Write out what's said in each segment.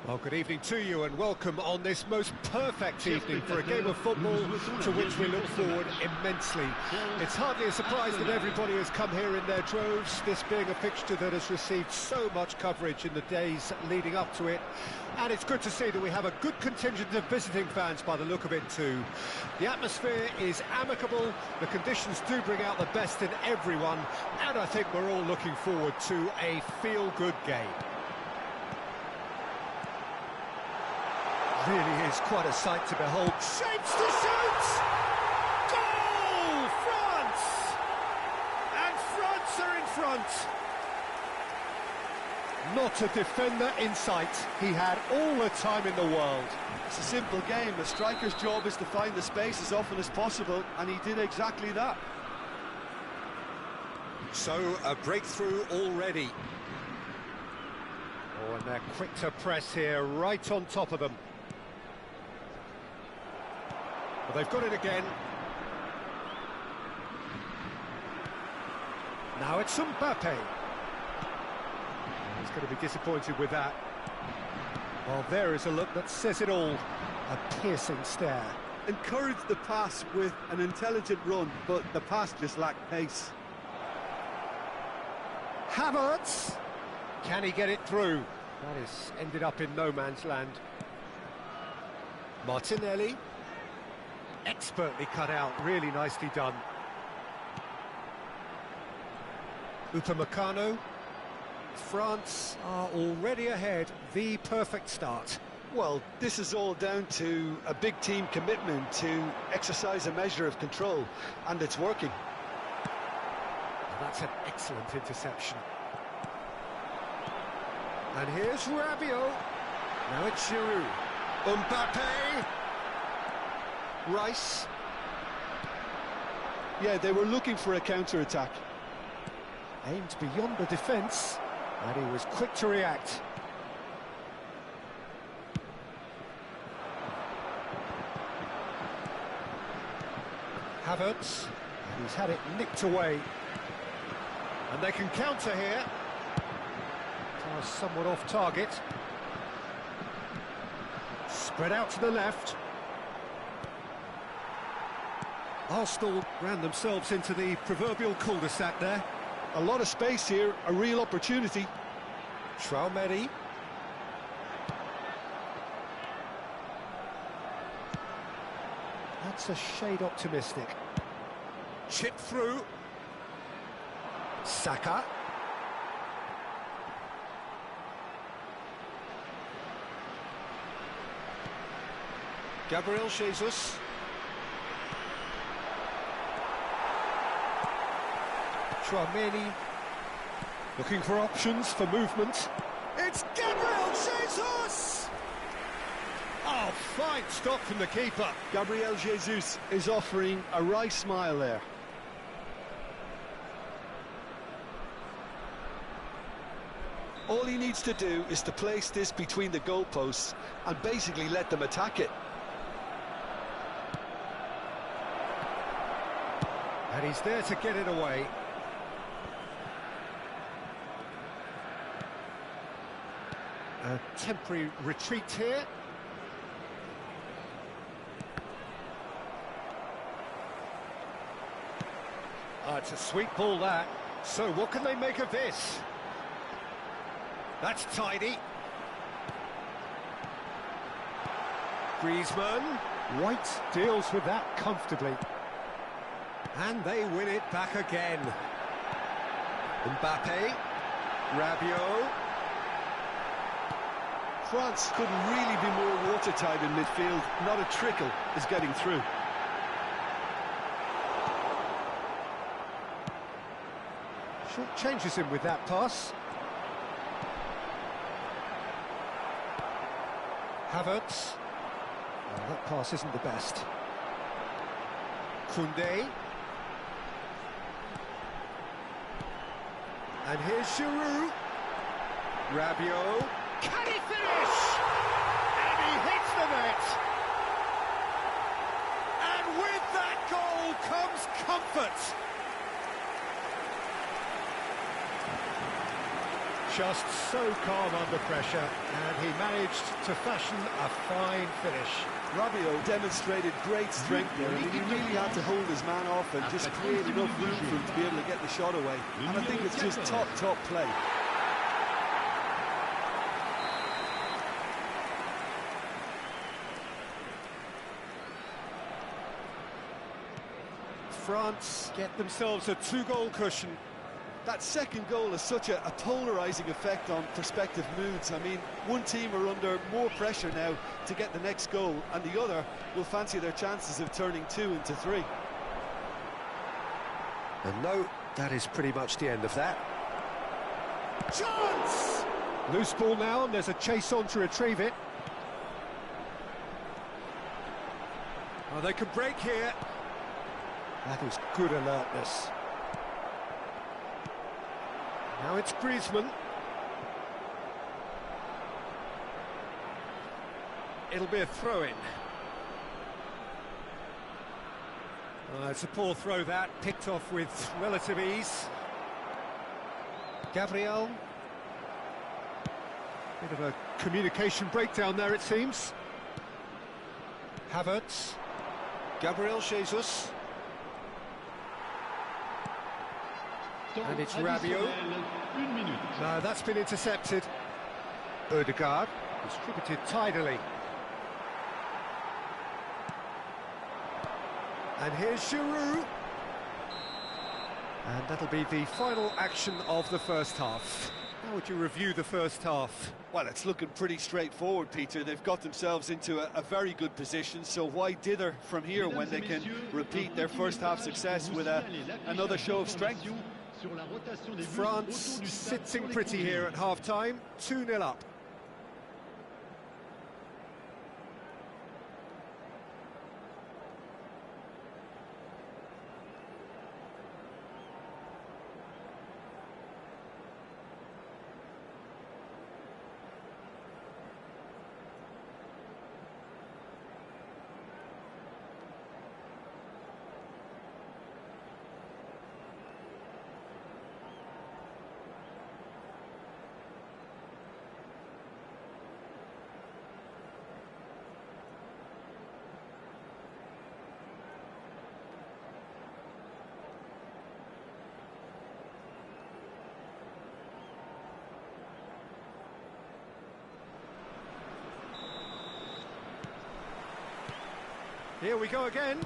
Well, good evening to you and welcome on this most perfect evening for a game of football to which we look forward immensely. It's hardly a surprise that everybody has come here in their droves, this being a fixture that has received so much coverage in the days leading up to it. And it's good to see that we have a good contingent of visiting fans by the look of it too. The atmosphere is amicable, the conditions do bring out the best in everyone, and I think we're all looking forward to a feel-good game. Really is quite a sight to behold. Shapes to shoot! Goal! France! And France are in front. Not a defender in sight. He had all the time in the world. It's a simple game. A striker's job is to find the space as often as possible, and he did exactly that. So, a breakthrough already. Oh, and they're quick to press here, right on top of them. Well, they've got it again. Now it's Mbappe. He's going to be disappointed with that. Well, there is a look that says it all. A piercing stare. Encouraged the pass with an intelligent run, but the pass just lacked pace. Havertz! Can he get it through? That has ended up in no man's land. Martinelli. Expertly cut out, really nicely done. Upamecano. France are already ahead, the perfect start. Well, this is all down to a big team commitment to exercise a measure of control, and it's working. Well, that's an excellent interception. And here's Rabiot. Now it's Giroud. Mbappe. Rice. Yeah, they were looking for a counter-attack. Aimed beyond the defence, and he was quick to react. Havertz. He's had it nicked away. And they can counter here. Somewhat off target. Spread out to the left. Arsenal ran themselves into the proverbial cul-de-sac there. A lot of space here, a real opportunity. Traumedi. That's a shade optimistic. Chip through. Saka. Gabriel Jesus. Chouameni. Looking for options for movement. It's Gabriel Jesus! Oh, fine stop from the keeper. Gabriel Jesus is offering a wry smile there. All he needs to do is to place this between the goalposts and basically let them attack it. And he's there to get it away. A temporary retreat here. It's a sweet ball, that. So what can they make of this? That's tidy. Griezmann. White deals with that comfortably. And they win it back again. Mbappe. Rabiot. France couldn't really be more watertight in midfield. Not a trickle is getting through. Short changes him with that pass. Havertz. Well, that pass isn't the best. Koundé. And here's Giroud. Rabiot. Can he finish? And he hits the net. And with that goal comes comfort. Just so calm under pressure, and he managed to fashion a fine finish. Rabiot demonstrated great strength there. I mean, he really had to hold his man off and just create enough room for him to be able to get the shot away. And I think it's just top play. France get themselves a 2-goal cushion. That second goal has such a polarising effect on prospective moods. I mean, one team are under more pressure now to get the next goal, and the other will fancy their chances of turning 2 into 3. And no, that is pretty much the end of that. Chance! Loose ball now, and there's a chase on to retrieve it. Oh, they can break here. That is good alertness. Now it's Griezmann. It'll be a throw-in. It's a poor throw, that, picked off with relative ease. Gabriel. Bit of a communication breakdown there, it seems. Havertz. Gabriel Jesus. And it's Rabiot. No, that's been intercepted. Odegaard, distributed tidily. And here's Giroud. And that'll be the final action of the first half. How would you review the first half? Well, it's looking pretty straightforward, Peter. They've got themselves into a very good position, so why dither from here when they can repeat their first half success with another show of strength? France sitting pretty here at half-time, 2-0 up. Here we go again.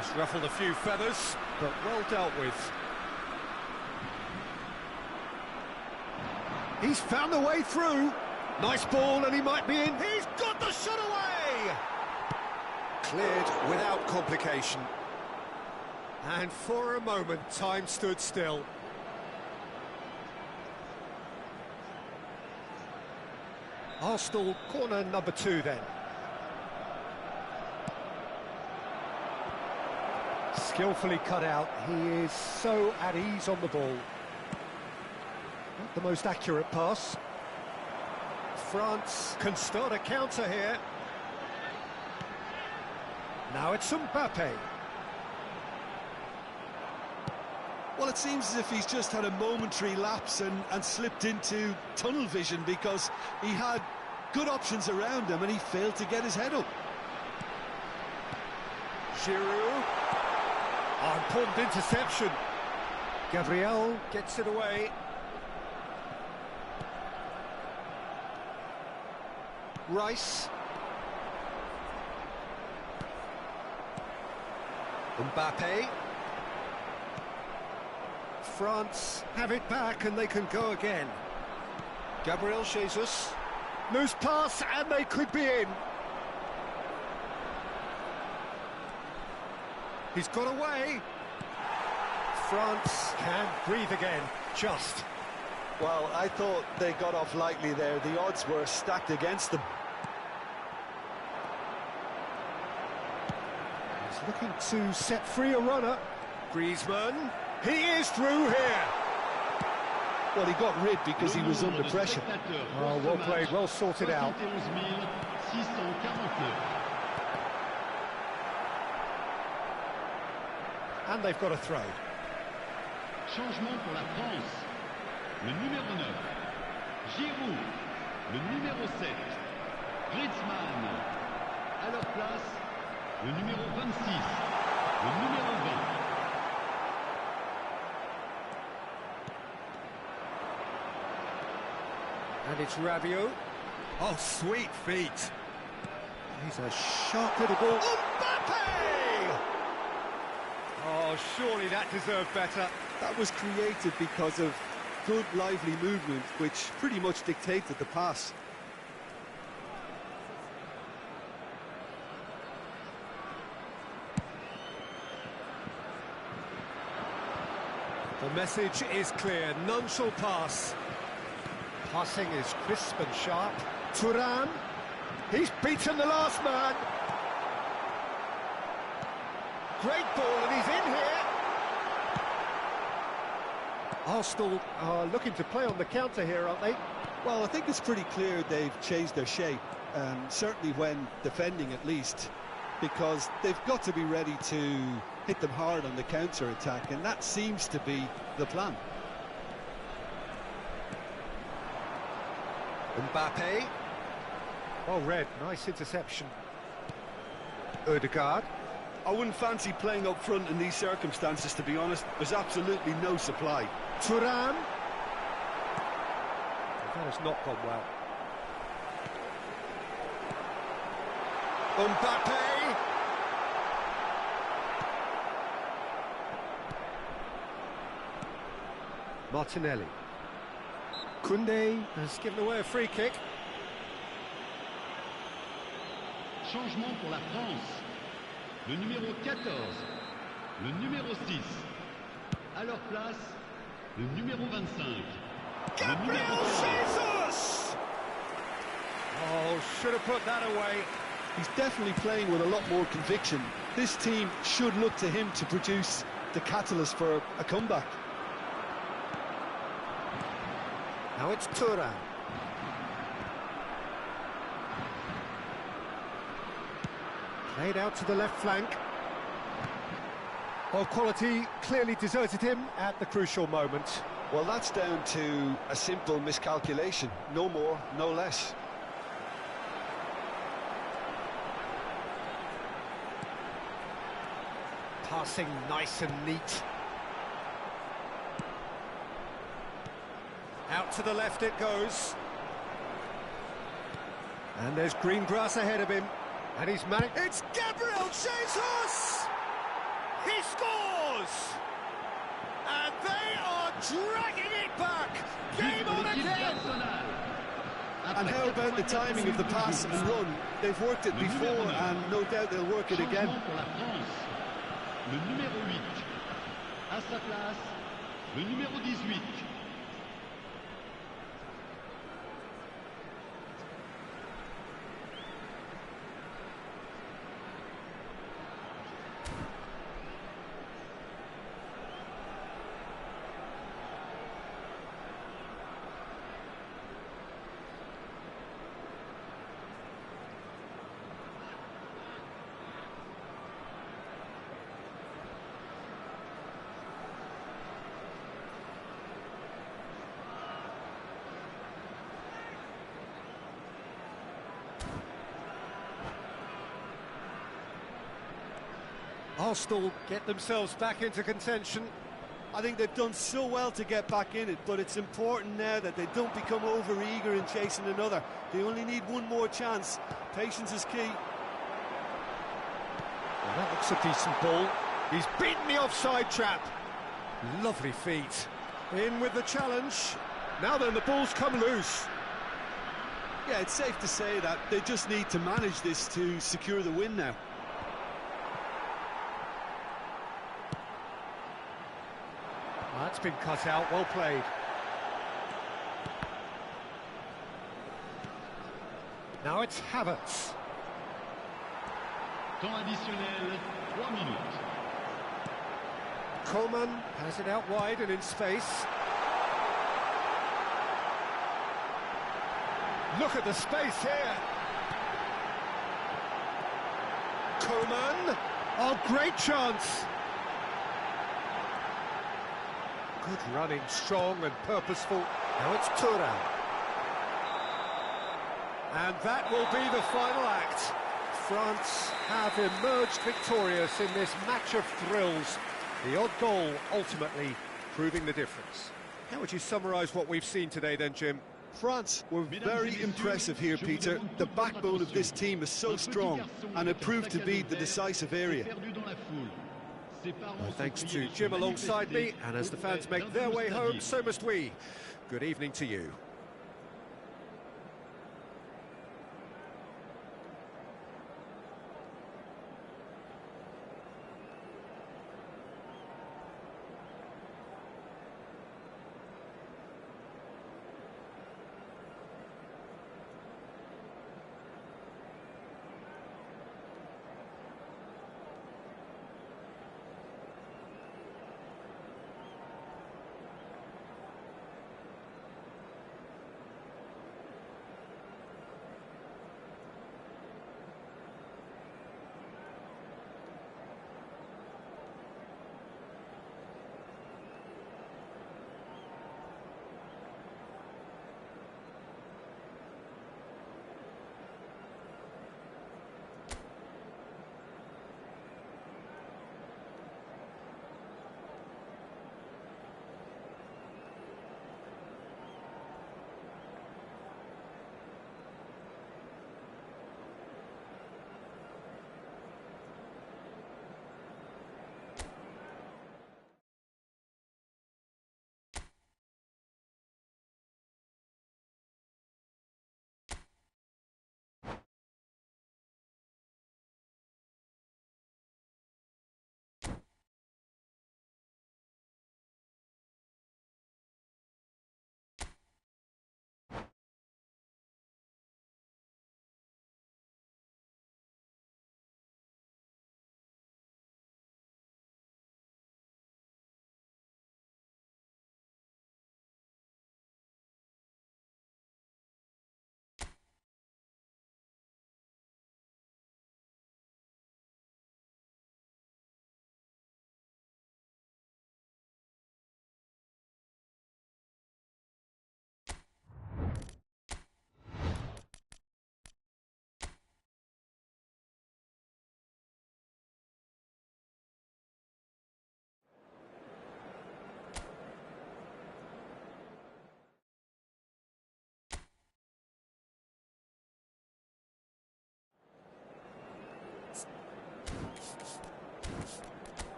He's ruffled a few feathers, but well dealt with. He's found the way through. Nice ball, and he might be in. He's got the shot away! Cleared without complication. And for a moment, time stood still. Arsenal corner number 2 then. Skillfully cut out. He is so at ease on the ball. Not the most accurate pass. France can start a counter here. Now it's Mbappe. Well, it seems as if he's just had a momentary lapse and slipped into tunnel vision, because he had good options around him and he failed to get his head up. Giroud. Oh, important interception. Gabriel gets it away. Rice. Mbappe. France have it back and they can go again. Gabriel Jesus. Loose pass and they could be in. He's got away. France can breathe again, just. Well, I thought they got off lightly there. The odds were stacked against them. He's looking to set free a runner. Griezmann. He is through here. Well, he got rid because he was under pressure. Oh, well played, well sorted out. And they've got a throw. Changement pour la France. Le numéro 9, Giroud. Le numéro 7, Griezmann. À leur place, le numéro 26, le numéro 20. And it's Rabiot. Oh, sweet feet. He's a sharp little ball. Mbappe! Oh, surely that deserved better. That was created because of good, lively movement, which pretty much dictated the pass. The message is clear. None shall pass. Passing is crisp and sharp. Thuram. He's beaten the last man. Great ball, and he's in here. Arsenal are looking to play on the counter here, aren't they? Well, I think it's pretty clear they've changed their shape, certainly when defending at least, because they've got to be ready to hit them hard on the counter-attack, and that seems to be the plan. Mbappe. Oh, red, nice interception. Odegaard. I wouldn't fancy playing up front in these circumstances, to be honest. There's absolutely no supply. Thuram. That has not gone well. Mbappe. Martinelli. Koundé has given away a free kick. Changement pour la France. Le numéro 14, le numéro 6. À leur place, le numéro 25. Gabriel Jesus! Oh, should have put that away. He's definitely playing with a lot more conviction. This team should look to him to produce the catalyst for a comeback. Now it's Thuram. Played out to the left flank. Well, quality clearly deserted him at the crucial moment. Well, that's down to a simple miscalculation. No more, no less. Passing nice and neat. Out to the left it goes. And there's green grass ahead of him. And he's managed. It's Gabriel Jesus! He scores! And they are dragging it back! Game on again! And how about the timing of the pass and run? They've worked it before, and no doubt they'll work it again. Le numéro 8. À sa place, le numéro 18. Arsenal get themselves back into contention. I think they've done so well to get back in it, but it's important now that they don't become over-eager in chasing another. They only need one more chance. Patience is key. Well, that looks a decent ball. He's beaten the offside trap. Lovely feet. In with the challenge. Now then, the ball's come loose. Yeah, it's safe to say that they just need to manage this to secure the win now. That's been cut out, well played. Now it's Havertz. Temps additionnel, 3 minutes. Coman has it out wide and in space. Look at the space here. Coman. Oh, great chance. Good running, strong and purposeful. Now it's Thuram. And that will be the final act. France have emerged victorious in this match of thrills. The odd goal ultimately proving the difference. How would you summarise what we've seen today then, Jim? France were very impressive here, Peter. The backbone of this team is so strong, and it proved to be the decisive area. Well, thanks to Jim alongside me, and as the fans make their way home, so must we. Good evening to you.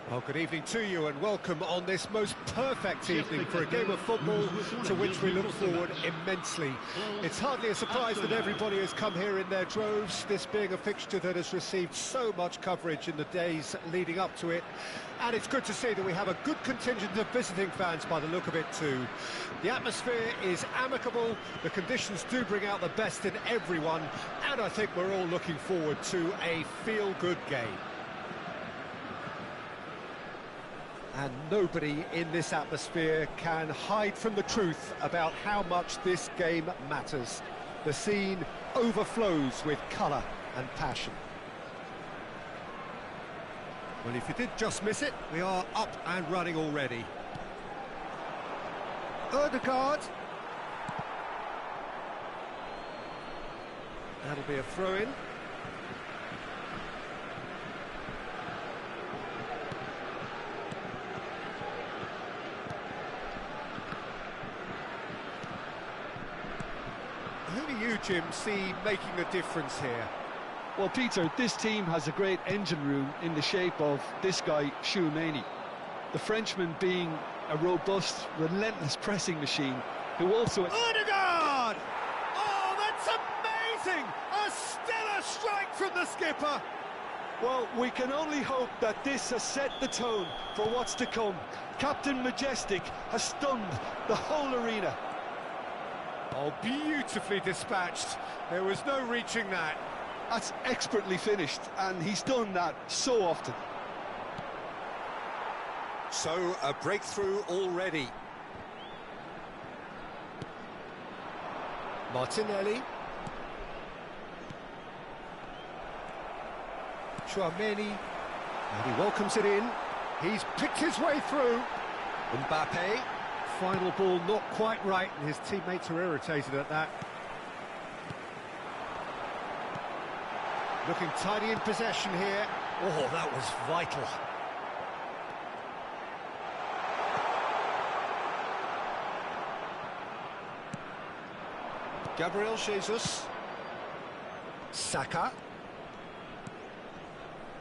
Well, good evening to you and welcome on this most perfect evening for a game of football to which we look forward immensely. It's hardly a surprise that everybody has come here in their droves, this being a fixture that has received so much coverage in the days leading up to it. And it's good to see that we have a good contingent of visiting fans by the look of it too. The atmosphere is amicable, the conditions do bring out the best in everyone, and I think we're all looking forward to a feel-good game. And nobody in this atmosphere can hide from the truth about how much this game matters. The scene overflows with colour and passion. Well, if you did just miss it, we are up and running already. Ødegaard. That'll be a throw-in. Who do you, Jim, see making a difference here? Well, Peter, this team has a great engine room in the shape of this guy, Tchouaméni. The Frenchman being a robust, relentless pressing machine, who also... Ødegaard! Oh, that's amazing! A stellar strike from the skipper! Well, we can only hope that this has set the tone for what's to come. Captain Majestic has stunned the whole arena. Oh, beautifully dispatched. There was no reaching that. That's expertly finished, and he's done that so often. So, a breakthrough already. Martinelli. Tchouaméni. And he welcomes it in. He's picked his way through. Mbappe. Final ball not quite right, and his teammates are irritated at that. Looking tidy in possession here. Oh, that was vital. Gabriel Jesus. Saka.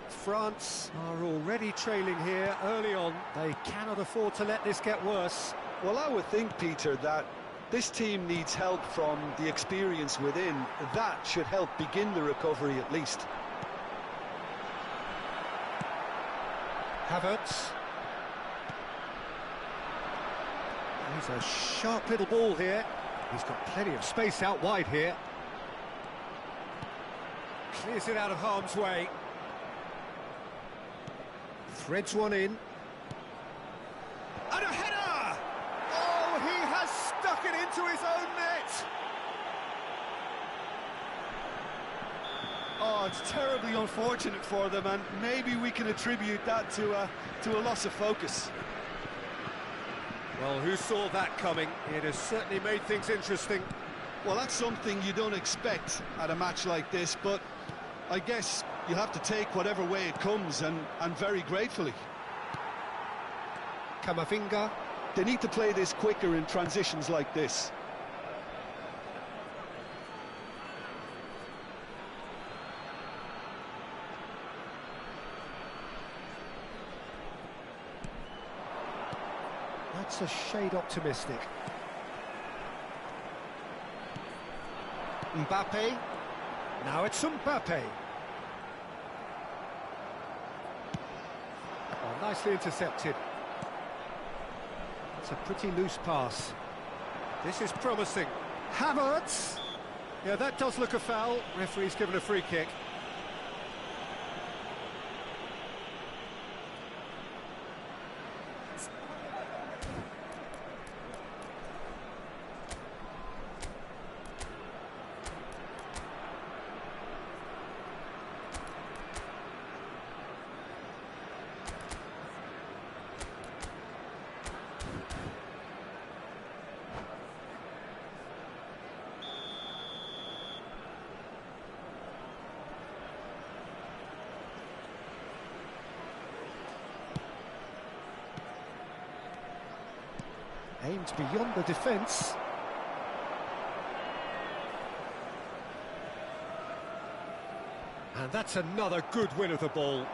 France are already trailing here early on. They cannot afford to let this get worse. Well, I would think, Peter, that this team needs help from the experience within. That should help begin the recovery at least. Havertz. He's a sharp little ball here. He's got plenty of space out wide here. Clears it out of harm's way. Threads one in. And a header! Oh, he has stuck it into his own net! Oh, it's terribly unfortunate for them, and maybe we can attribute that to a loss of focus. Well, who saw that coming? It has certainly made things interesting. Well, that's something you don't expect at a match like this, but I guess you have to take whatever way it comes, and very gratefully. Camavinga. They need to play this quicker in transitions like this. That's a shade optimistic. Mbappe. Now it's Mbappe. Oh, nicely intercepted. It's a pretty loose pass. This is promising. Havertz. Yeah, that does look a foul. Referee's given a free kick. Aimed beyond the defence. And that's another good win of the ball.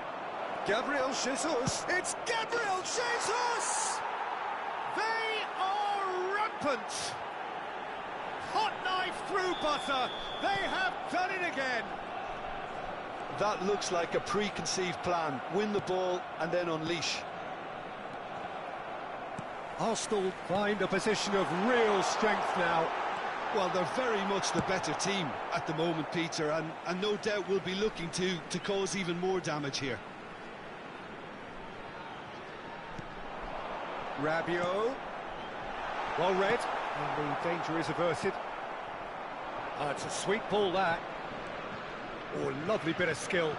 Gabriel Jesus. It's Gabriel Jesus! They are rampant! Hot knife through butter. They have done it again. That looks like a preconceived plan. Win the ball and then unleash. Arsenal find a position of real strength now. Well, they're very much the better team at the moment, Peter, and no doubt will be looking to cause even more damage here. Rabiot. Well read, and the danger is averted. It's a sweet ball, that. Oh, lovely bit of skill.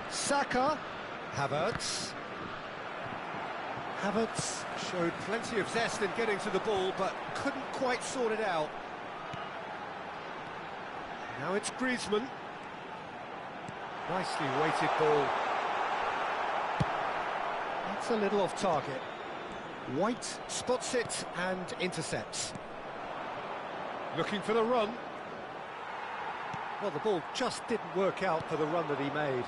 Saka. Havertz. Havertz showed plenty of zest in getting to the ball, but couldn't quite sort it out. Now it's Griezmann. Nicely weighted ball. That's a little off target. White spots it and intercepts. Looking for the run. Well, the ball just didn't work out for the run that he made.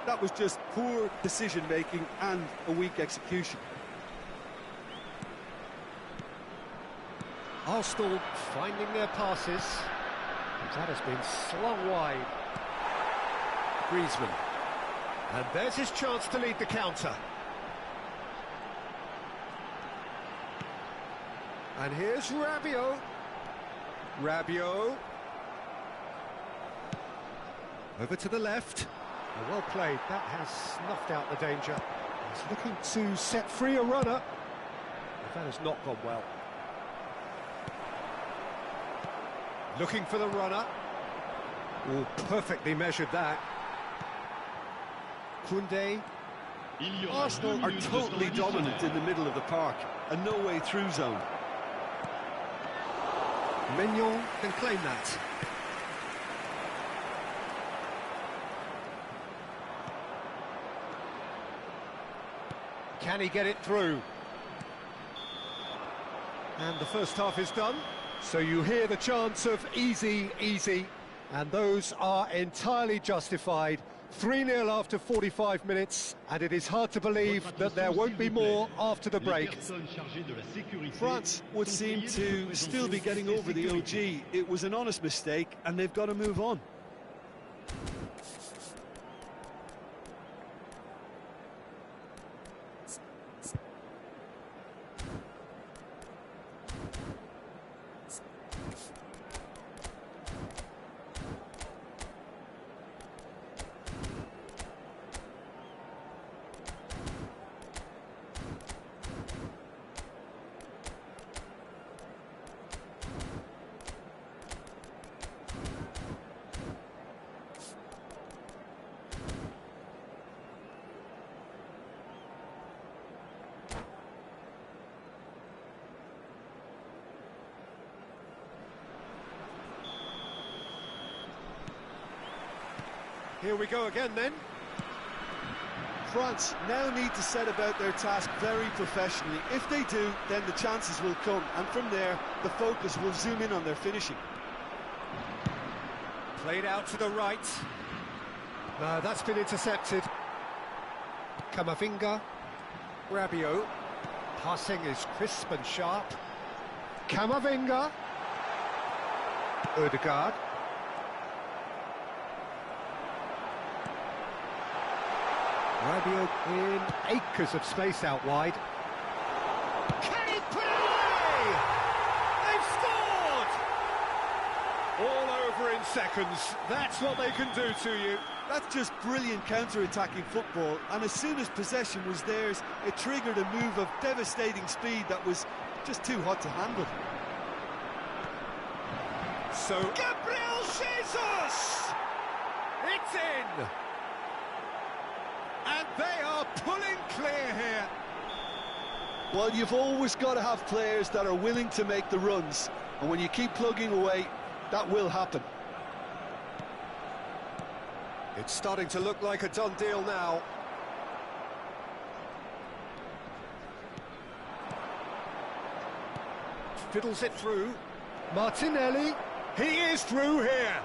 That was just poor decision-making and a weak execution. Arsenal finding their passes. That has been slung wide. Griezmann. And there's his chance to lead the counter. And here's Rabiot. Rabiot. Over to the left. Well played. That has snuffed out the danger. He's looking to set free a runner. But that has not gone well. Looking for the runner. Oh, perfectly measured that. Koundé. Arsenal are totally dominant in the middle of the park, and no way through zone. Mignon can claim that. Can he get it through? And the first half is done. So you hear the chants of easy, easy, and those are entirely justified. 3-0 after 45 minutes, and it is hard to believe that there won't be more after the break. France would seem to still be getting over the OG. It was an honest mistake, and they've got to move on. Here we go again then. France now need to set about their task very professionally. If they do, then the chances will come, and from there, the focus will zoom in on their finishing. Played out to the right. No, that's been intercepted. Camavinga. Rabiot. Passing is crisp and sharp. Camavinga. Odegaard. Rabiot in acres of space out wide. Can he put it away? They've scored! All over in seconds. That's what they can do to you. That's just brilliant counter-attacking football, and as soon as possession was theirs, it triggered a move of devastating speed that was just too hot to handle. So, Gabriel Jesus! It's in! And they are pulling clear here. Well, you've always got to have players that are willing to make the runs, and when you keep plugging away, that will happen. It's starting to look like a done deal now. Fiddles it through. Martinelli. He is through here.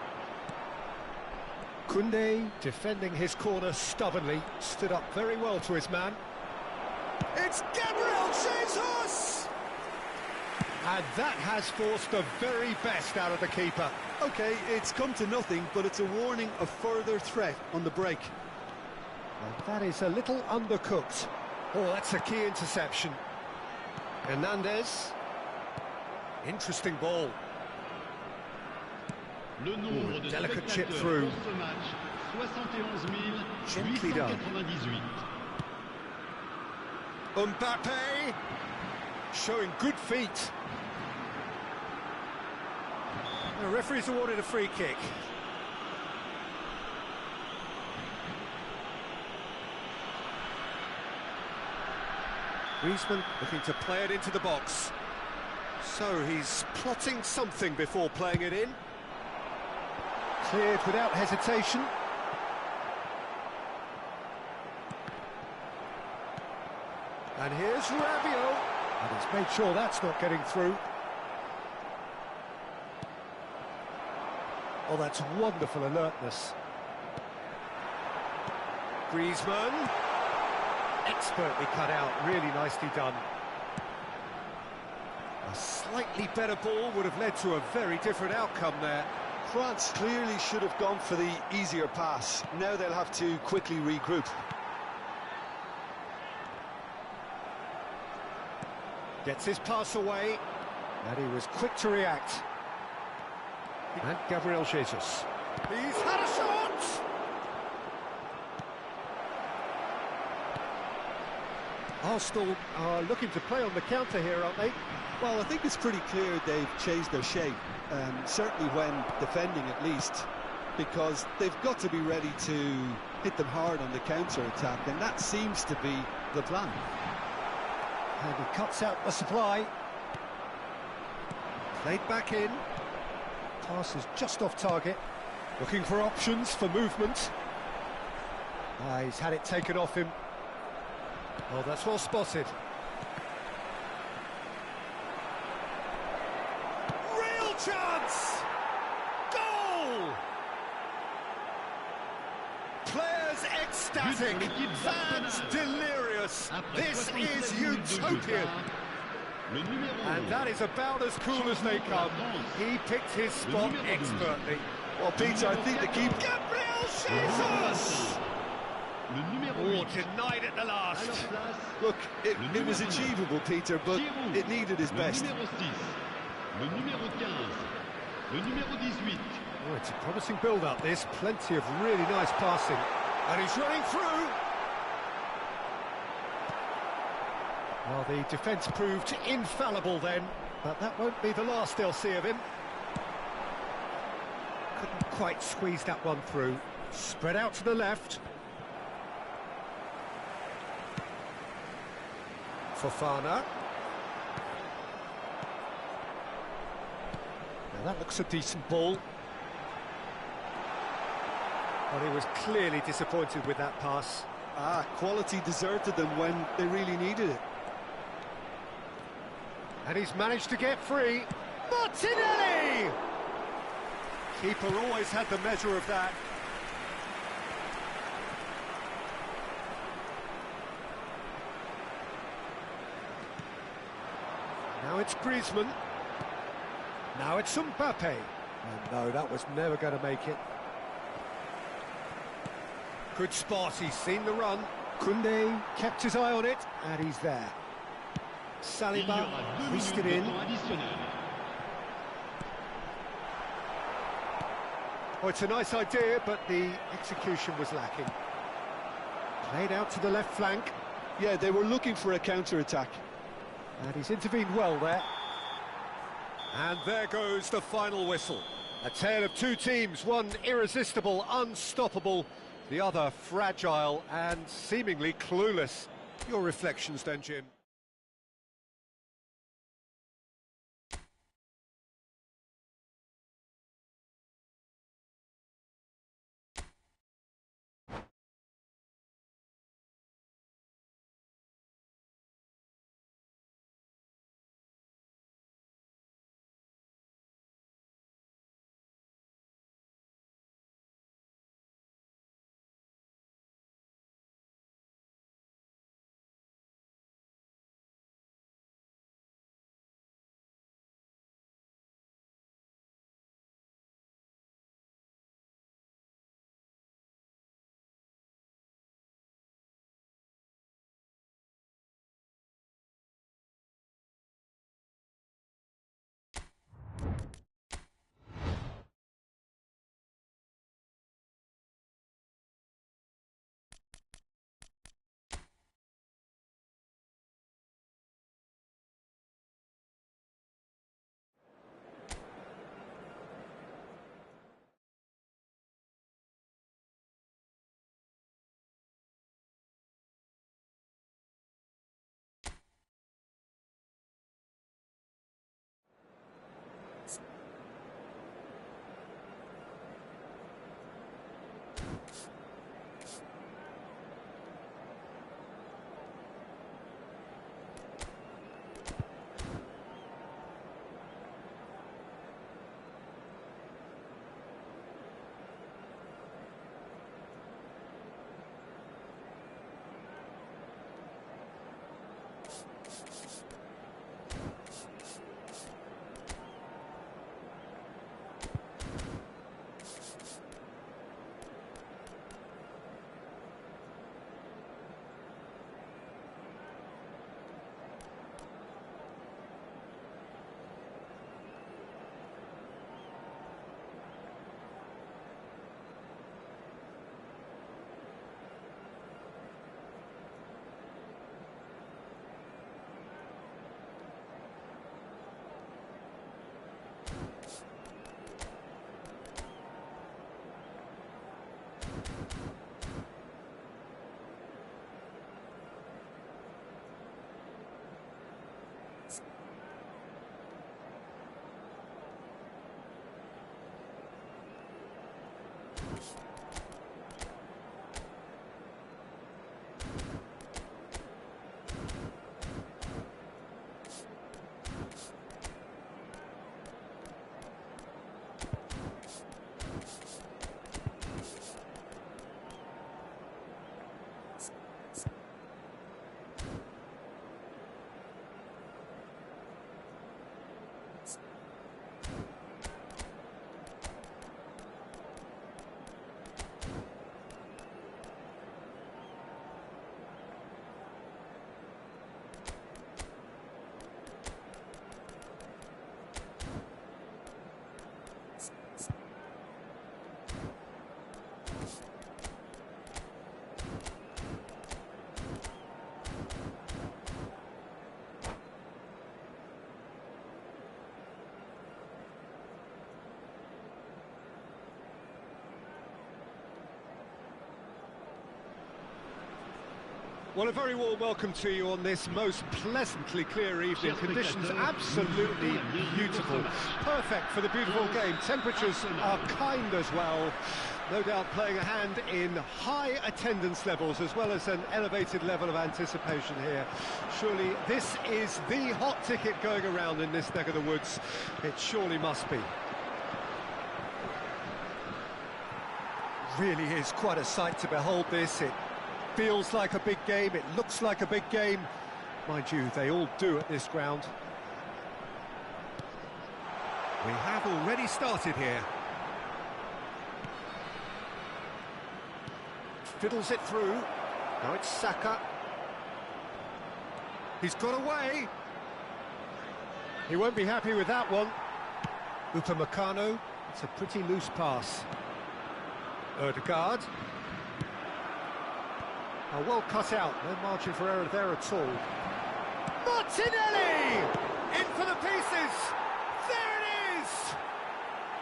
Koundé defending his corner stubbornly, stood up very well to his man. It's Gabriel Jesus! And that has forced the very best out of the keeper. OK, it's come to nothing, but it's a warning of further threat on the break. And that is a little undercooked. Oh, that's a key interception. Hernandez. Interesting ball. Le nombre de delicate chip spectateurs through. pour ce match, 71 Gently done. 898. Mbappe showing good feet. The referee's awarded a free kick. Griezmann looking to play it into the box. So he's plotting something before playing it in. Cleared without hesitation. And here's Rabiot. And he's made sure that's not getting through. Oh, that's wonderful alertness. Griezmann. Expertly cut out, really nicely done. A slightly better ball would have led to a very different outcome there. France clearly should have gone for the easier pass. Now they'll have to quickly regroup. Gets his pass away, and he was quick to react. And Gabriel Jesus. He's had a shot! Arsenal are looking to play on the counter here, aren't they? Well, I think it's pretty clear they've changed their shape, certainly when defending at least, because they've got to be ready to hit them hard on the counter-attack, and that seems to be the plan. And he cuts out the supply. Played back in. Pass is just off target. Looking for options for movement. He's had it taken off him. Oh, that's well spotted. Real chance! Goal! Players ecstatic, fans delirious. This is utopian. And that is about as cool as they come. He picked his spot expertly. Well, Peter, I think the keeper... Gabriel Jesus! Oh, denied at the last. Look, it was achievable, Peter, but it needed his best. Le numéro 15. Le numéro 18. Oh, it's a promising build-up, this. Plenty of really nice passing. And he's running through. Well, the defence proved infallible then, but that won't be the last they'll see of him. Couldn't quite squeeze that one through. Spread out to the left. Fofana. Now that looks a decent ball. Well, he was clearly disappointed with that pass. Quality deserted them when they really needed it. And he's managed to get free. Martinelli! Keeper always had the measure of that. Now it's Griezmann. Now it's Mbappe. And no, that was never going to make it. Good spot, he's seen the run. Koundé kept his eye on it, and he's there. Saliba hoisted in. Oh, it's a nice idea, but the execution was lacking. Played out to the left flank. Yeah, they were looking for a counter-attack. And he's intervened well there. And there goes the final whistle. A tale of two teams, one irresistible, unstoppable, the other fragile and seemingly clueless. Your reflections then, Jim? Well, a very warm welcome to you on this most pleasantly clear evening. Conditions absolutely beautiful. Perfect for the beautiful game. Temperatures are kind as well. No doubt playing a hand in high attendance levels as well as an elevated level of anticipation here. Surely this is the hot ticket going around in this neck of the woods. It surely must be. Really is quite a sight to behold this. It feels like a big game, it looks like a big game. Mind you, they all do at this ground. We have already started here. Fiddles it through. Now it's Saka. He's got away. He won't be happy with that one. Upamecano. It's a pretty loose pass. Ødegaard. Oh, well cut out, no margin for error there at all. Martinelli! In for the pieces! There it is!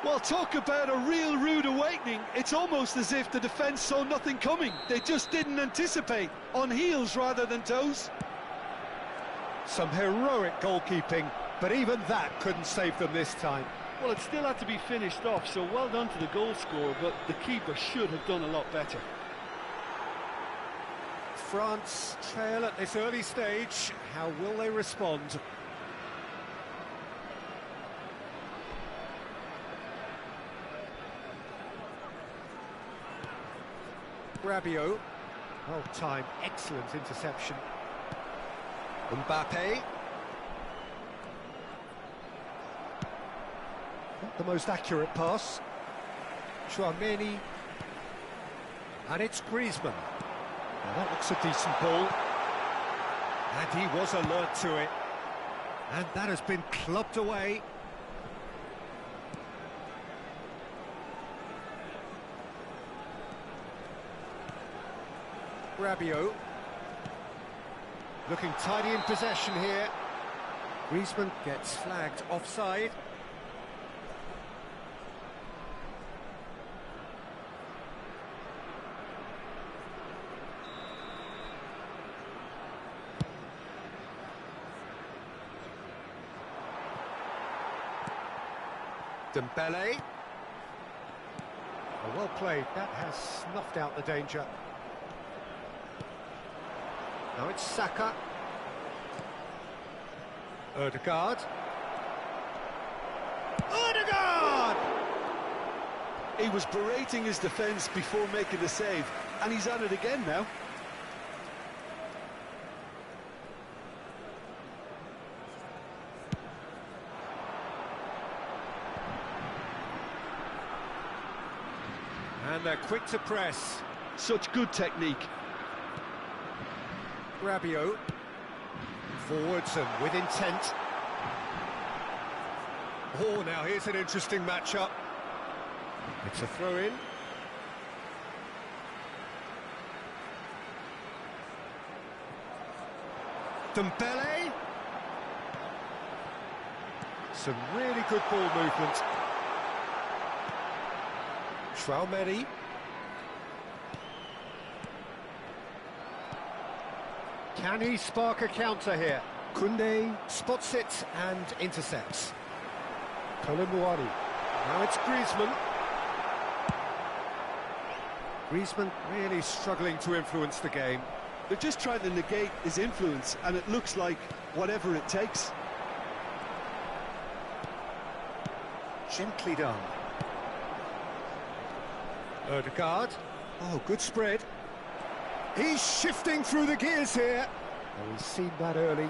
Well, talk about a real rude awakening. It's almost as if the defence saw nothing coming. They just didn't anticipate, on heels rather than toes. Some heroic goalkeeping, but even that couldn't save them this time. Well, it still had to be finished off, so well done to the goal scorer, but the keeper should have done a lot better. France trail at this early stage. How will they respond? Rabiot. Well timed, excellent interception. Mbappe. Not the most accurate pass. Chouameni. And it's Griezmann. Now that looks a decent ball. And he was alert to it. And that has been clubbed away. Rabiot. Looking tidy in possession here. Griezmann gets flagged offside. Dembele. Oh, well played, that has snuffed out the danger. Now it's Saka. Ødegaard. Ødegaard! He was berating his defence before making the save, and he's at it again now. And they're quick to press. Such good technique. Rabiot. Forwards and with intent. Oh, now here's an interesting matchup. It's a throw-in. Dembele. Some really good ball movement. Chouameni. Can he spark a counter here? Koundé spots it and intercepts. Koulibaly. Now it's Griezmann. Griezmann really struggling to influence the game. They're just trying to negate his influence, and it looks like whatever it takes. Gently done. Ødegaard. Oh, good spread. He's shifting through the gears here. Oh, he's seen that early.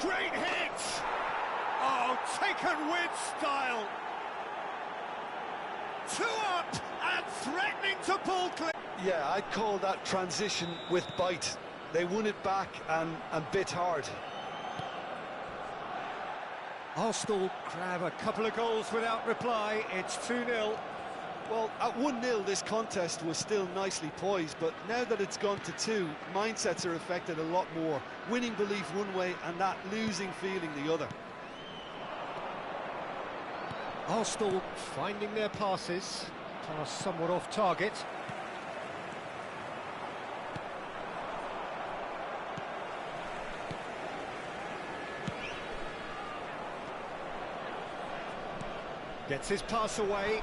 Great hit! Oh, taken with style. 2 up and threatening to pull clear. Yeah, I'd call that transition with bite. They won it back and bit hard. Arsenal grab a couple of goals without reply. It's 2-0. Well, at 1-0, this contest was still nicely poised, but now that it's gone to 2, mindsets are affected a lot more. Winning belief one way and that losing feeling the other. Arsenal finding their passes. Pass somewhat off target. Gets his pass away.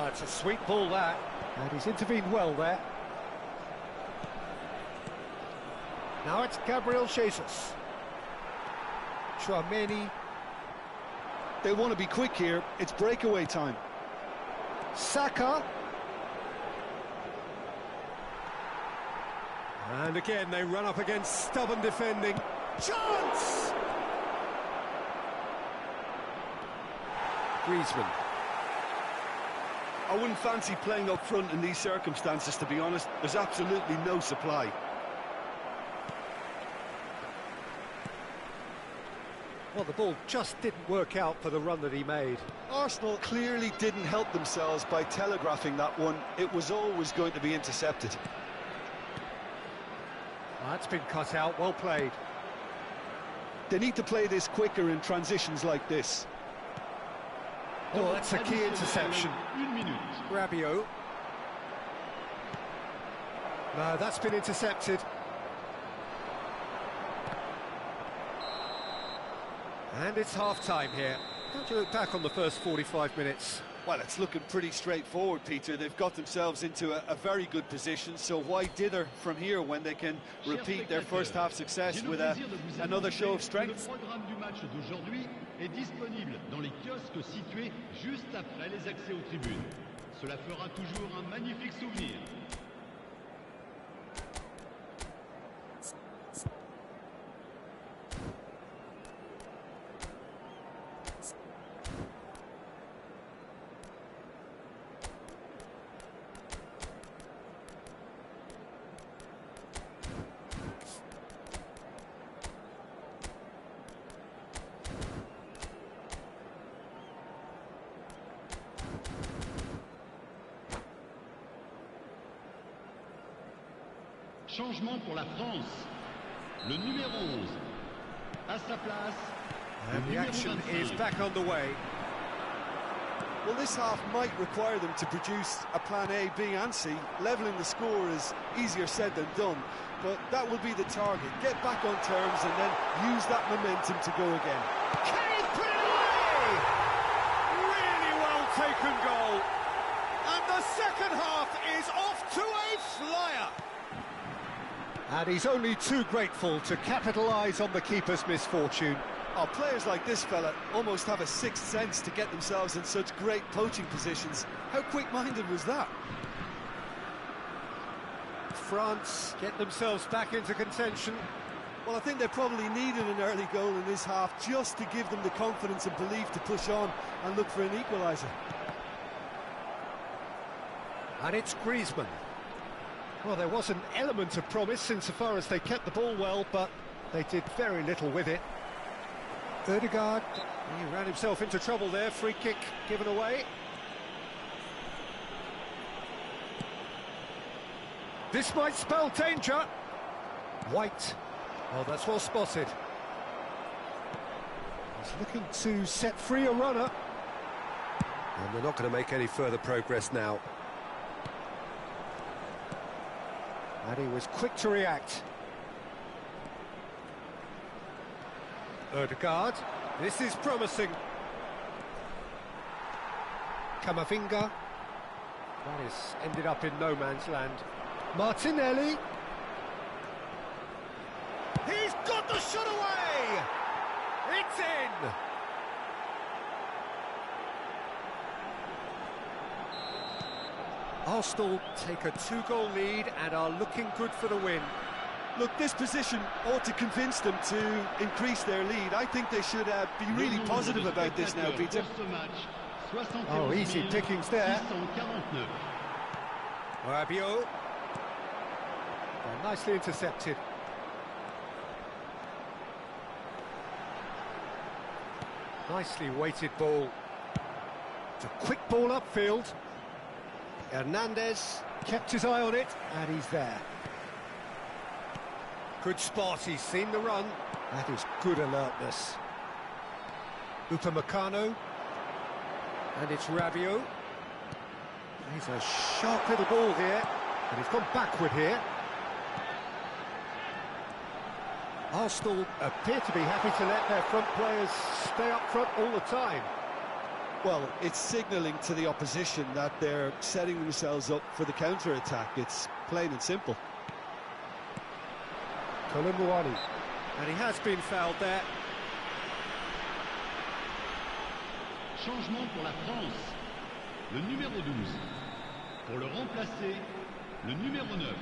It's a sweet ball, that. And he's intervened well there. Now it's Gabriel Jesus. Chouameni. They want to be quick here. It's breakaway time. Saka. And again, they run up against stubborn defending. Chance! Griezmann. I wouldn't fancy playing up front in these circumstances, to be honest. There's absolutely no supply. Well, the ball just didn't work out for the run that he made. Arsenal clearly didn't help themselves by telegraphing that one. It was always going to be intercepted. That's been cut out, well played. They need to play this quicker in transitions like this. Oh, that's a key interception. Rabiot. No, that's been intercepted. And it's half-time here. How do you look back on the first 45 minutes? Well, it's looking pretty straightforward, Peter. They've got themselves into a very good position, so why dither from here when they can repeat their first half success with another show of strength? Le programme du match d'aujourd'hui est disponible dans les kiosques situés juste après les accès aux tribunes. Cela fera toujours un magnifique souvenir. Changement pour la France. Le numéro 11. À sa place. And the action is back on the way. Well, this half might require them to produce a plan A, B and C. Levelling the score is easier said than done, but that will be the target. Get back on terms and then use that momentum to go again. Can he put it away? Really well taken goal. And the second half is off to a flyer. And he's only too grateful to capitalise on the keeper's misfortune. Oh, players like this fella almost have a sixth sense to get themselves in such great poaching positions. How quick-minded was that? France get themselves back into contention. Well, I think they probably needed an early goal in this half just to give them the confidence and belief to push on and look for an equaliser. And it's Griezmann. Well, there was an element of promise insofar as they kept the ball well, but they did very little with it. Ødegaard, he ran himself into trouble there, free kick given away. This might spell danger. White, oh, that's well spotted. He's looking to set free a runner. And they're not going to make any further progress now. And he was quick to react. Ødegaard, this is promising. Camavinga. That is ended up in no man's land. Martinelli. He's got the shot away! It's in! Arsenal take a two-goal lead and are looking good for the win. Look, this position ought to convince them to increase their lead. I think they should be really positive about this now, Peter. Oh, easy pickings there. Rabiot. Oh, nicely intercepted. Nicely weighted ball. It's a quick ball upfield. Hernandez kept his eye on it, and he's there. Good spot, he's seen the run. That is good alertness. Upamecano. And it's Rabiot. He's a sharp little ball here, and he's gone backward here. Arsenal appear to be happy to let their front players stay up front all the time. Well, it's signalling to the opposition that they're setting themselves up for the counter-attack. It's plain and simple. Colomboani. And he has been fouled there. Changement pour la France. Le numéro 12. Pour le remplacer, le numéro 9.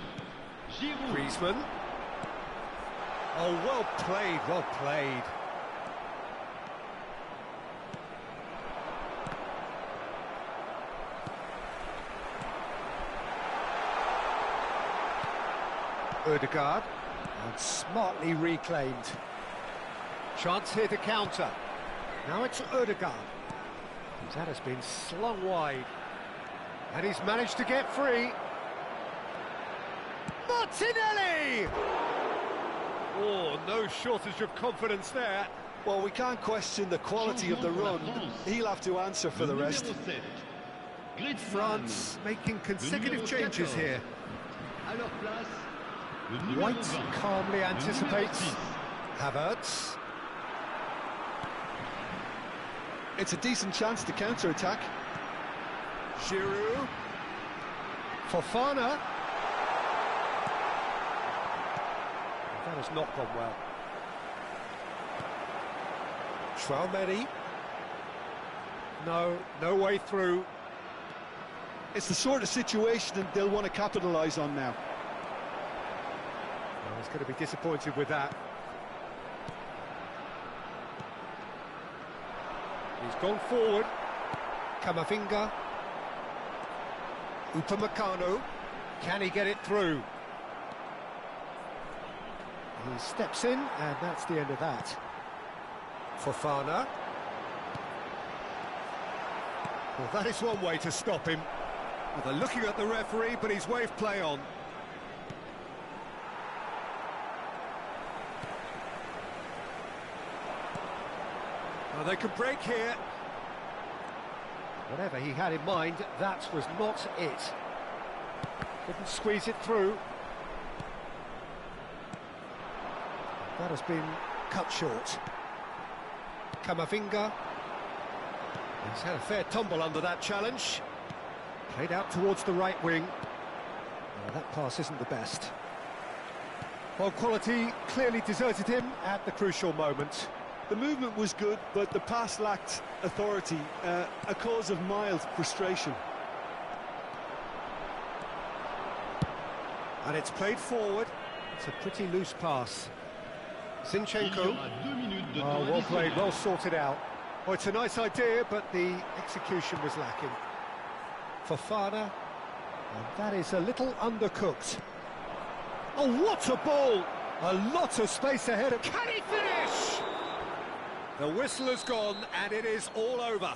Giroud. Griezmann. Oh, well played, well played. Ødegaard, and smartly reclaimed. Chance here to counter. Now it's Ødegaard. That has been slung wide. And he's managed to get free. Martinelli! Oh, no shortage of confidence there. Well, we can't question the quality of the run. He'll have to answer for the rest. France making consecutive changes here. White calmly anticipates. Havertz. It's a decent chance to counter-attack. Giroud. Fofana. That has not gone well. Traoré. No way through. It's the sort of situation that they'll want to capitalise on now. Well, he's going to be disappointed with that. He's gone forward. Camavinga. Upamecano. Can he get it through? He steps in, and that's the end of that. Fofana. Well, that is one way to stop him. Well, they're looking at the referee, but he's waved play on. Well, they could break here. Whatever he had in mind, that was not it. Couldn't squeeze it through. That has been cut short. Camavinga. He's had a fair tumble under that challenge. Played out towards the right wing. Well, that pass isn't the best. Well, quality clearly deserted him at the crucial moment. The movement was good, but the pass lacked authority, a cause of mild frustration. And it's played forward. It's a pretty loose pass. Zinchenko. Oh, well played, well sorted out. Well, it's a nice idea, but the execution was lacking. Fofana, and that is a little undercooked. Oh, what a ball! A lot of space ahead of... Can he finish? The whistle has gone, and it is all over.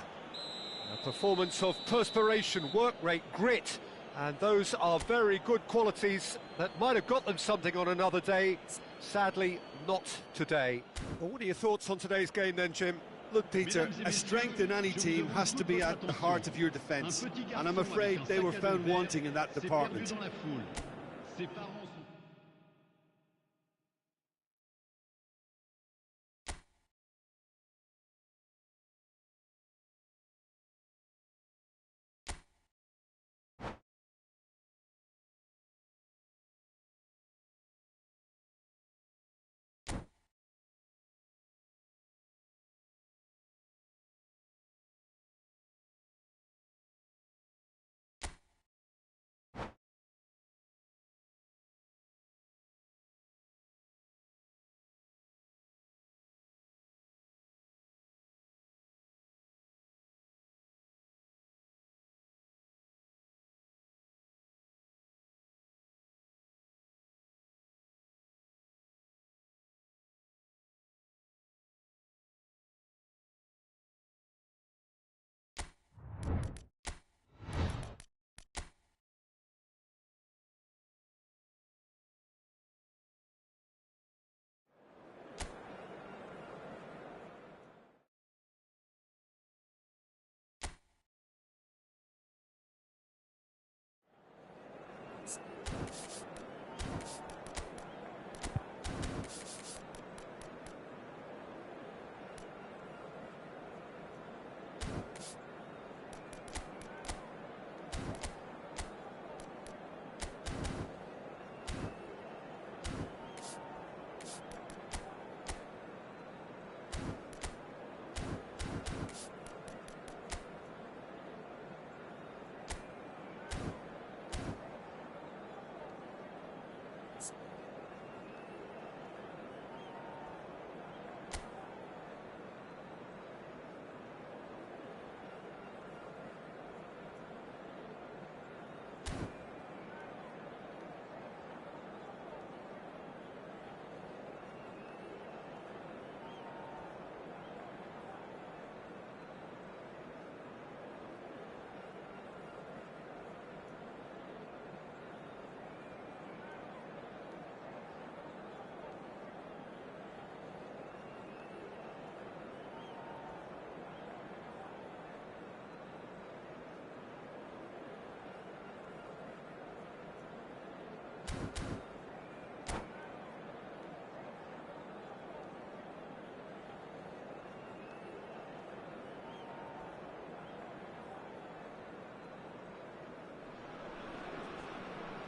A performance of perspiration, work rate, grit, and those are very good qualities that might have got them something on another day. Sadly, not today. Well, what are your thoughts on today's game then, Jim? Look, Peter, a strength in any team has to be at the heart of your defence, and I'm afraid they were found wanting in that department.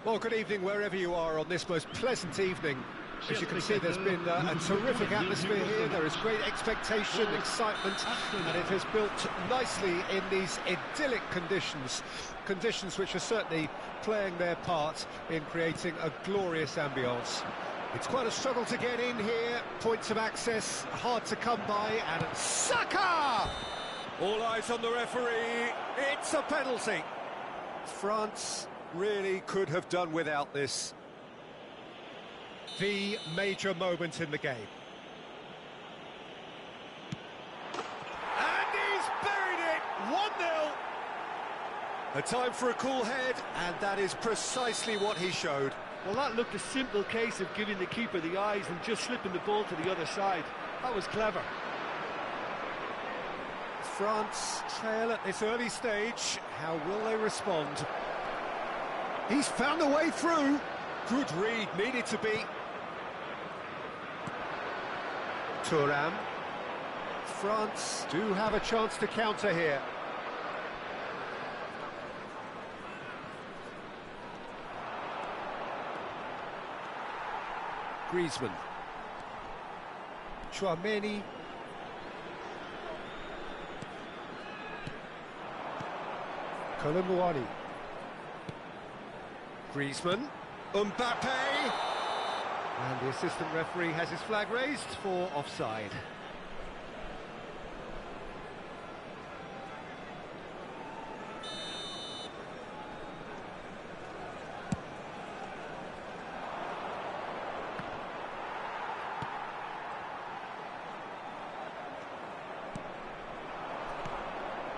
Well, good evening wherever you are on this most pleasant evening. As you can see, there's been a terrific atmosphere here. There is great expectation, excitement, and it has built nicely in these idyllic conditions. Conditions which are certainly playing their part in creating a glorious ambience. It's quite a struggle to get in here. Points of access hard to come by, and Saka! All eyes on the referee. It's a penalty. France really could have done without this. The major moment in the game. And he's buried it! 1-0. A time for a cool head, and that is precisely what he showed. Well, that looked a simple case of giving the keeper the eyes and just slipping the ball to the other side. That was clever. France trail at this early stage. How will they respond? He's found a way through. Good read, needed to be. Thuram. France do have a chance to counter here. Griezmann. Chouameni. Colomboani. Griezmann. Mbappe. And the assistant referee has his flag raised for offside.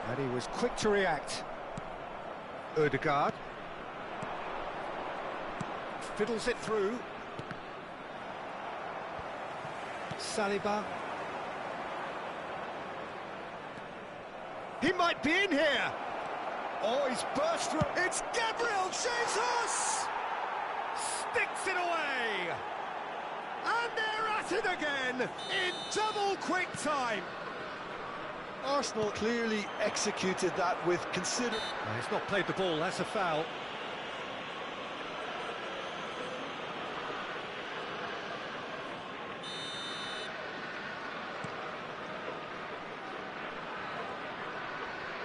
And he was quick to react. Odegaard. Fiddles it through. Saliba. He might be in here. Oh, he's burst through. It's Gabriel Jesus! Sticks it away. And they're at it again in double quick time. Arsenal clearly executed that with consider... He's not played the ball, that's a foul.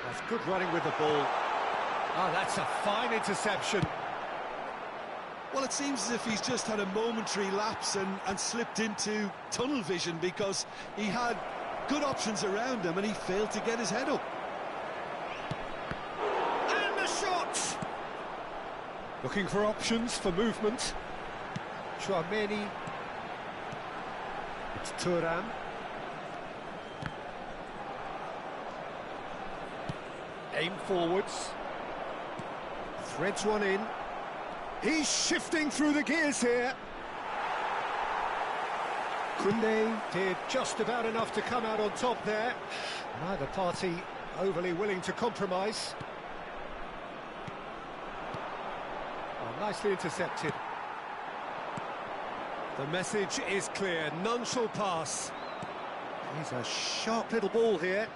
That's good running with the ball. Oh, that's a fine interception. Well, it seems as if he's just had a momentary lapse and slipped into tunnel vision, because he had good options around him and he failed to get his head up. And the shot! Looking for options for movement. Chouameni. It's Thuram. Aim forwards. Threads one in. He's shifting through the gears here. Koundé did just about enough to come out on top there. Neither party overly willing to compromise. Oh, nicely intercepted. The message is clear, none shall pass. He's a sharp little ball here.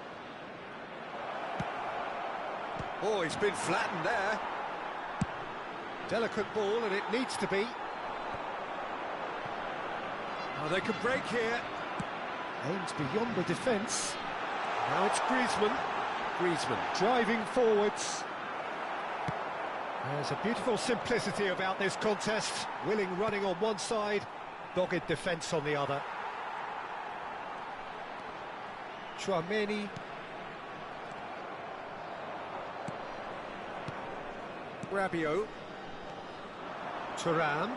Oh, he's been flattened there. Delicate ball, and it needs to be. Oh, they can break here. Aims beyond the defence. Now it's Griezmann. Griezmann driving forwards. There's a beautiful simplicity about this contest. Willing running on one side, dogged defence on the other. Chouameni. Rabiot. Thuram.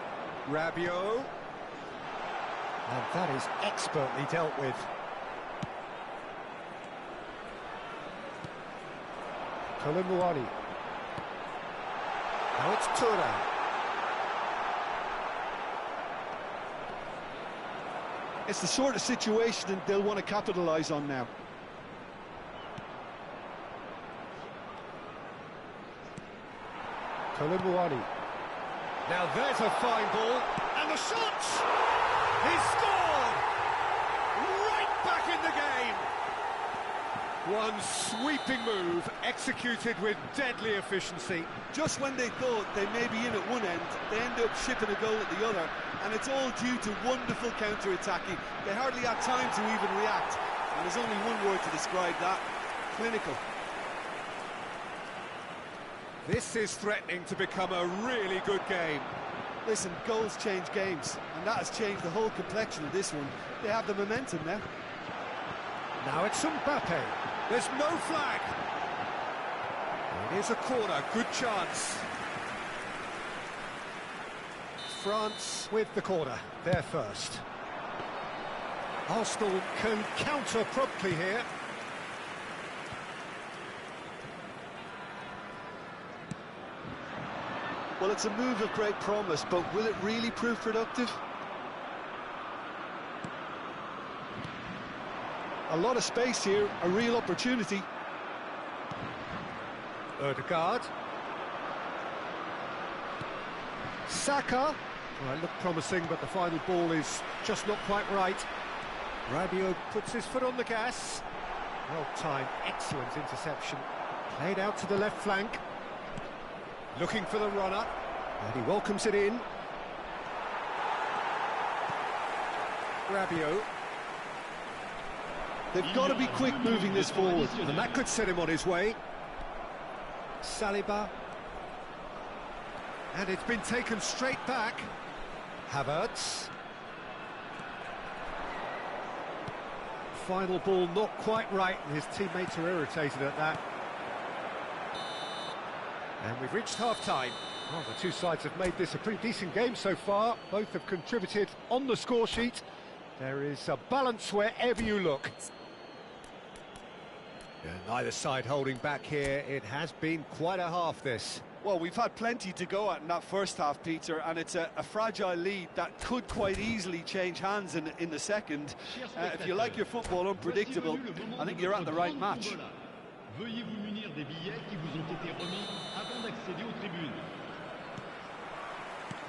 Rabiot. And that is expertly dealt with. Colomboani. Now it's Thuram. It's the sort of situation that they'll want to capitalise on now. Colomboani. Now there's a fine ball, and the shot! He scored! Right back in the game! One sweeping move, executed with deadly efficiency. Just when they thought they may be in at one end, they end up shipping a goal at the other, and it's all due to wonderful counter-attacking. They hardly had time to even react, and there's only one word to describe that: clinical. This is threatening to become a really good game. Listen, goals change games, and that has changed the whole complexion of this one. They have the momentum now. Now it's Mbappe. There's no flag. It is a corner, good chance. France with the corner, they're first. Arsenal can counter promptly here. Well, it's a move of great promise, but will it really prove productive? A lot of space here, a real opportunity. Odegaard. Saka. Well, it looked promising, but the final ball is just not quite right. Rabiot puts his foot on the gas. Well-timed, excellent interception. Played out to the left flank. Looking for the runner, and he welcomes it in. Rabiot. They've got to be quick moving this forward. And that could set him on his way. Saliba. And it's been taken straight back. Havertz. Final ball not quite right, and his teammates are irritated at that. And we've reached half-time. Well, the two sides have made this a pretty decent game so far. Both have contributed on the score sheet. There is a balance wherever you look. And neither side holding back here. It has been quite a half, this. Well, we've had plenty to go at in that first half, Peter, and it's a fragile lead that could quite easily change hands in the second. If you like your football unpredictable, I think you're at the right match. Veuillez vous munir des billets qui vous ont été remis avant d'accéder aux tribunes.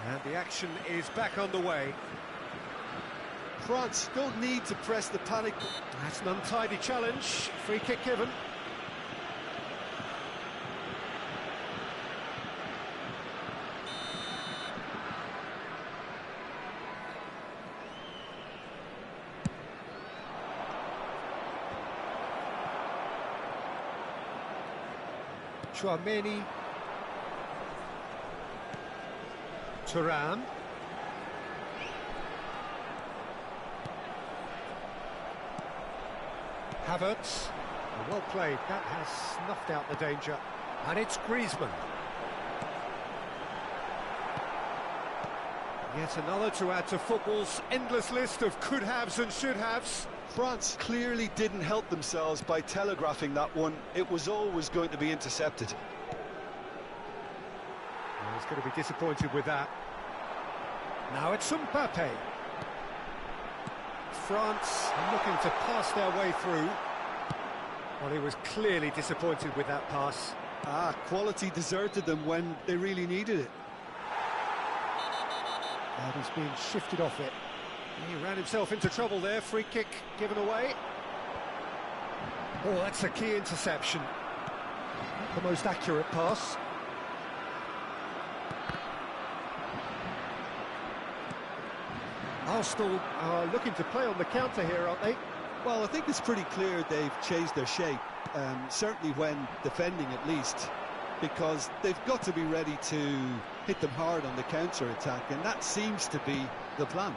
And the action is back underway. France don't need to press the panic. That's an untidy challenge. Free kick given. Chouameni. Thuram. Havertz. Well played. That has snuffed out the danger. And it's Griezmann. Yet another to add to football's endless list of could-haves and should-haves. France clearly didn't help themselves by telegraphing that one. It was always going to be intercepted. Well, he's going to be disappointed with that. Now it's Mbappe. France looking to pass their way through. Well, he was clearly disappointed with that pass. Quality deserted them when they really needed it. And he's being shifted off it. He ran himself into trouble there. Free kick given away. Oh, that's a key interception. The most accurate pass. Arsenal are looking to play on the counter here, aren't they? Well, I think it's pretty clear they've changed their shape, certainly when defending at least, because they've got to be ready to hit them hard on the counter-attack, and that seems to be the plan.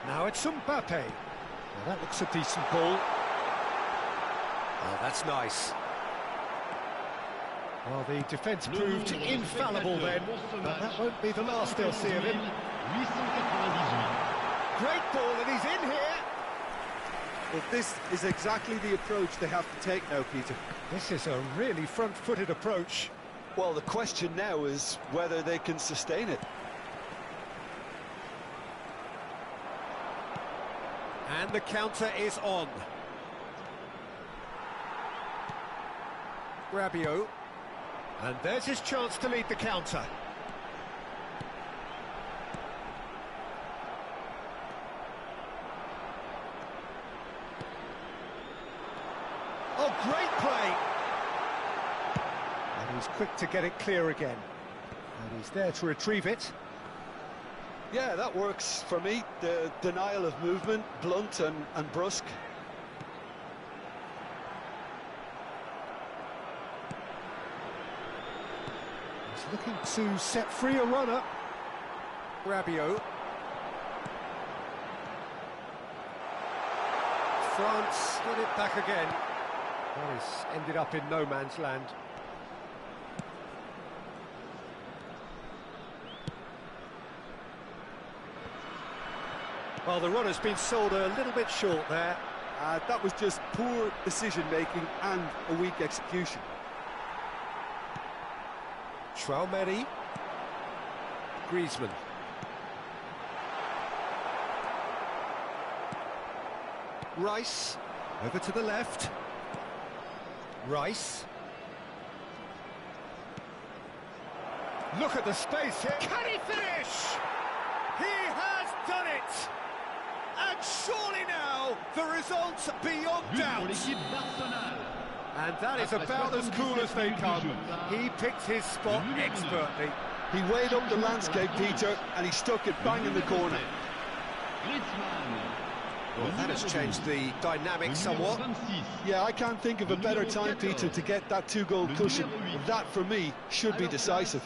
Now it's Mbappe. Well, that looks a decent ball. Oh, that's nice. Well, the defence proved infallible then, but that won't be the last they'll see of him. 898. Great ball, and he's in here. Well, this is exactly the approach they have to take now, Peter. This is a really front-footed approach. Well, the question now is whether they can sustain it. And the counter is on. Rabiot. And there's his chance to lead the counter. He's quick to get it clear again. And he's there to retrieve it. Yeah, that works for me. The denial of movement, blunt and brusque. He's looking to set free a runner. Rabiot. France get it back again. Well, he's ended up in no man's land. Well, the runner's been sold a little bit short there. That was just poor decision-making and a weak execution. Traumeri. Griezmann. Rice. Over to the left. Rice. Look at the space here. Can he finish? He has done it! And surely now, the result's beyond doubt. And that is about as cool as they come. He picked his spot expertly. He weighed up the landscape, Peter, and he stuck it bang in the corner. Well, that has changed the dynamic somewhat. Yeah, I can't think of a better time, Peter, to get that two-goal cushion. That, for me, should be decisive.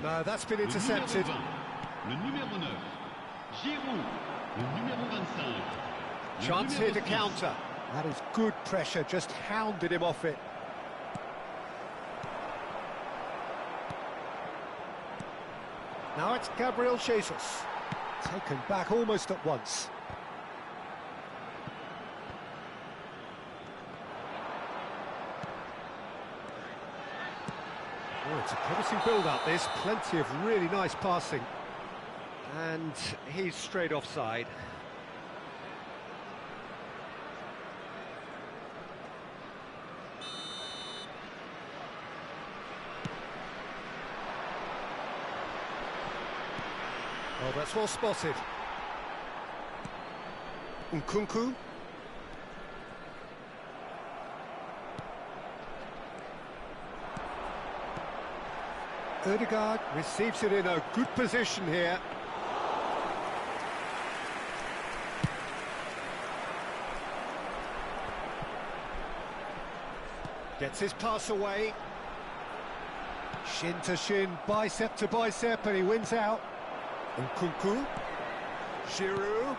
No, that's been intercepted. Chance here to counter. That is good pressure, just hounded him off it. Now it's Gabriel Jesus. Taken back almost at once. Oh, it's a promising build-up, this. Plenty of really nice passing. And he's straight offside. Oh, that's well spotted. Nkunku. Ødegaard receives it in a good position here. Gets his pass away. Shin to shin, bicep to bicep, and he wins out. Nkunku. Giroud.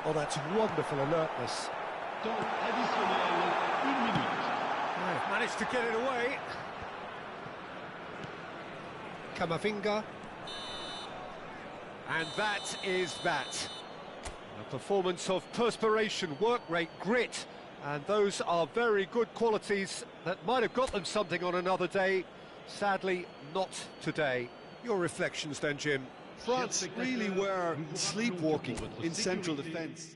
Oh, that's wonderful alertness. They've managed to get it away. Camavinga. And that is that. A performance of perspiration, work rate, grit. And those are very good qualities that might have got them something on another day. Sadly, not today. Your reflections then, Jim? France really were sleepwalking in central defence.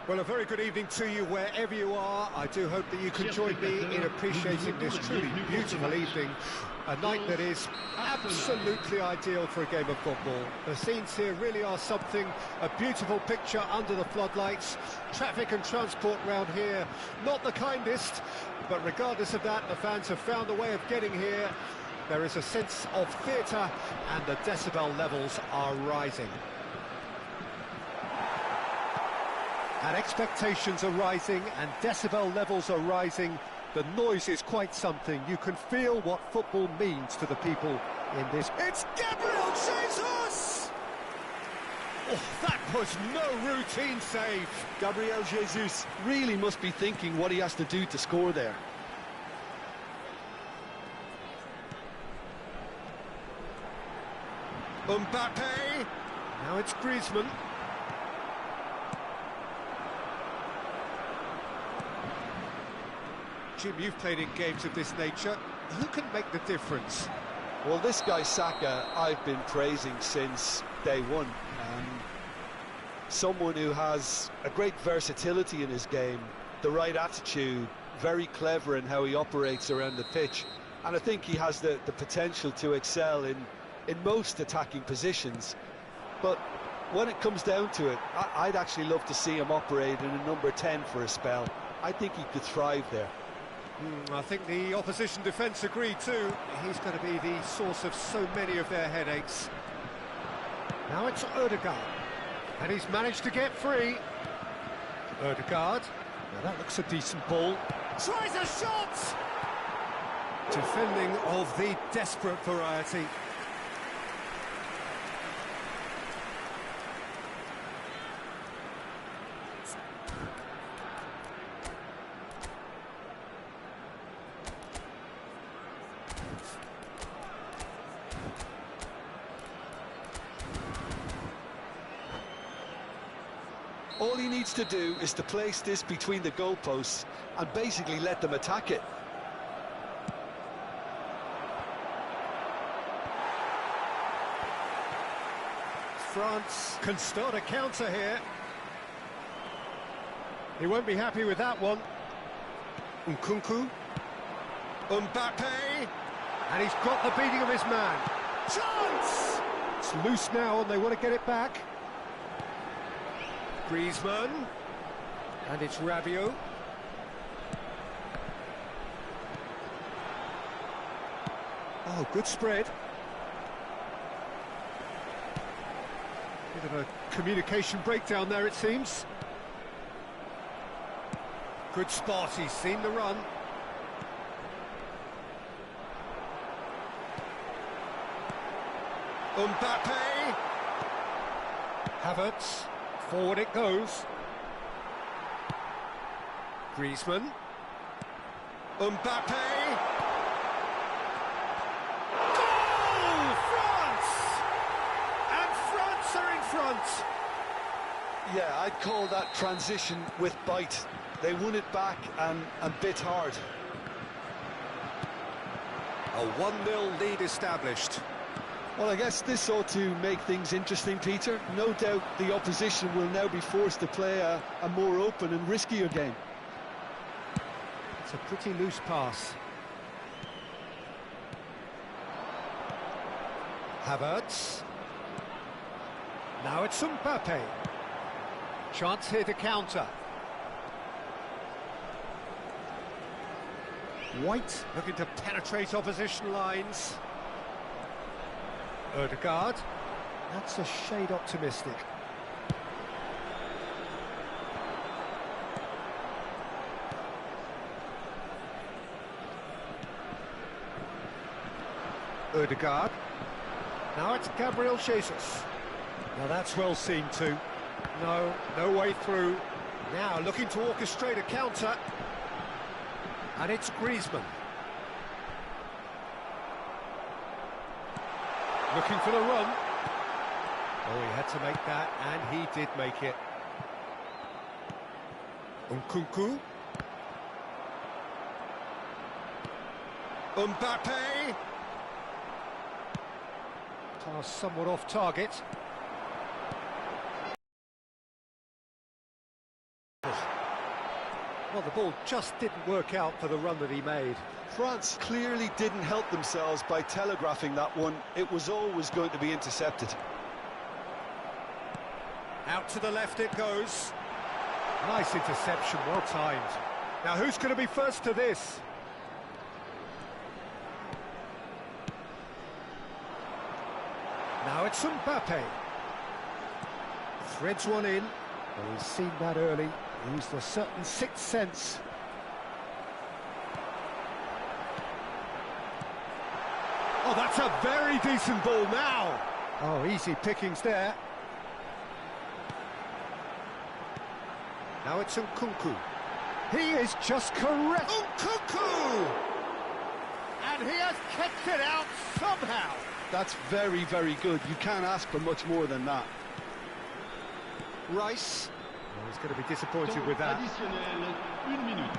Well, a very good evening to you wherever you are. I do hope that you can join me in appreciating this truly beautiful evening. A night that is absolutely ideal for a game of football. The scenes here really are something, a beautiful picture under the floodlights. Traffic and transport round here, not the kindest, but regardless of that, the fans have found a way of getting here. There is a sense of theatre and the decibel levels are rising. And expectations are rising and decibel levels are rising. The noise is quite something. You can feel what football means to the people in this. It's Gabriel Jesus! Oh, that was no routine save. Gabriel Jesus really must be thinking what he has to do to score there. Mbappe. Now it's Griezmann. Jim, you've played in games of this nature. Who can make the difference? Well, this guy Saka, I've been praising since day one. Someone who has a great versatility in his game, the right attitude, very clever in how he operates around the pitch. And I think he has the potential to excel in most attacking positions. But when it comes down to it, I'd actually love to see him operate in a number 10 for a spell. I think he could thrive there. I think the opposition defence agree too. He's going to be the source of so many of their headaches. Now it's Odegaard, and he's managed to get free. Odegaard, now that looks a decent ball. Tries a shot! Defending of the desperate variety. All he needs to do is to place this between the goalposts and basically let them attack it. France can start a counter here. He won't be happy with that one. Nkunku. Mbappe. And he's got the beating of his man. Chance! It's loose now and they want to get it back. Griezmann, and it's Rabiot. Oh, good spread. Bit of a communication breakdown there, it seems. Good spot, he's seen the run. Mbappe. Havertz. Forward it goes. Griezmann. Mbappe. Goal! France! And France are in front. Yeah, I'd call that transition with bite. They won it back and bit hard. A 1-0 lead established. Well, I guess this ought to make things interesting, Peter. No doubt the opposition will now be forced to play a more open and riskier game. It's a pretty loose pass. Havertz. Now it's Mbappe. Chance here to counter. White looking to penetrate opposition lines. Odegaard, that's a shade optimistic. Odegaard, now it's Gabriel Jesus. Now that's well seen too. No way through. Now looking to orchestrate a counter. And it's Griezmann. Looking for the run. Oh, he had to make that, and he did make it. Nkunku. Mbappe. Pass somewhat off target. Well, the ball just didn't work out for the run that he made. France clearly didn't help themselves by telegraphing that one. It was always going to be intercepted. Out to the left it goes. Nice interception, well timed. Now who's going to be first to this? Now it's Mbappe. Threads one in. Well, he's seen that early. Used a certain sixth sense. Oh, that's a very decent ball now. Oh, easy pickings there. Now it's Nkunku. He is just correct. Nkunku! And he has kept it out somehow. That's very, very good. You can't ask for much more than that. Rice. Oh, he's going to be disappointed with that. Additionnel, 1 minute.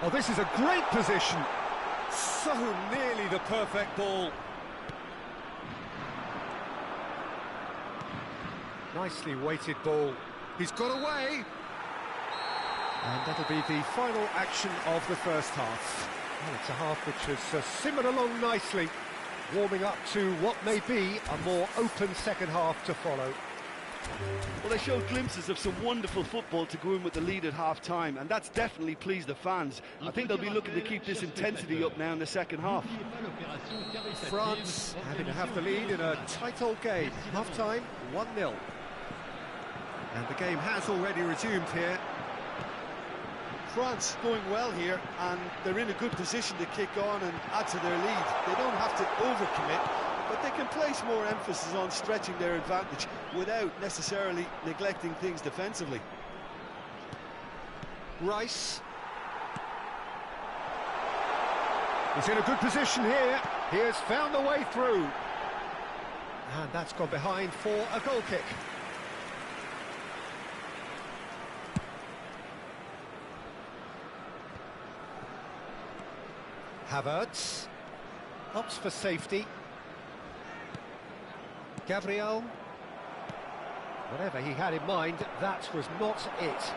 Oh, this is a great position. So nearly the perfect ball. Nicely weighted ball. He's got away. And that'll be the final action of the first half. Well, it's a half which has simmered along nicely, warming up to what may be a more open second half to follow. Well, they showed glimpses of some wonderful football to go in with the lead at half-time, and that's definitely pleased the fans. I think they'll be looking to keep this intensity up now in the second half. France having to have the lead in a tight old game. Half-time, 1-0. And the game has already resumed here. France going well here, and they're in a good position to kick on and add to their lead. They don't have to overcommit, but they can place more emphasis on stretching their advantage without necessarily neglecting things defensively. Rice. He's in a good position here. He has found a way through. And that's gone behind for a goal kick. Havertz opts for safety. Gabriel. Whatever he had in mind, that was not it.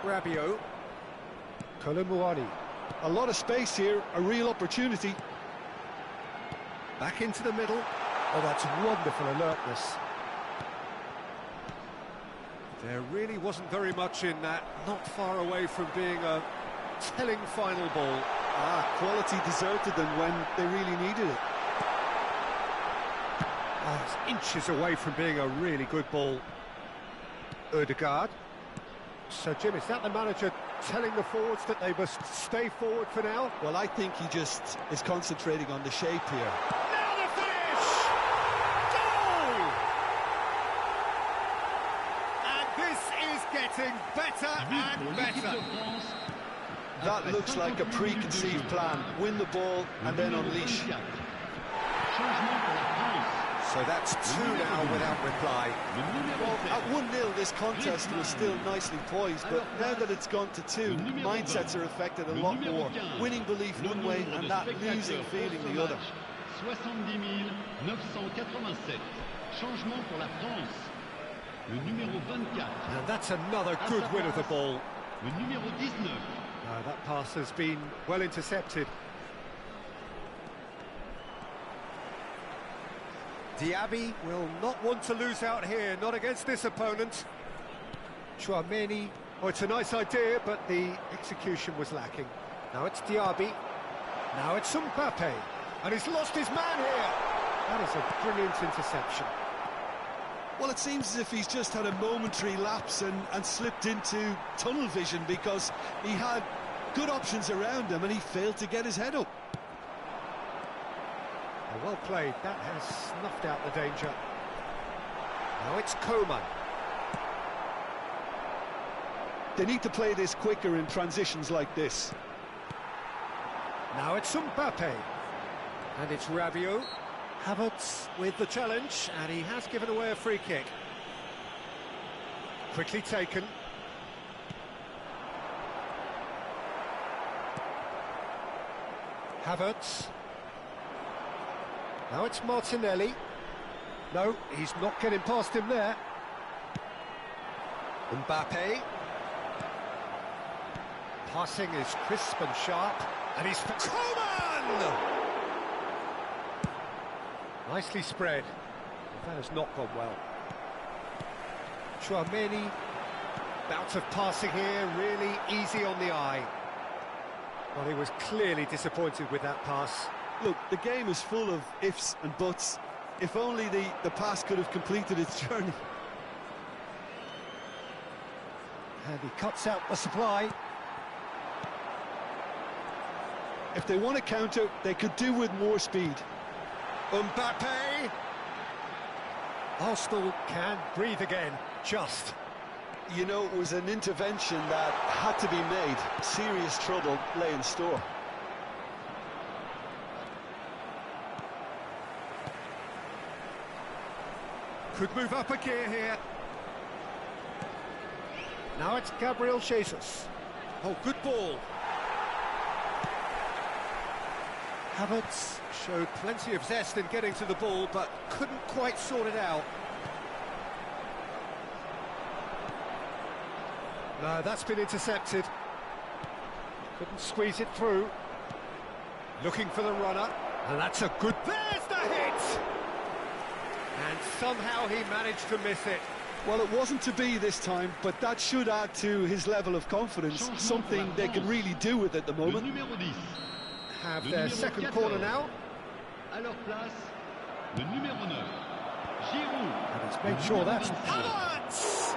Rabiot. Kolomuani. A lot of space here, a real opportunity. Back into the middle. Oh, that's wonderful alertness. There really wasn't very much in that. Not far away from being a telling final ball. Quality deserted them when they really needed it. Oh, it's inches away from being a really good ball. Ødegaard. So, Jim, is that the manager telling the forwards that they must stay forward for now? Well, I think he just is concentrating on the shape here. Now the finish! Goal! And this is getting better and better. That looks like a preconceived plan. Win the ball and then unleash. So that's 2 now without reply. Well, at 1-0 this contest was still nicely poised, but now that it's gone to 2, mindsets are affected a lot more. Winning belief one way and that losing feeling the other. 70 987. Changement pour la France. Le numéro 24. And that's another good win of the ball. Le numéro 19. That pass has been well intercepted. Diaby will not want to lose out here, not against this opponent. Chouameni, oh, it's a nice idea, but the execution was lacking. Now it's Diaby, now it's Mbappe, and he's lost his man here. That is a brilliant interception. Well, it seems as if he's just had a momentary lapse and slipped into tunnel vision, because he had good options around him and he failed to get his head up. Well played, that has snuffed out the danger. Now it's Coman. They need to play this quicker in transitions like this. Now it's Mbappe. And it's Rabiot. Havertz with the challenge, and he has given away a free kick. Quickly taken. Havertz. Now it's Martinelli. No, he's not getting past him there. Mbappe. Passing is crisp and sharp, and he's... Coman! Nicely spread. That has not gone well. Chouameni, bout of passing here, really easy on the eye. Well, he was clearly disappointed with that pass. Look, the game is full of ifs and buts. If only the pass could have completed its journey. And he cuts out the supply. If they want to counter, they could do with more speed. Mbappe! Arsenal can breathe again, just. You know, it was an intervention that had to be made. Serious trouble lay in store. Could move up a gear here. Now it's Gabriel Jesus. Oh, good ball. Havertz showed plenty of zest in getting to the ball, but couldn't quite sort it out. No, that's been intercepted. Couldn't squeeze it through. Looking for the runner, and that's a good... There's the hit! And somehow he managed to miss it. Well, it wasn't to be this time, but that should add to his level of confidence, something they can really do with at the moment. Have their second corner now. À leur place, le numéro 9, Giroud. And he's made sure that's... Havertz!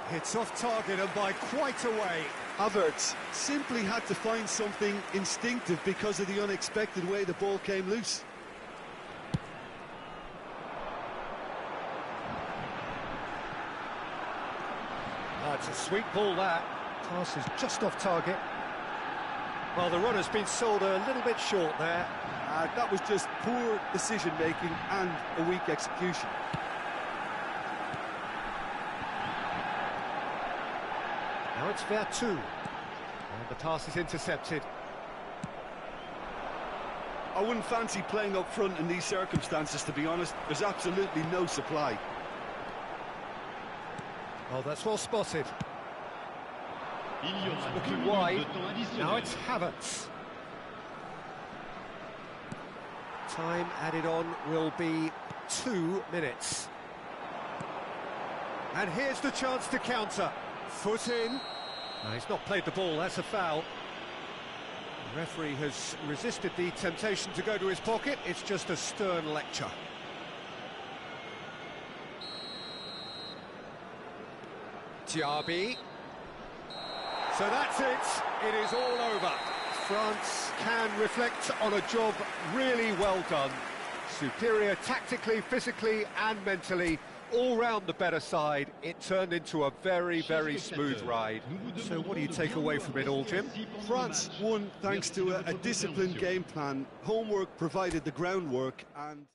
Hits off target and by quite a way. Havertz simply had to find something instinctive because of the unexpected way the ball came loose. Oh, it's a sweet ball, that. Pass is just off target. Well, the runner's been sold a little bit short there. That was just poor decision-making and a weak execution. Now it's Vertu. And the pass is intercepted. I wouldn't fancy playing up front in these circumstances, to be honest. There's absolutely no supply. Oh, that's well spotted. Il y aura Looking 2 wide. minutes de temps additionnel. Now it's Havertz. Time added on will be 2 minutes. And here's the chance to counter. Foot in. No, he's not played the ball, that's a foul. The referee has resisted the temptation to go to his pocket. It's just a stern lecture. Diaby. So that's it. It is all over. France can reflect on a job really well done. Superior tactically, physically and mentally. All round the better side. It turned into a very, very smooth ride. So what do you take away from it all, Jim? France won thanks to a disciplined game plan. Homework provided the groundwork and...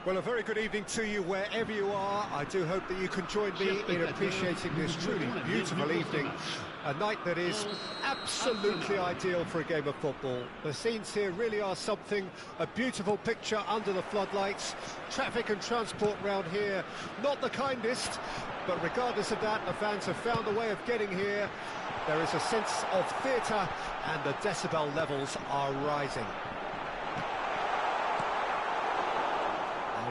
Well, a very good evening to you wherever you are. I do hope that you can join me in appreciating this truly beautiful evening. A night that is absolutely ideal for a game of football. The scenes here really are something, a beautiful picture under the floodlights. Traffic and transport round here, not the kindest, but regardless of that, the fans have found a way of getting here. There is a sense of theatre and the decibel levels are rising.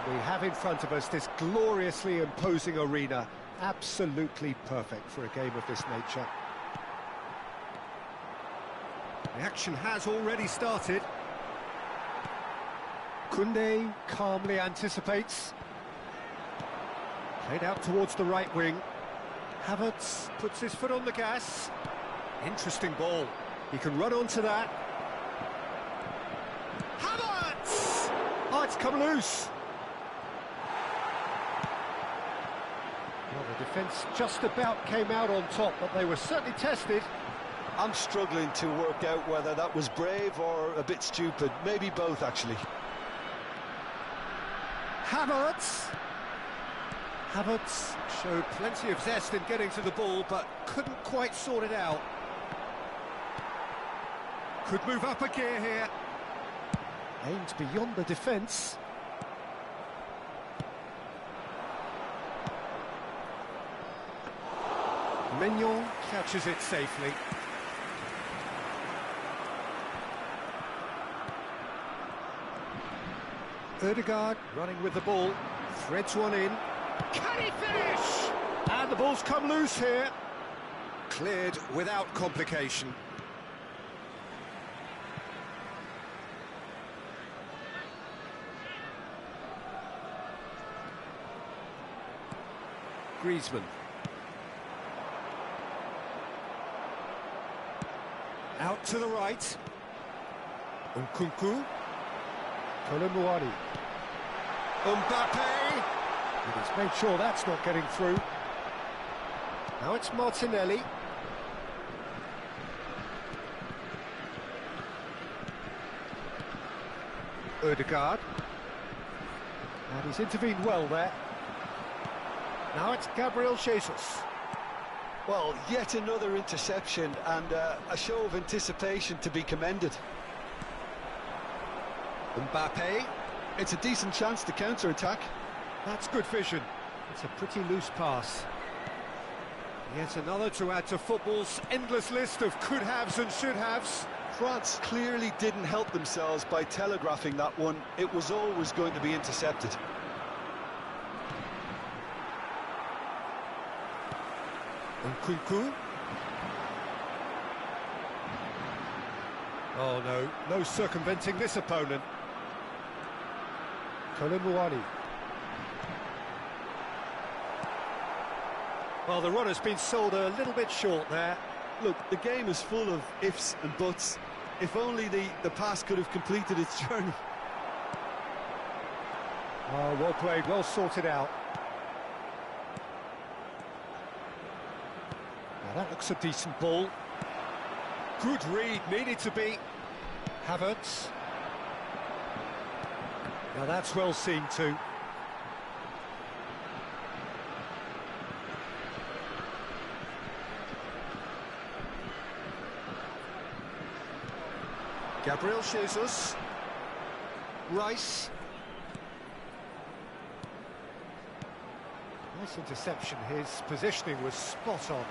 We have in front of us this gloriously imposing arena, absolutely perfect for a game of this nature. The action has already started. Koundé calmly anticipates. Played out towards the right wing. Havertz puts his foot on the gas. Interesting ball. He can run onto that. Havertz! Oh, it's come loose. Well, the defence just about came out on top, but they were certainly tested. I'm struggling to work out whether that was brave or a bit stupid. Maybe both, actually. Havertz showed plenty of zest in getting to the ball, but couldn't quite sort it out. Could move up a gear here. Aimed beyond the defence. Mignon catches it safely. Ødegaard running with the ball, threads one in. Can he finish? And the ball's come loose here. Cleared without complication. Griezmann. Out to the right. Nkunku. Colomboani. Mbappe. He's made sure that's not getting through. Now it's Martinelli. Ødegaard. And he's intervened well there. Now it's Gabriel Jesus. Well, yet another interception and a show of anticipation to be commended. Mbappe. It's a decent chance to counter-attack. That's good vision. It's a pretty loose pass. Yet another to add to football's endless list of could-haves and should-haves. France clearly didn't help themselves by telegraphing that one. It was always going to be intercepted. Nkunku. Oh no, no circumventing this opponent. Colomboani. Well, the runner's been sold a little bit short there. Look, the game is full of ifs and buts. If only the pass could have completed its journey. Oh, well played, well sorted out. That looks a decent ball. Good read, needed to be. Havertz. Now that's well seen too. Gabriel Jesus. Rice. Nice interception, his positioning was spot on.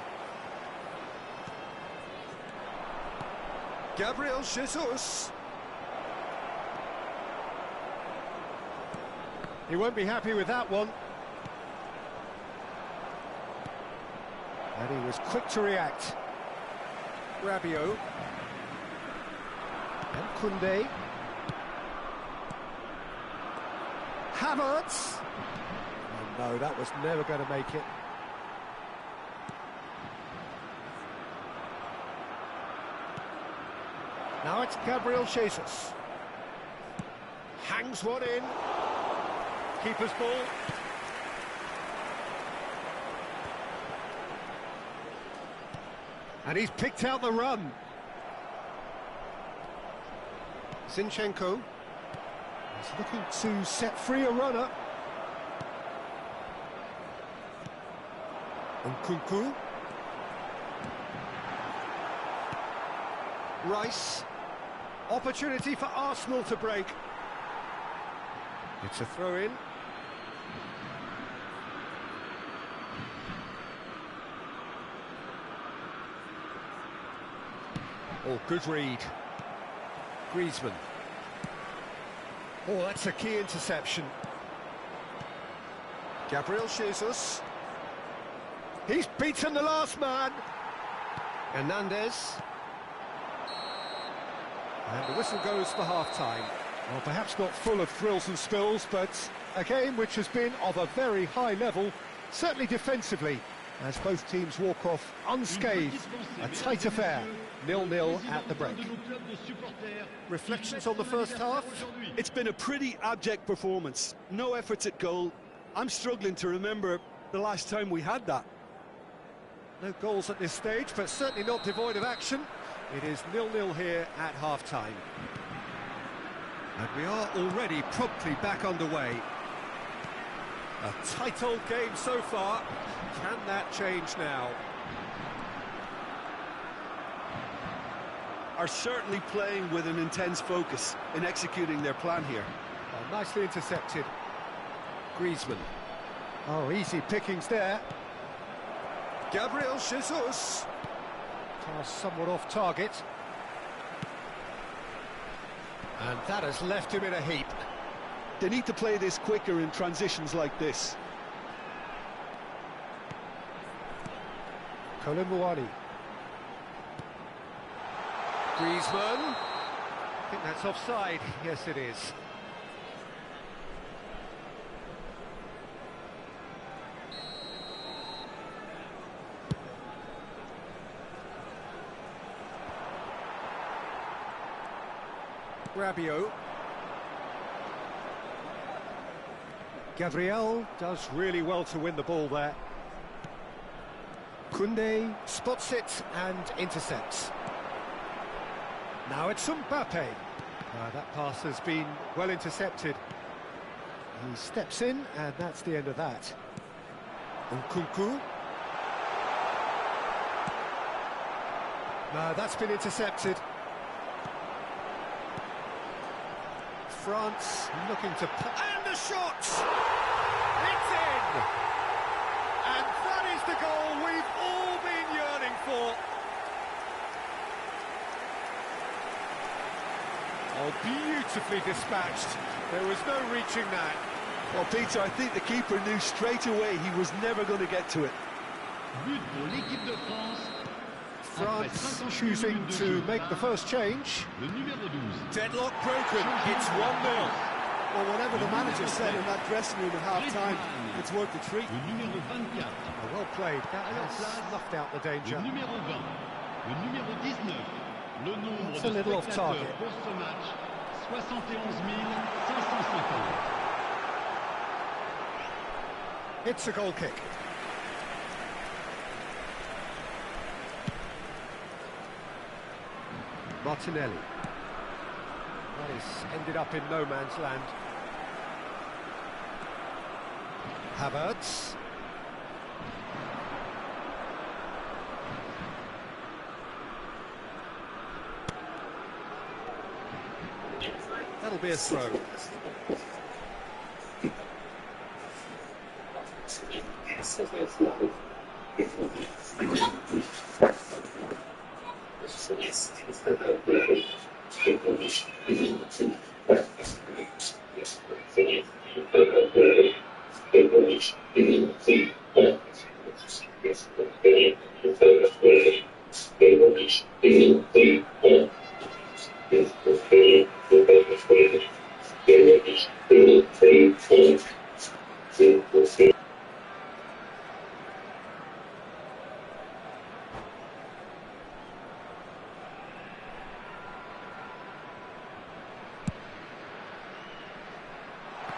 Gabriel Jesus. He won't be happy with that one. And he was quick to react. Rabiot. And Koundé. Havertz. Oh no, that was never going to make it. Now it's Gabriel Jesus. Hangs one in. Keeper's ball. And he's picked out the run. Zinchenko is looking to set free a runner. Nkunku. Rice. Opportunity for Arsenal to break. It's a throw-in. Oh, good read. Griezmann. Oh, that's a key interception. Gabriel Jesus. He's beaten the last man. Hernandez. And the whistle goes for half-time. Well, perhaps not full of thrills and spills, but a game which has been of a very high level, certainly defensively, as both teams walk off unscathed. A tight affair, 0-0 at the break. Reflections on the first half? It's been a pretty abject performance. No efforts at goal. I'm struggling to remember the last time we had that. No goals at this stage, but certainly not devoid of action. It is 0-0 here at half-time. And we are already promptly back underway. A tight old game so far. Can that change now? Are certainly playing with an intense focus in executing their plan here. Oh, nicely intercepted. Griezmann. Oh, easy pickings there. Gabriel Jesus. Pass somewhat off target. And that has left him in a heap. They need to play this quicker in transitions like this. Koulibaly. Griezmann. I think that's offside. Yes, it is. Rabiot. Gabriel does really well to win the ball there. Koundé spots it and intercepts. Now it's Mbappe. That pass has been well intercepted. He steps in, and that's the end of that. Nkunku. That's been intercepted. France looking to... And the shot! It's in! And that is the goal we've all been yearning for. Oh, beautifully dispatched. There was no reaching that. Well, Peter, I think the keeper knew straight away he was never going to get to it. But pour l'équipe de France. France choosing to make the first change. Le numéro 12. Deadlock broken. It's 1-0. Well, whatever the manager said in that dressing room at half-time, it's worth the treat. Le numéro 24. Oh, well played. That has snuffed out the danger. Le numéro 20. Le numéro 19. Le nombre It's a little off de target. spectateurs pour ce match, 71 550. It's a goal kick. Martinelli. That is ended up in no man's land. Havertz. That'll be a throw.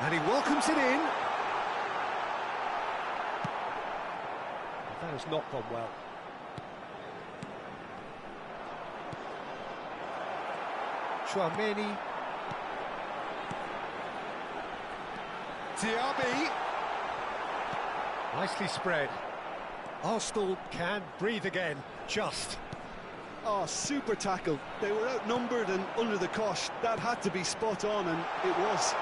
And he welcomes it in. That has not gone well. Chouameni. Diaby. Nicely spread. Arsenal can breathe again, just. Oh, super tackle. They were outnumbered and under the cosh. That had to be spot on, and it was.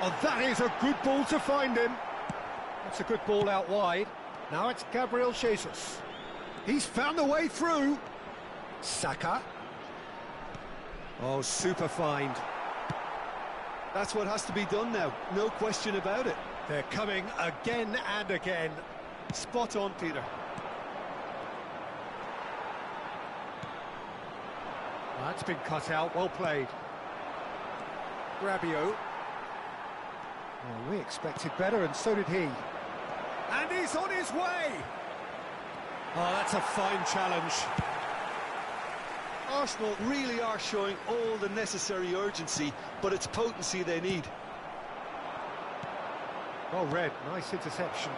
Oh, that is a good ball to find him. That's a good ball out wide. Now it's Gabriel Jesus. He's found the way through. Saka. Oh, super find. That's what has to be done now, no question about it. They're coming again and again. Spot on, Peter. That's been cut out, well played. Rabiot. Well, we expected better, and so did he. And he's on his way! Oh, that's a fine challenge. Arsenal really are showing all the necessary urgency, but it's potency they need. Well read, nice interception.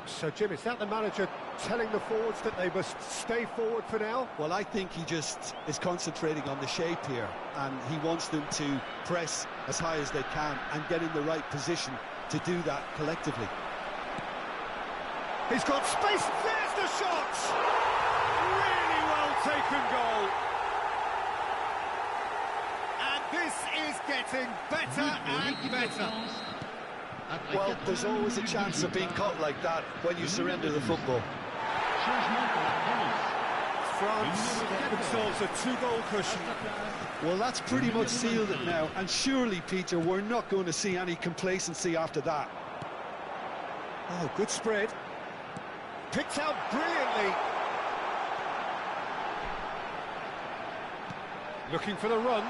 So, Jim, is that the manager telling the forwards that they must stay forward for now? Well, I think he just is concentrating on the shape here, and he wants them to press as high as they can and get in the right position to do that collectively. He's got space, there's the shot! Really well taken goal. And this is getting better and better. Well, there's always a chance of being caught like that when you surrender the football. France get themselves a 2-goal cushion. Well, that's pretty much sealed it now, and surely, Peter, we're not going to see any complacency after that. Oh, good spread. Picked out brilliantly. Looking for the run.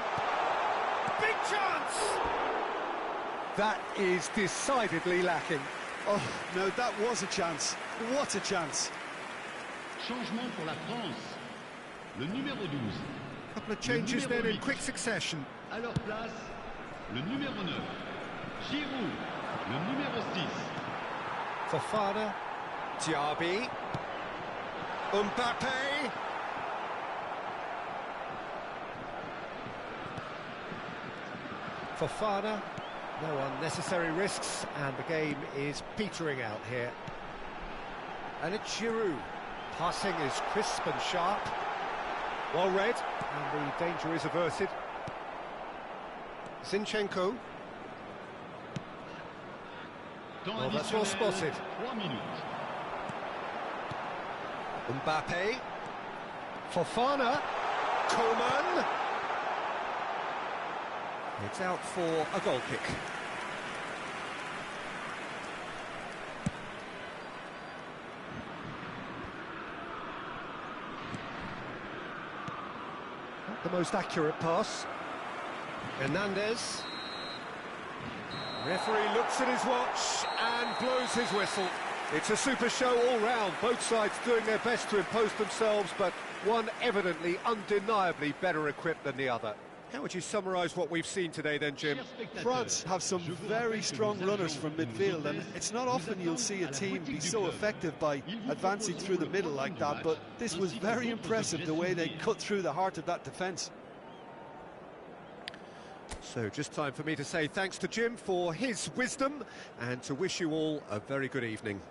Big chance! That is decidedly lacking. Oh, no, that was a chance. What a chance. Changement pour la France. Le numéro 12. Couple of changes then in quick succession. À leur place, le numéro 9. Giroud, le numéro 6. Fofana. Diaby. Mbappe. Fofana. No unnecessary risks, and the game is petering out here. And it's Giroud. Passing is crisp and sharp. Well read, and the danger is averted. Zinchenko. Well, that's well spotted. 3 minutes. Mbappe. Fofana. Coman. It's out for a goal kick. Not the most accurate pass. Hernandez. Referee looks at his watch and blows his whistle. It's a super show all round, both sides doing their best to impose themselves, but one evidently, undeniably better equipped than the other. How would you summarise what we've seen today then, Jim? France have some very strong runners from midfield, and it's not often you'll see a team be so effective by advancing through the middle like that, but this was very impressive the way they cut through the heart of that defence. So just time for me to say thanks to Jim for his wisdom and to wish you all a very good evening.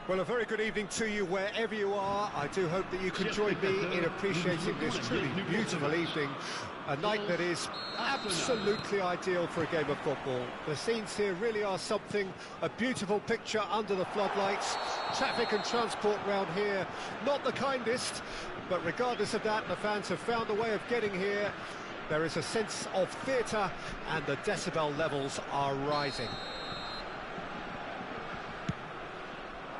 Well, a very good evening to you wherever you are. I do hope that you can join me in appreciating this truly beautiful evening. A night that is absolutely ideal for a game of football. The scenes here really are something, a beautiful picture under the floodlights. Traffic and transport round here, not the kindest, but regardless of that, the fans have found a way of getting here. There is a sense of theatre and the decibel levels are rising.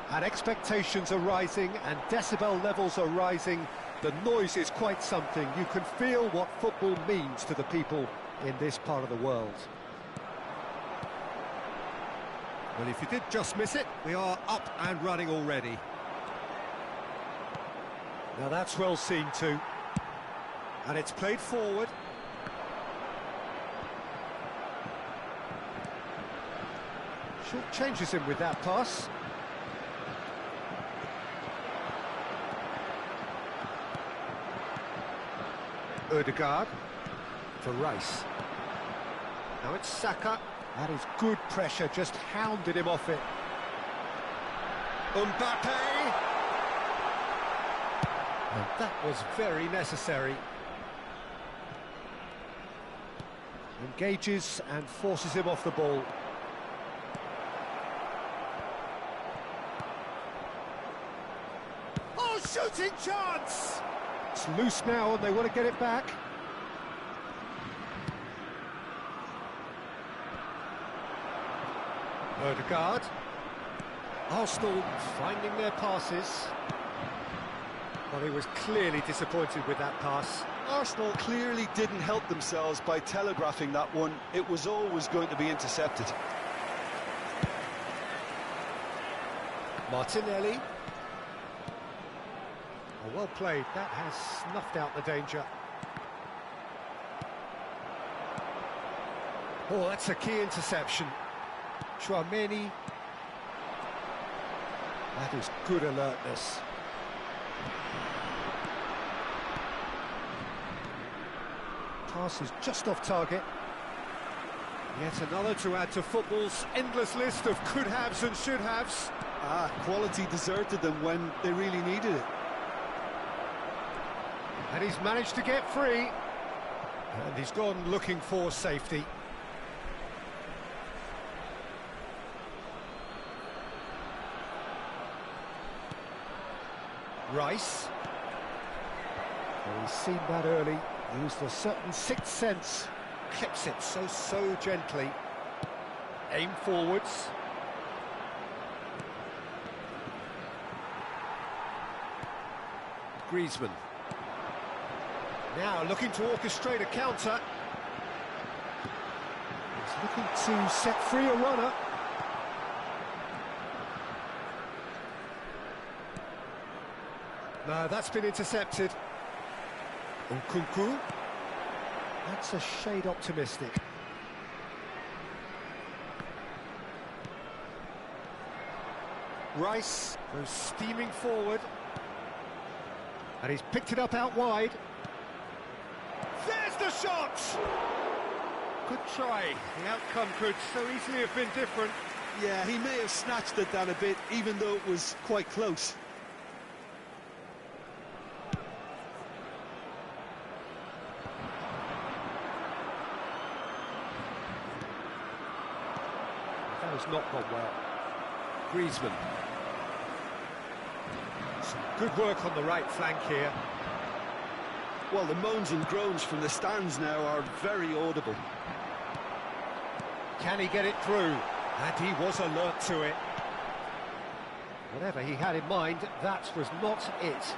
And expectations are rising and decibel levels are rising. The noise is quite something. You can feel what football means to the people in this part of the world. Well, if you did just miss it, we are up and running already. Now that's well seen too. And it's played forward. Short changes him with that pass. Ødegaard for Rice. Now it's Saka. That is good pressure, just hounded him off it. Mbappe! And that was very necessary. Engages and forces him off the ball. Oh, shooting chance! It's loose now and they want to get it back. Ødegaard. Arsenal finding their passes. Well, he was clearly disappointed with that pass. Arsenal clearly didn't help themselves by telegraphing that one. It was always going to be intercepted. Martinelli. Oh, well played, that has snuffed out the danger. Oh, that's a key interception. Chouameni. That is good alertness. Pass is just off target. Yet another to add to football's endless list of could-haves and should-haves. Quality deserted them when they really needed it. And he's managed to get free. And he's gone looking for safety. Rice. Well, he's seen that early. Used a certain sixth sense. Clips it so gently. Aim forwards. Griezmann. Now looking to orchestrate a counter. He's looking to set free a runner. No, that's been intercepted. Nkunku. That's a shade optimistic. Rice goes steaming forward. And he's picked it up out wide. There's the shot! Good try. The outcome could so easily have been different. Yeah, he may have snatched it down a bit, even though it was quite close. That has not gone well. Griezmann. Some good work on the right flank here. Well, the moans and groans from the stands now are very audible. Can he get it through? And he was alert to it. Whatever he had in mind, that was not it.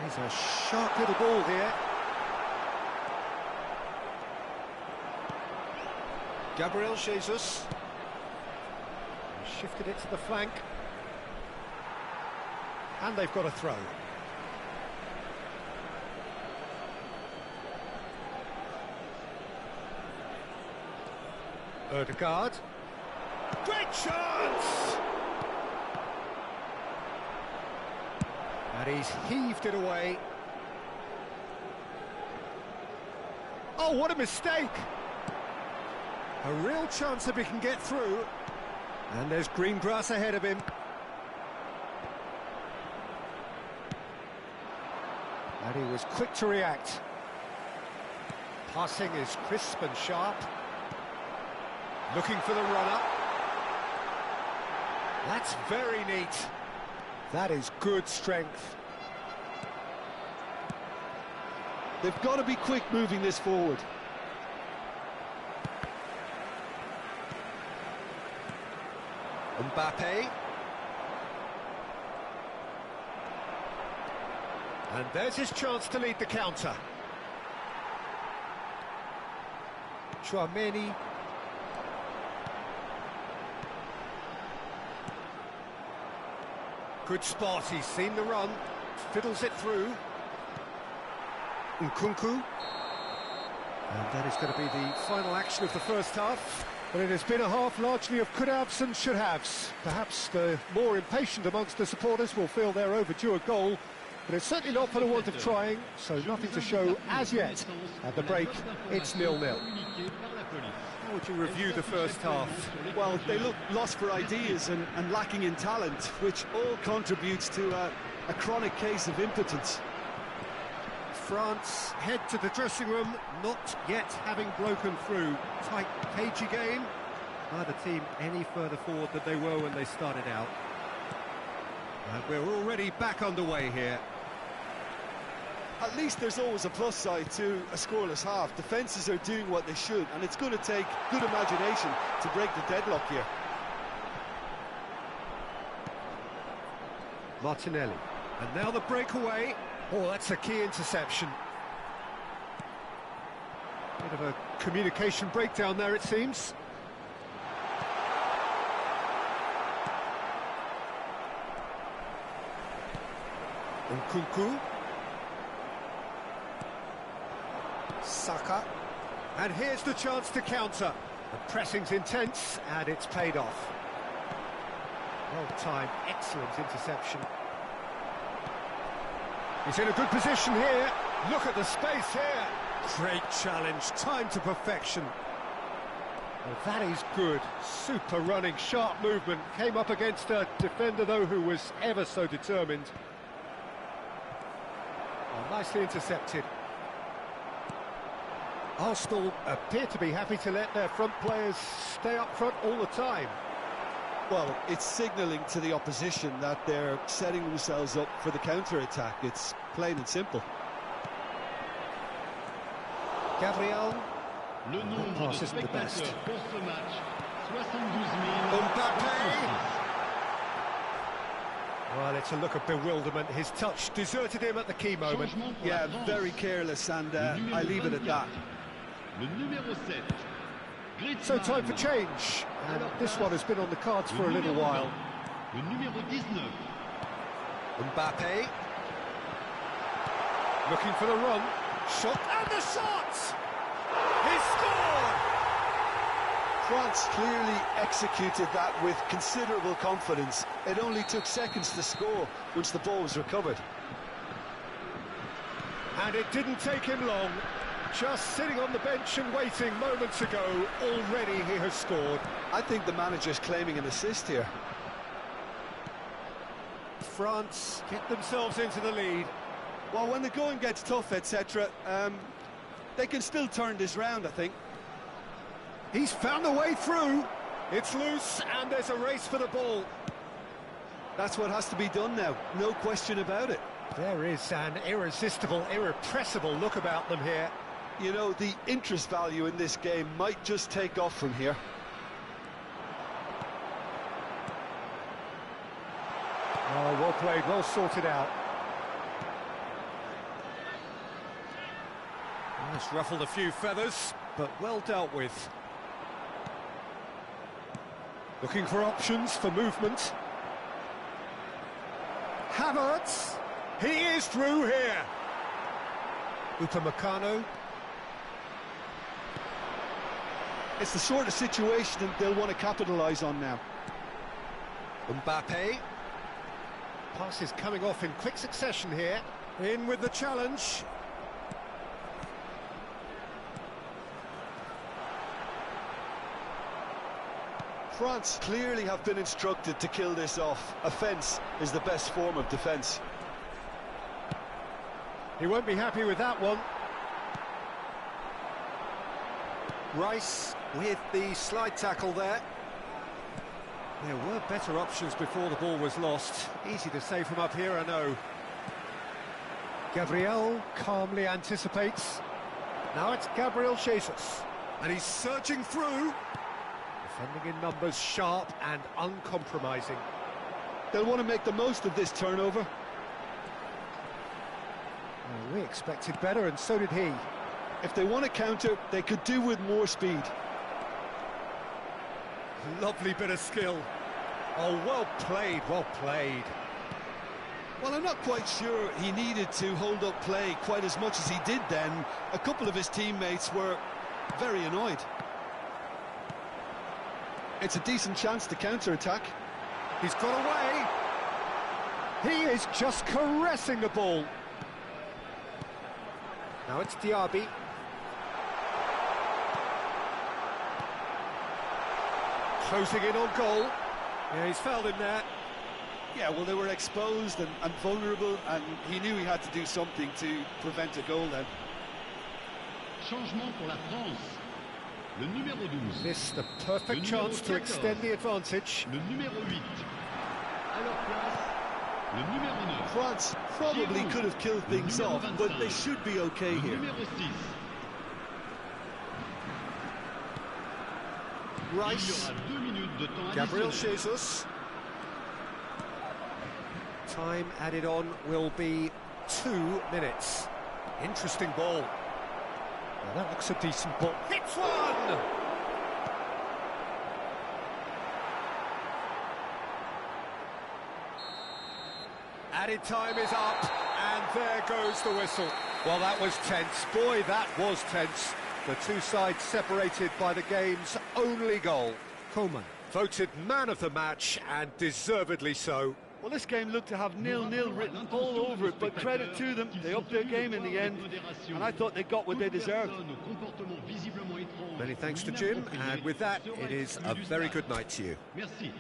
There's a sharp little ball here. Gabriel Jesus. He shifted it to the flank. And they've got a throw. Ødegaard. Great chance! And he's heaved it away. Oh, what a mistake! A real chance if he can get through. And there's green grass ahead of him. And he was quick to react. Passing is crisp and sharp. Looking for the runner. That's very neat. That is good strength. They've got to be quick moving this forward. Mbappe. And there's his chance to lead the counter. Chouameni. Good spot, he's seen the run. Fiddles it through. Nkunku. And that is going to be the final action of the first half. But it has been a half largely of could-haves and should-haves. Perhaps the more impatient amongst the supporters will feel they're overdue a goal, but it's certainly not for the want of trying, so nothing to show as yet. At the break, it's 0-0. How would you review the first half? Well, they look lost for ideas and lacking in talent, which all contributes to a chronic case of impotence. France head to the dressing room, not yet having broken through. Tight, cagey game. Neither team any further forward than they were when they started out. And we're already back underway here. At least there's always a plus side to a scoreless half. Defences are doing what they should, and it's going to take good imagination to break the deadlock here. Martinelli. And now the breakaway. Oh, that's a key interception. Bit of a communication breakdown there, it seems. Nkunku. Saka. And here's the chance to counter. The pressing's intense, and it's paid off. Well-timed, excellent interception. He's in a good position here. Look at the space here. Great challenge, time to perfection. Well, that is good. Super running, sharp movement. Came up against a defender, though, who was ever so determined. Oh, nicely intercepted. Arsenal appear to be happy to let their front players stay up front all the time. Well, it's signalling to the opposition that they're setting themselves up for the counter-attack. It's plain and simple. Gabriel. Le nombre pass de isn't the best. spectateurs pour ce match, 72 Mbappe. Well, it's a look of bewilderment. His touch deserted him at the key moment. Yeah, very careless, and I leave it at that. Le numéro 7. So time for change, and this one has been on the cards for a little while. Le numéro 19. Mbappe. Looking for the run. Shot, and the shot! He scored! France clearly executed that with considerable confidence. It only took seconds to score once the ball was recovered. And it didn't take him long. Just sitting on the bench and waiting moments ago, already he has scored. I think the manager's claiming an assist here. France get themselves into the lead. Well, when the going gets tough, etc., they can still turn this round, I think. He's found a way through. It's loose, and there's a race for the ball. That's what has to be done now, no question about it. There is an irresistible, irrepressible look about them here. You know, the interest value in this game might just take off from here. Oh, well played, well sorted out. Well, it's ruffled a few feathers, but well dealt with. Looking for options for movement. Havertz, he is through here. Upamecano. It's the sort of situation they'll want to capitalise on now. Mbappe. Passes coming off in quick succession here. In with the challenge. France clearly have been instructed to kill this off. Offence is the best form of defence. He won't be happy with that one. Rice with the slide tackle there. There were better options before the ball was lost. Easy to say from up here, I know. Gabriel calmly anticipates. Now it's Gabriel Jesus. And he's surging through. Defending in numbers, sharp and uncompromising. They'll want to make the most of this turnover. Well, we expected better, and so did he. If they want to counter, they could do with more speed. Lovely bit of skill. Oh, well played, well played. Well, I'm not quite sure he needed to hold up play quite as much as he did then. A couple of his teammates were very annoyed. It's a decent chance to counter-attack. He's got away. He is just caressing the ball. Now it's Diaby. Closing in on goal. Yeah, he's fouled him there. Yeah, well, they were exposed and vulnerable, and he knew he had to do something to prevent a goal then. Changement pour la France. Le numéro 12. Missed the perfect chance to extend the advantage. Le numéro 8. À leur place, le numéro 9. France probably could have killed things off, but they should be okay here. Le numéro 6. Rice. Il y aura 2 minutes de temps Gabriel additionnel. Jesus. Time added on will be 2 minutes. Interesting ball. Now that looks a decent ball. Hits one! Added time is up, and there goes the whistle. Well, that was tense. Boy, that was tense. The two sides separated by the game's only goal. Coleman voted man of the match, and deservedly so. Well, this game looked to have 0-0 written all over it, but credit to them, they upped their game in the end, and I thought they got what they deserved. Many thanks to Jim, and with that, it is a very good night to you. Merci.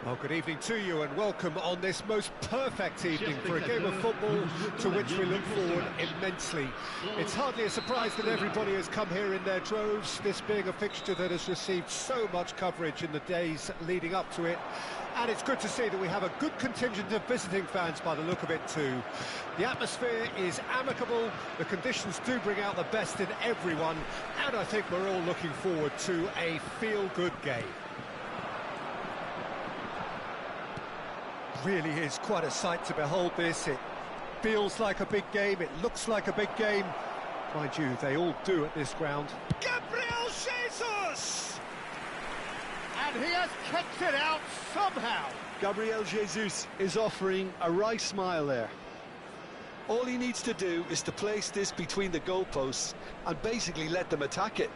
Well, good evening to you and welcome on this most perfect evening for a game of football to which we look forward immensely. It's hardly a surprise that everybody has come here in their droves, this being a fixture that has received so much coverage in the days leading up to it. And it's good to see that we have a good contingent of visiting fans by the look of it too. The atmosphere is amicable, the conditions do bring out the best in everyone, and I think we're all looking forward to a feel-good game. Really is quite a sight to behold this. It feels like a big game, it looks like a big game. Mind you, they all do at this ground. Gabriel Jesus! And he has kicked it out somehow. Gabriel Jesus is offering a wry smile there. All he needs to do is to place this between the goalposts and basically let them attack it.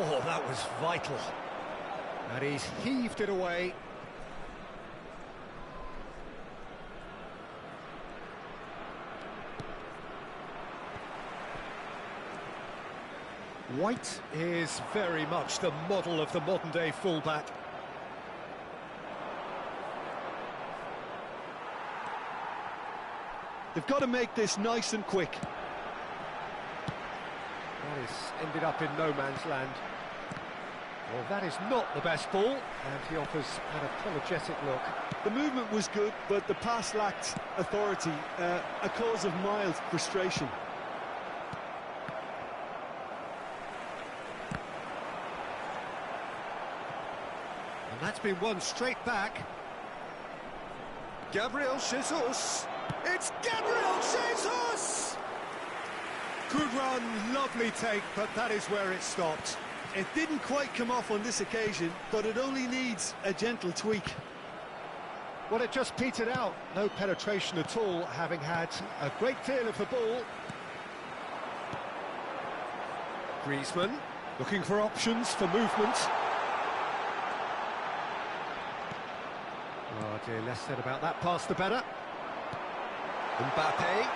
Oh, that was vital. And he's heaved it away. White is very much the model of the modern-day fullback. They've got to make this nice and quick. That has ended up in no man's land. Well, that is not the best ball, and he offers an apologetic look. The movement was good, but the pass lacked authority, a cause of mild frustration. And that's been won straight back. Gabriel Jesus! It's Gabriel Jesus! Good run, lovely take, but that is where it stopped. It didn't quite come off on this occasion, but it only needs a gentle tweak. Well, it just petered out. No penetration at all, having had a great deal of the ball. Griezmann, looking for options for movement. Oh dear, less said about that pass the better. Mbappe.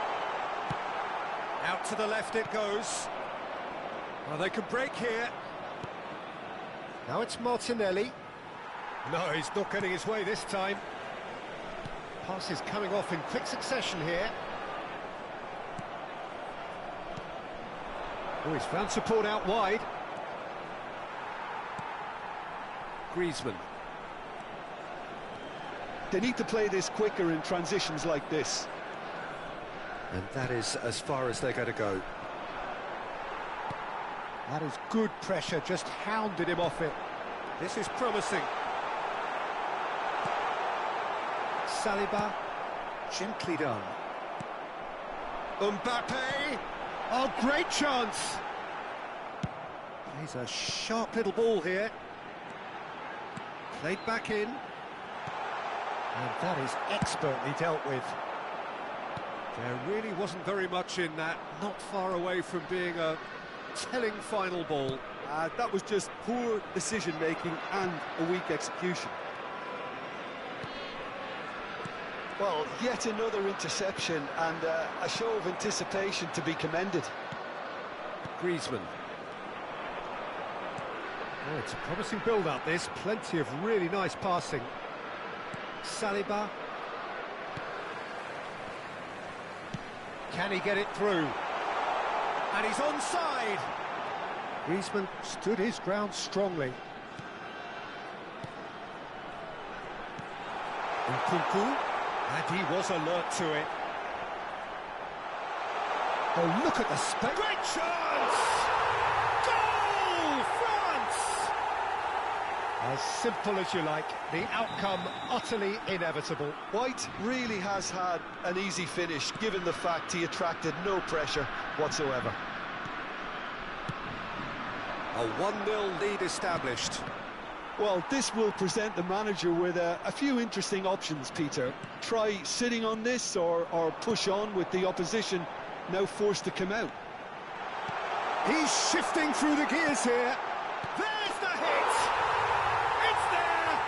Out to the left it goes. Well, they can break here. Now it's Martinelli. No, he's not getting his way this time. Pass is coming off in quick succession here. Oh, he's found support out wide. Griezmann. They need to play this quicker in transitions like this. And that is as far as they're going to go. That is good pressure, just hounded him off it. This is promising. Saliba, gently done. Mbappe, oh, great chance. Plays a sharp little ball here. Played back in. And that is expertly dealt with. There really wasn't very much in that, not far away from being a telling final ball. That was just poor decision-making and a weak execution. Well, yet another interception and a show of anticipation to be commended. Griezmann. Oh, it's a promising build-up, this. Plenty of really nice passing. Saliba. Can he get it through? And he's onside. Griezmann stood his ground strongly. Nkunku, and he was alert to it. Oh, look at the space. Great chance! Goal, France! As simple as you like, the outcome utterly inevitable. White really has had an easy finish, given the fact he attracted no pressure whatsoever. A 1-0 lead established. Well, this will present the manager with a few interesting options, Peter. Try sitting on this or push on with the opposition now forced to come out. He's shifting through the gears here. There's the hit! It's there!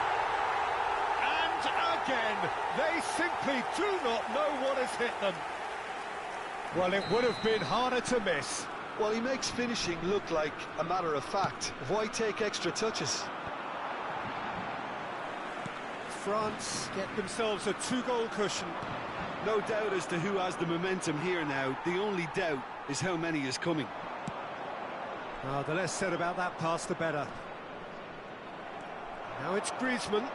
And again, they simply do not know what has hit them. Well, it would have been harder to miss. Well, he makes finishing look like a matter of fact. Why take extra touches? France get themselves a 2-goal cushion. No doubt as to who has the momentum here now. The only doubt is how many is coming. Oh, the less said about that pass, the better. Now it's Griezmann.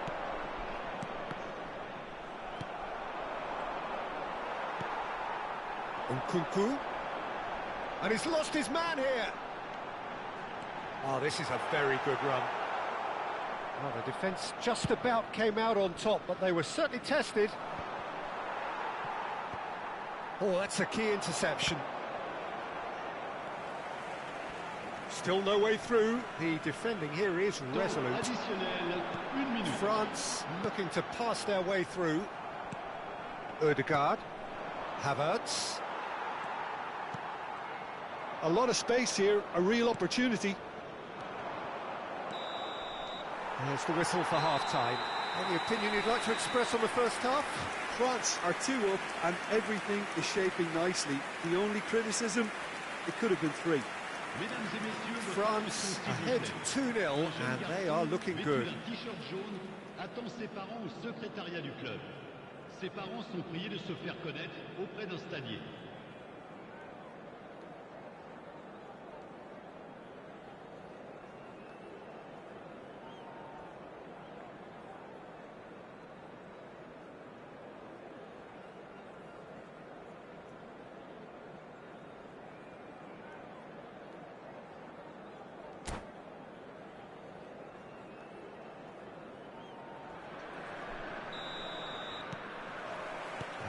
Nkunku. And he's lost his man here. Oh, this is a very good run. Well, the defence just about came out on top, but they were certainly tested. Oh, that's a key interception. Still no way through. The defending here is resolute. France looking to pass their way through. Ødegaard. Havertz. A lot of space here, a real opportunity. There's the whistle for half-time. Any opinion you'd like to express on the first half? France are 2 up and everything is shaping nicely. The only criticism, it could have been 3. France ahead 2-0 and they are looking good. Attend ses parents au secrétariat du club. Ses parents sont priés de se faire connaître auprès d'un stadier.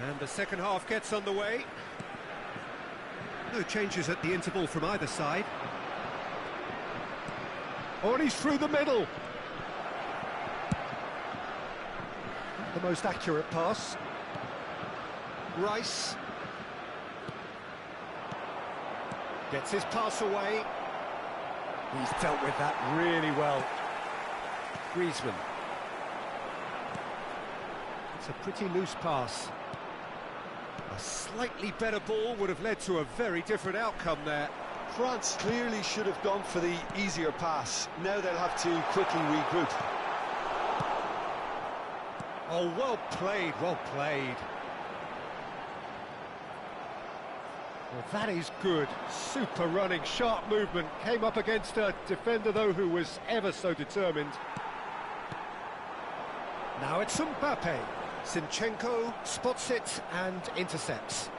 And the second half gets underway. No changes at the interval from either side. Oh, and he's through the middle. The most accurate pass. Rice. Gets his pass away. He's dealt with that really well. Griezmann. It's a pretty loose pass. A slightly better ball would have led to a very different outcome there. France clearly should have gone for the easier pass. Now they'll have to quickly regroup. Oh, well played, well played. Well, that is good. Super running, sharp movement. Came up against a defender, though, who was ever so determined. Now it's Mbappe. Zinchenko spots it and intercepts.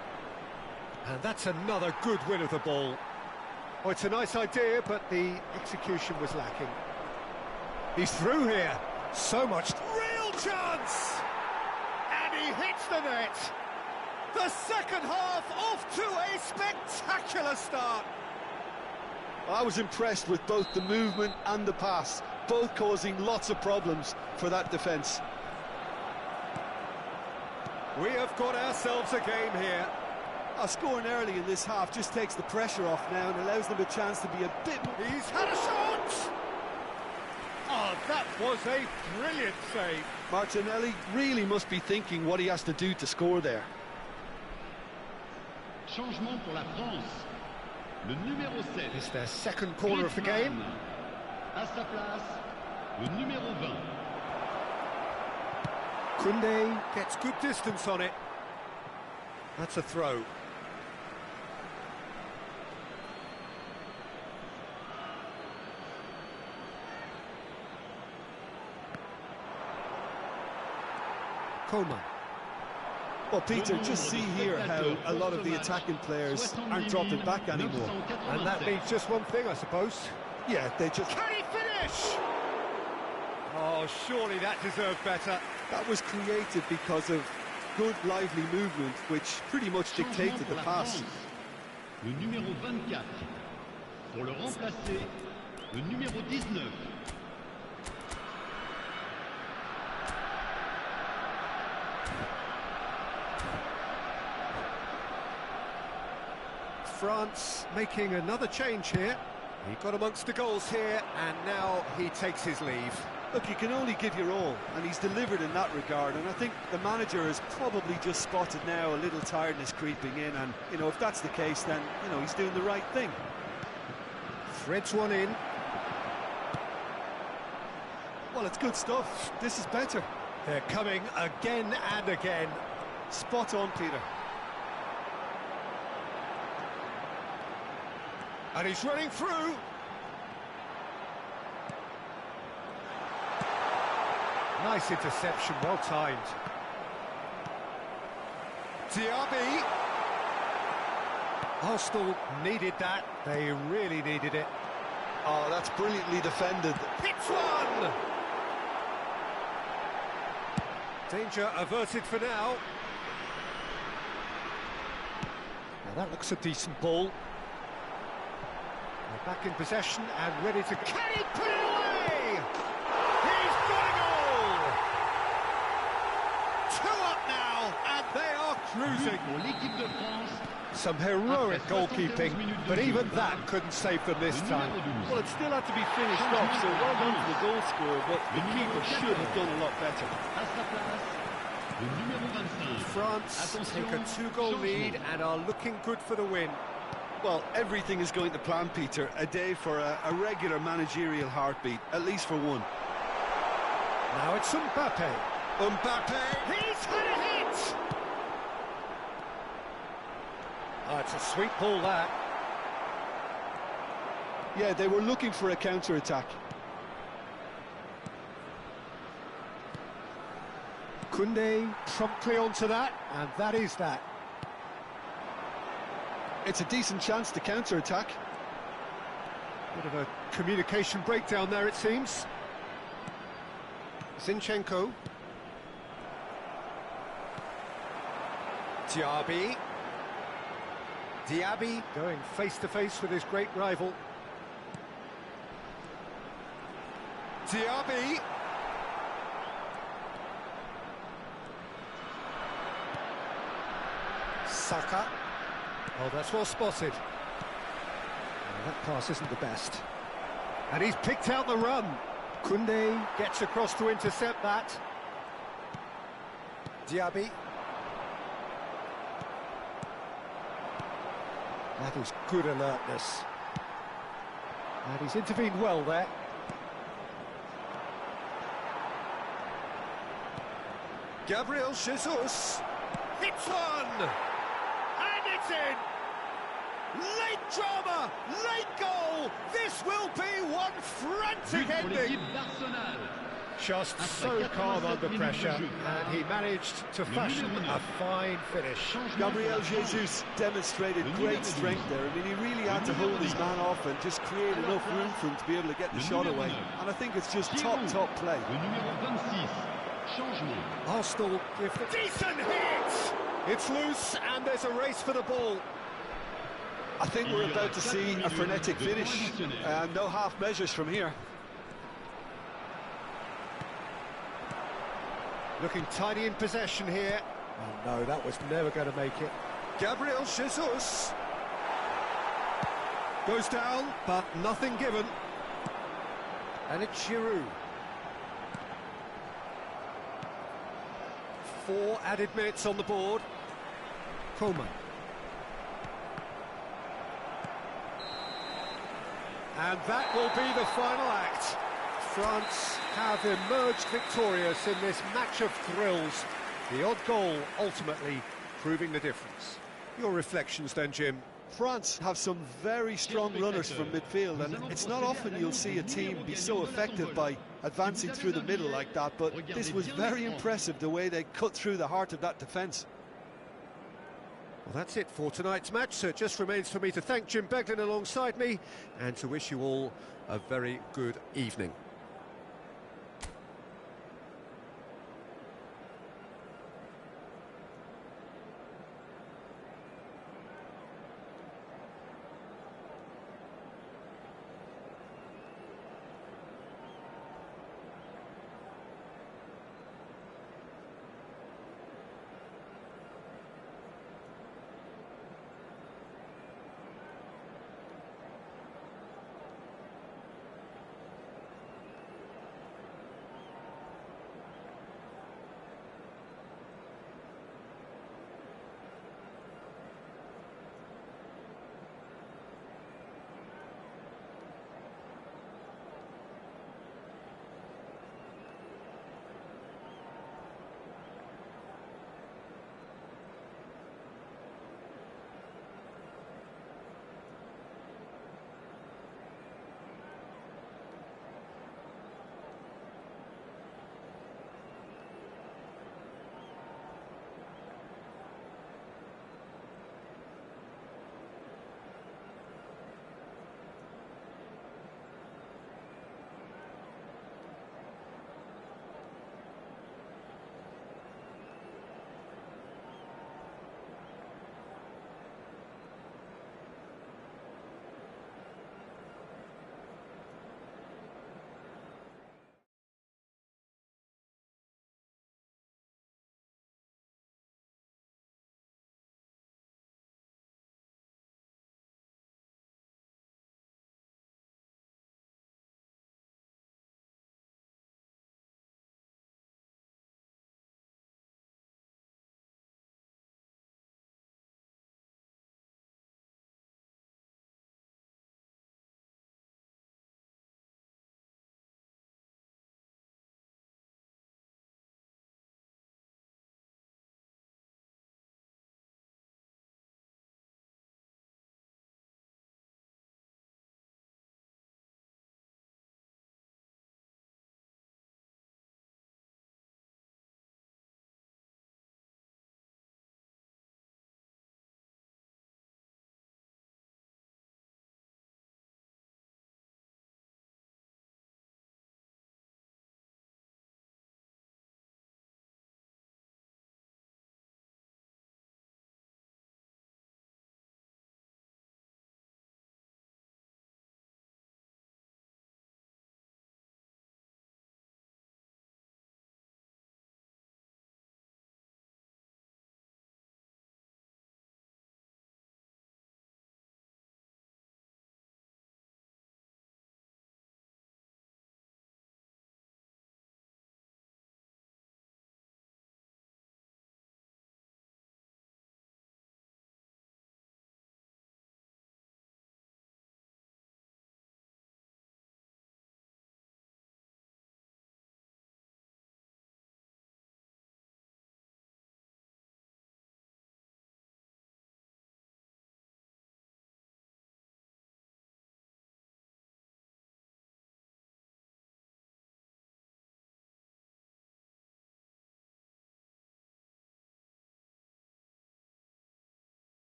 And that's another good win of the ball. Oh, it's a nice idea, but the execution was lacking. He's through here. So much real chance! And he hits the net. The second half off to a spectacular start. I was impressed with both the movement and the pass, both causing lots of problems for that defence. We have got ourselves a game here. Scoring early in this half just takes the pressure off now and allows them a chance to be a bit more... He's had a shot! Oh, that was a brilliant save. Martinelli really must be thinking what he has to do to score there. Changement pour la France. Le numéro 7. It's their second corner of the game. À sa place, le numéro 20. Koundé gets good distance on it. That's a throw. Coleman. Well, Peter, just see here how a lot of the attacking players aren't dropping back anymore. And that means just one thing, I suppose. Yeah, they just... Can he finish? Oh, surely that deserved better. That was created because of good, lively movement, which pretty much dictated the pass. Le numéro 24. Pour le remplacer, le numéro 19. France making another change here. He got amongst the goals here, and now he takes his leave. Look, you can only give your all, and he's delivered in that regard, and I think the manager has probably just spotted now a little tiredness creeping in, and, you know, if that's the case, then, you know, he's doing the right thing. Threads one in. Well, it's good stuff. This is better. They're coming again and again. Spot on, Peter. And he's running through. Nice interception, well timed. Diaby. Arsenal needed that. They really needed it. Oh, that's brilliantly defended. Hits one! Danger averted for now. Now that looks a decent ball. They're back in possession and ready to... Can he put it away? He's got a goal! 2 up now, and they are cruising. Pour l'équipe de France. Some heroic goalkeeping, but even that couldn't save them this time. Well, it still had to be finished off, so well done to the goal scorer, but the keeper should have done a lot better. À sa place, le numéro 25. France take a Attention, 2-goal changement. lead and are looking good for the win. Well, everything is going to plan, Peter. A day for a regular managerial heartbeat, at least for one. Now it's Mbappe. Mbappe! He's had a hit! Oh, it's a sweet ball, that. Yeah, they were looking for a counter-attack. Koundé promptly onto that, and that is that. It's a decent chance to counter-attack. Bit of a communication breakdown there, it seems. Zinchenko. Diaby. Diaby going face-to-face with his great rival. Diaby. Saka. Oh, that's well spotted. Oh, that pass isn't the best. And he's picked out the run. Koundé gets across to intercept that. Diaby. That is good alertness. And he's intervened well there. Gabriel Jesus hits one! And it's in! Late drama, late goal! This will be one frantic But pour ending! l'équipe d'Arsenal. Just so calm under pressure, and he managed to fashion a fine finish. Gabriel Jesus demonstrated great strength there. I mean, he really had to hold his man off and just create enough room for him to be able to get the shot away. And I think it's just top play. Le numéro 26. Changement. Arsenal give the decent hit! It's loose, and there's a race for the ball. I think we're about to see a frenetic finish. No half measures from here. Looking tidy in possession here. Oh no, that was never going to make it. Gabriel Jesus goes down, but nothing given. And it's Giroud. 4 added minutes on the board. Coleman. And that will be the final act. France have emerged victorious in this match of thrills. The odd goal ultimately proving the difference. Your reflections then, Jim? France have some very strong runners from midfield, and it's not often you'll see a team be so effective by advancing through the middle like that, but this was very impressive, the way they cut through the heart of that defence. Well, that's it for tonight's match, so it just remains for me to thank Jim Beglin alongside me and to wish you all a very good evening.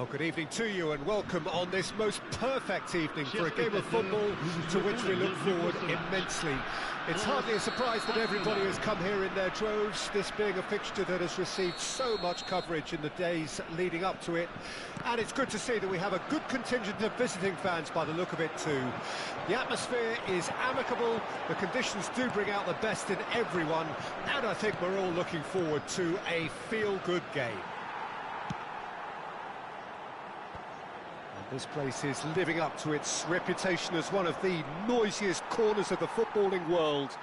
Well, good evening to you and welcome on this most perfect evening for a game of football to which we look forward immensely. It's hardly a surprise that everybody has come here in their droves, this being a fixture that has received so much coverage in the days leading up to it. And it's good to see that we have a good contingent of visiting fans by the look of it too. The atmosphere is amicable, the conditions do bring out the best in everyone, and I think we're all looking forward to a feel-good game. This place is living up to its reputation as one of the noisiest corners of the footballing world.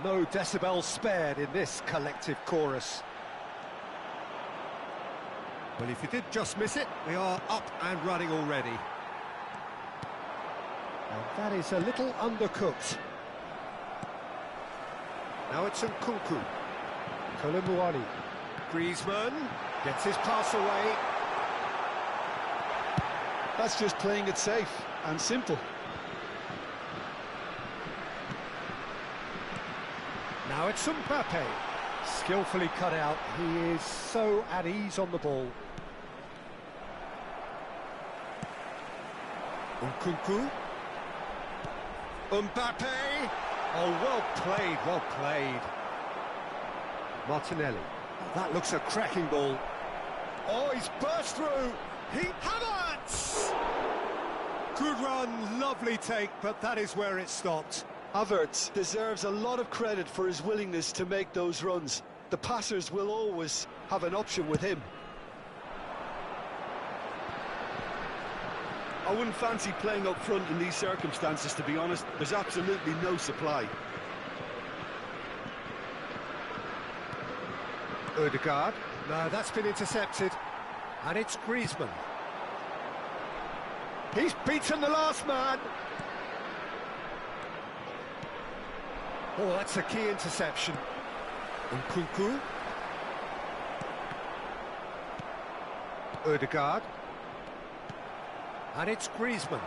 No decibels spared in this collective chorus. Well, if you did just miss it, we are up and running already. And that is a little undercooked. Now it's Nkunku. Kolomuani. Griezmann gets his pass away. That's just playing it safe and simple. Now it's Mbappe. Skillfully cut out. He is so at ease on the ball. Nkunku. Mbappe. Oh, well played, well played. Martinelli. Oh, that looks a cracking ball. Oh, he's burst through. Havertz! Good run, lovely take, but that is where it stopped. Havertz deserves a lot of credit for his willingness to make those runs. The passers will always have an option with him. I wouldn't fancy playing up front in these circumstances, to be honest. There's absolutely no supply. Odegaard. No, that's been intercepted. And it's Griezmann. He's beaten the last man. Oh, that's a key interception. Nkunku. Odegaard. And it's Griezmann.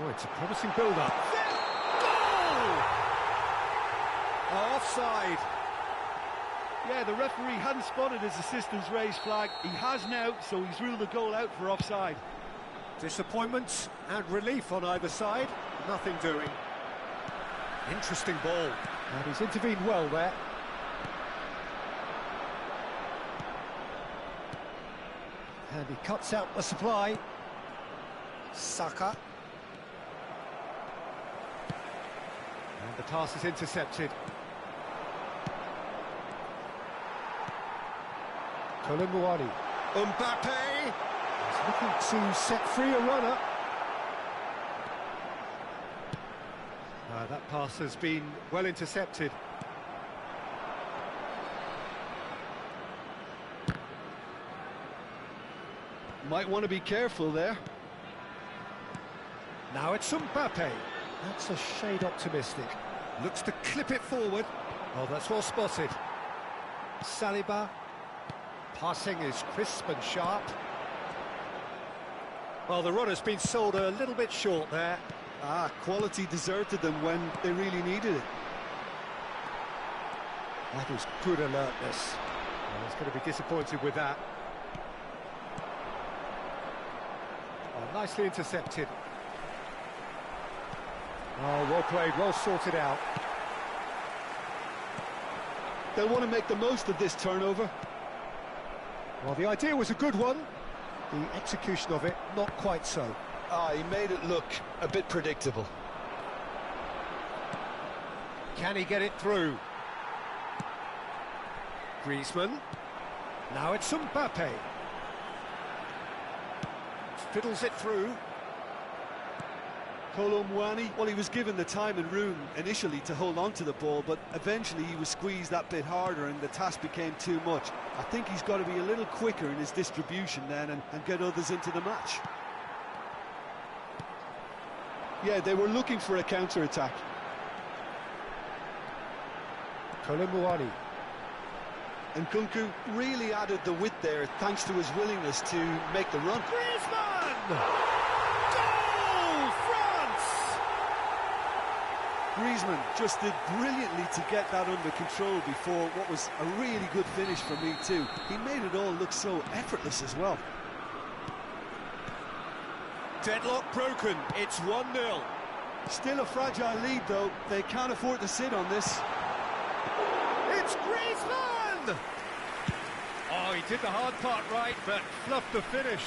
Oh, it's a promising build-up. Goal! Offside. Yeah, the referee hadn't spotted his assistant's raised flag. He has now, so he's ruled the goal out for offside. Disappointment and relief on either side. Nothing doing. Interesting ball. And he's intervened well there. And he cuts out the supply. Saka. And the pass is intercepted. Kolomuani. Mbappe! He's looking to set free a runner. That pass has been well intercepted. Might want to be careful there. Now it's Mbappe. That's a shade optimistic. Looks to clip it forward. Oh, that's well spotted. Saliba. Passing is crisp and sharp. Well, the run has been sold a little bit short there. Quality deserted them when they really needed it. That is good alertness. Well, he's going to be disappointed with that. Oh, nicely intercepted. Oh, well played, well sorted out. They'll want to make the most of this turnover. Well, the idea was a good one. The execution of it, not quite so. He made it look a bit predictable. Can he get it through? Griezmann. Now it's Mbappe. Fiddles it through. Kolomuani, well, he was given the time and room initially to hold on to the ball, but eventually he was squeezed that bit harder and the task became too much. I think he's got to be a little quicker in his distribution then and get others into the match. Yeah, they were looking for a counter-attack. Kolomuani. Nkunku really added the width there thanks to his willingness to make the run. Griezmann! Goal, France! Griezmann just did brilliantly to get that under control before what was a really good finish for me too. He made it all look so effortless as well. Deadlock broken, it's 1-0. Still a fragile lead though, they can't afford to sit on this. It's Griezmann! Oh, he did the hard part right, but fluffed the finish.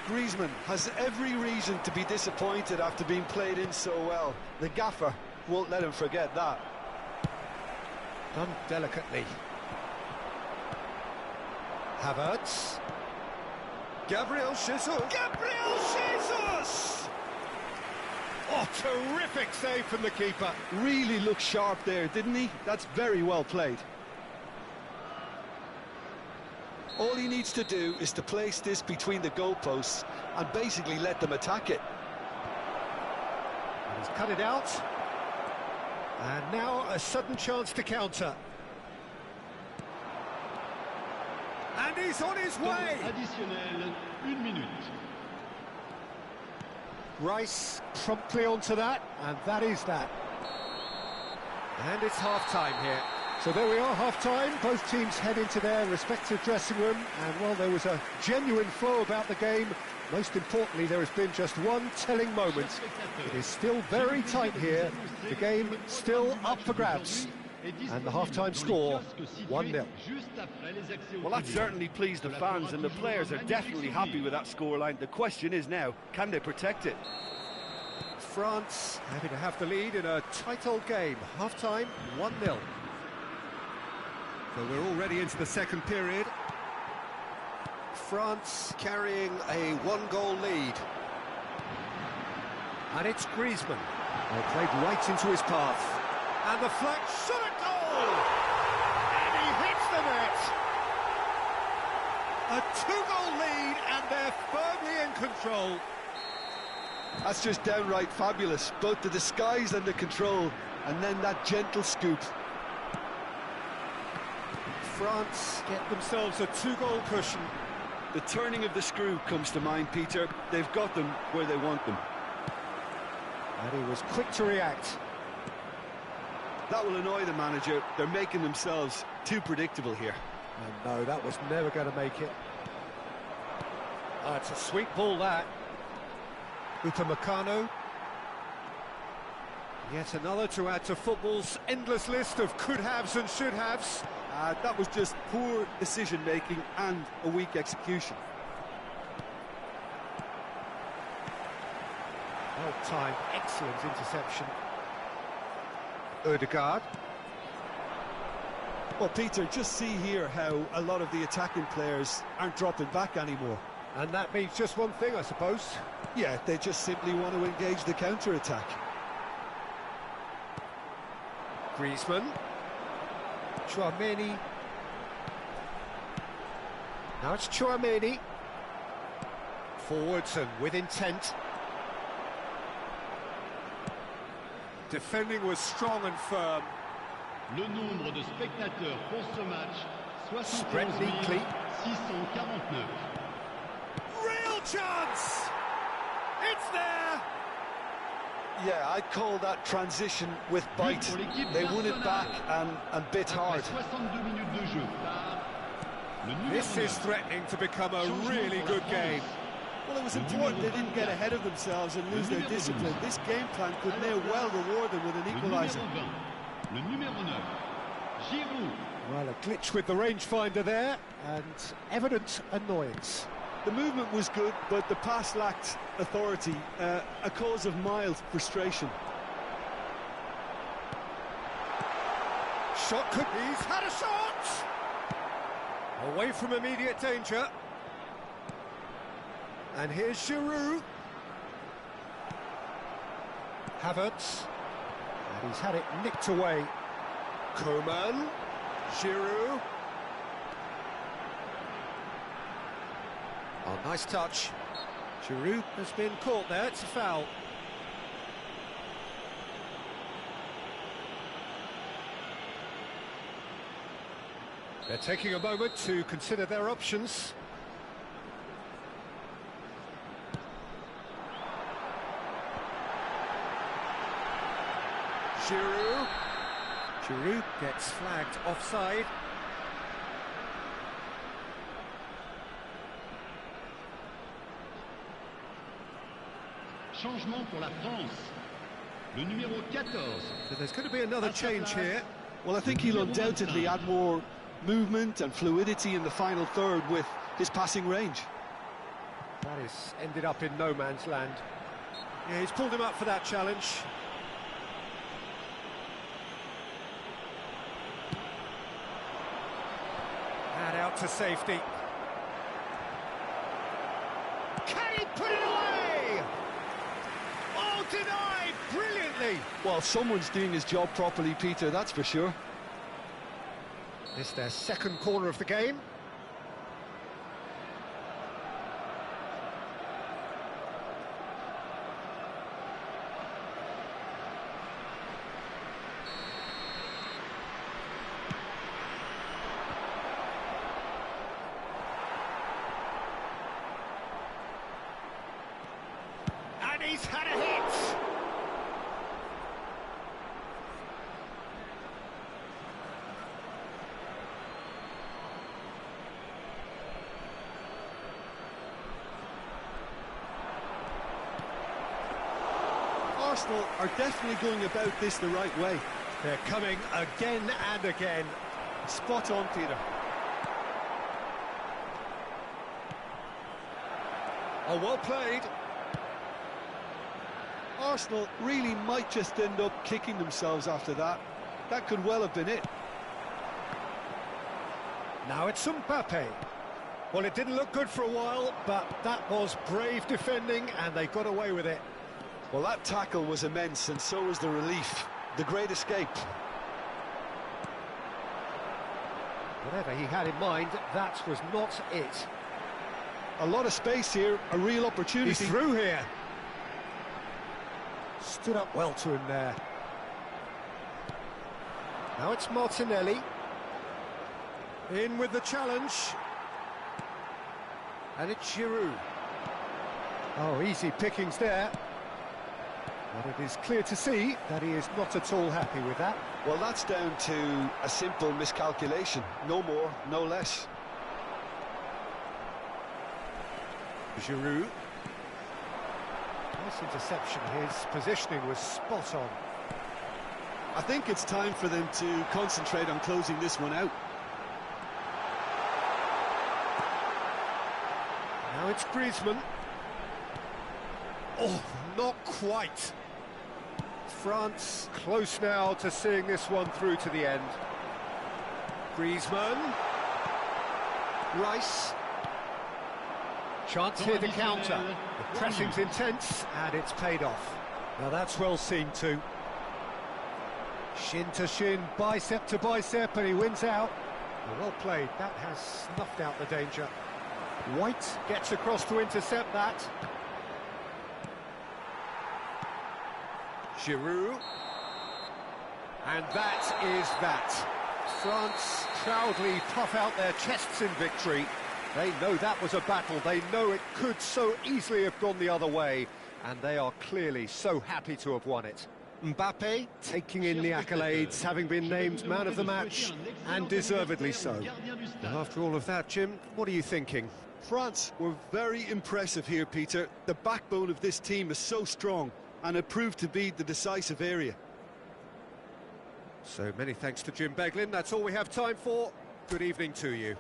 Griezmann has every reason to be disappointed after being played in so well. The gaffer won't let him forget that. Done delicately. Havertz. Gabriel Jesus! Gabriel Jesus! Oh, terrific save from the keeper. Really looked sharp there, didn't he? That's very well played. All he needs to do is to place this between the goalposts and basically let them attack it. He's cut it out. And now a sudden chance to counter. And he's on his way! Additionnel, 1 minute. Rice promptly onto that, and that is that. And it's half-time here. So there we are, half-time. Both teams head into their respective dressing room, and while there was a genuine flow about the game, most importantly, there has been just one telling moment. It is still very tight here. The game still up for grabs. And the half-time score, 1-0. Well, that certainly pleased the fans, and the players are definitely happy with that scoreline. The question is now, can they protect it? France happy to have the lead in a tight old game. Half-time, 1-0. So we're already into the second period. France carrying a one-goal lead. And it's Griezmann. Well, played right into his path. And the flag shot at goal! And he hits the net! A two-goal lead, and they're firmly in control. That's just downright fabulous, both the disguise and the control, and then that gentle scoop. France get themselves a two-goal cushion. The turning of the screw comes to mind, Peter. They've got them where they want them. And he was quick to react. That will annoy the manager. They're making themselves too predictable here. And no, that was never going to make it. Oh, it's a sweet ball, that. Upamecano. Yet another to add to football's endless list of could-haves and should-haves. That was just poor decision-making and a weak execution. Well-timed, excellent interception. Odegaard. Well, Peter, just see here how a lot of the attacking players aren't dropping back anymore. And that means just one thing, I suppose. Yeah, they just simply want to engage the counter-attack. Griezmann. Tchouaméni. Now it's Tchouaméni. Forwards and with intent. Defending was strong and firm. Le nombre de spectateurs pour ce match, Spread 71 neatly. 649. Real chance! It's there! Yeah, I'd call that transition with bite. They won it back and bit hard. Après 62 minutes de jeu. Le numéro This is 9. threatening to become a really good game. Well, it was important they didn't get ahead of themselves and lose their discipline. This game plan could now well reward them with an Le equaliser. numéro 20. Le numéro 9. Giroud. Well, a glitch with the rangefinder there, and evident annoyance. The movement was good, but the pass lacked authority, a cause of mild frustration. Shot could... He's had a shot! Away from immediate danger. And here's Giroud. Havertz. And he's had it nicked away. Coman. Giroud. Oh, nice touch. Giroud has been caught there, it's a foul. They're taking a moment to consider their options. Giroud. Giroud gets flagged offside. Changement pour la France. Le numéro 14. So there's going to be another change here. Well, I think he'll undoubtedly add more movement and fluidity in the final third with his passing range. That is ended up in no man's land. Yeah, he's pulled him up for that challenge. And out to safety. Can he put it away? Oh, denied brilliantly. Well, someone's doing his job properly, Peter, that's for sure. It's their second corner of the game. And he's had a hit! Arsenal are definitely going about this the right way. They're coming again and again. Spot on, Peter. Oh, well played. Arsenal really might just end up kicking themselves after that. That could well have been it. Now it's Mbappe. Well, it didn't look good for a while, but that was brave defending, and they got away with it. Well, that tackle was immense, and so was the relief. The great escape. Whatever he had in mind, that was not it. A lot of space here, a real opportunity. He's through here. Stood up well to him there. Now it's Martinelli. In with the challenge. And it's Giroud. Oh, easy pickings there. But it is clear to see that he is not at all happy with that. Well, that's down to a simple miscalculation. No more, no less. Giroud. Nice interception. His positioning was spot on. I think it's time for them to concentrate on closing this one out. Now it's Griezmann. Oh, not quite. France close now to seeing this one through to the end. Griezmann. Rice. Chance here to counter. The pressing's intense, and it's paid off. Now that's well seen too. Shin to shin, bicep to bicep, and he wins out. Well played. That has snuffed out the danger. White gets across to intercept that. Giroud. And that is that. France proudly puff out their chests in victory. They know that was a battle. They know it could so easily have gone the other way. And they are clearly so happy to have won it. Mbappe taking in the accolades, having been named man of the match, and deservedly so. Well, after all of that, Jim, what are you thinking? France were very impressive here, Peter. The backbone of this team is so strong, and it proved to be the decisive area. So many thanks to Jim Beglin. That's all we have time for. Good evening to you.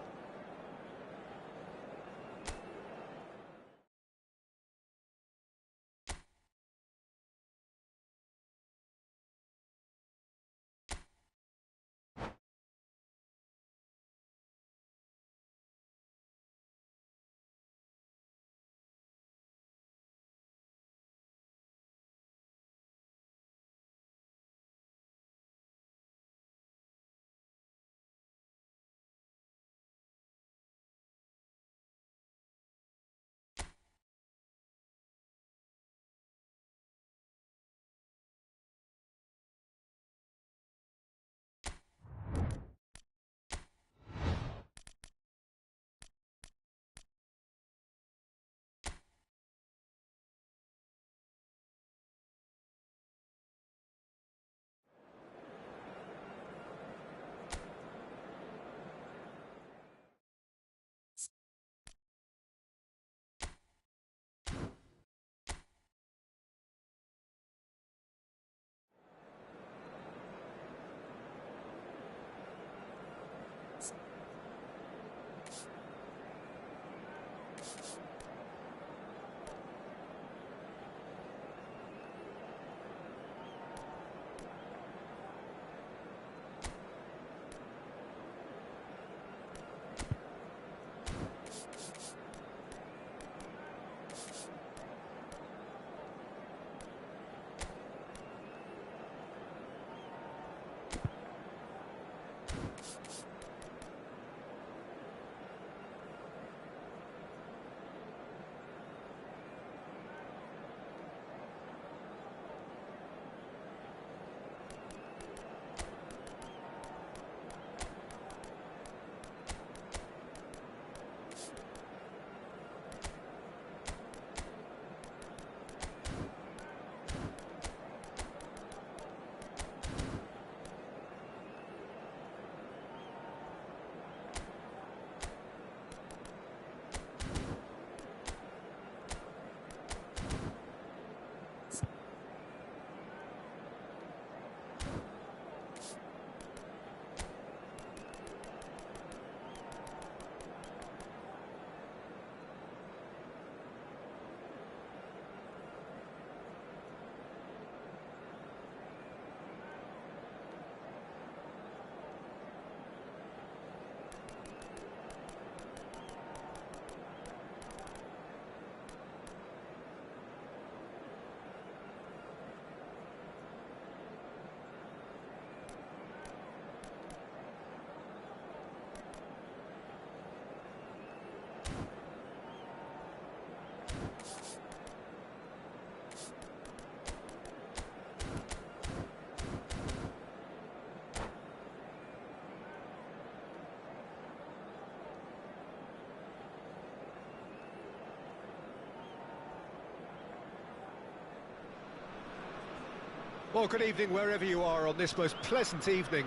Well, good evening wherever you are on this most pleasant evening.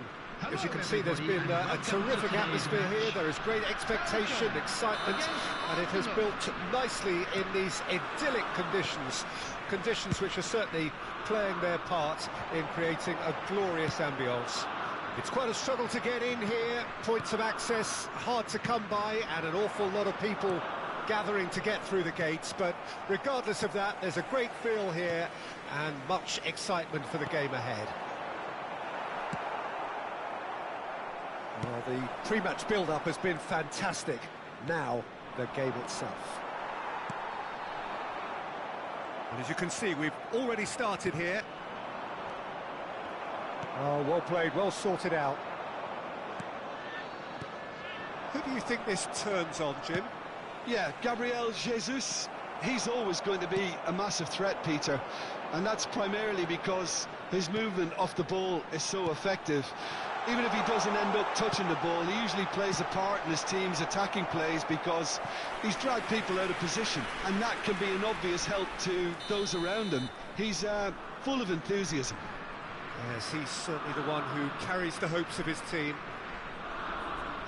As you can see, there's been a terrific atmosphere here. There is great expectation, excitement, and it has built nicely in these idyllic conditions. Conditions which are certainly playing their part in creating a glorious ambience. It's quite a struggle to get in here, points of access hard to come by, and an awful lot of people gathering to get through the gates, but regardless of that, there's a great feel here and much excitement for the game ahead. Well, the pre-match build-up has been fantastic. Now, the game itself. And as you can see, we've already started here. Oh, well played, well sorted out. Who do you think this turns on, Jim? Yeah, Gabriel Jesus, he's always going to be a massive threat, Peter, and that's primarily because his movement off the ball is so effective. Even if he doesn't end up touching the ball, he usually plays a part in his team's attacking plays because he's dragged people out of position, and that can be an obvious help to those around him. He's full of enthusiasm. Yes, he's certainly the one who carries the hopes of his team.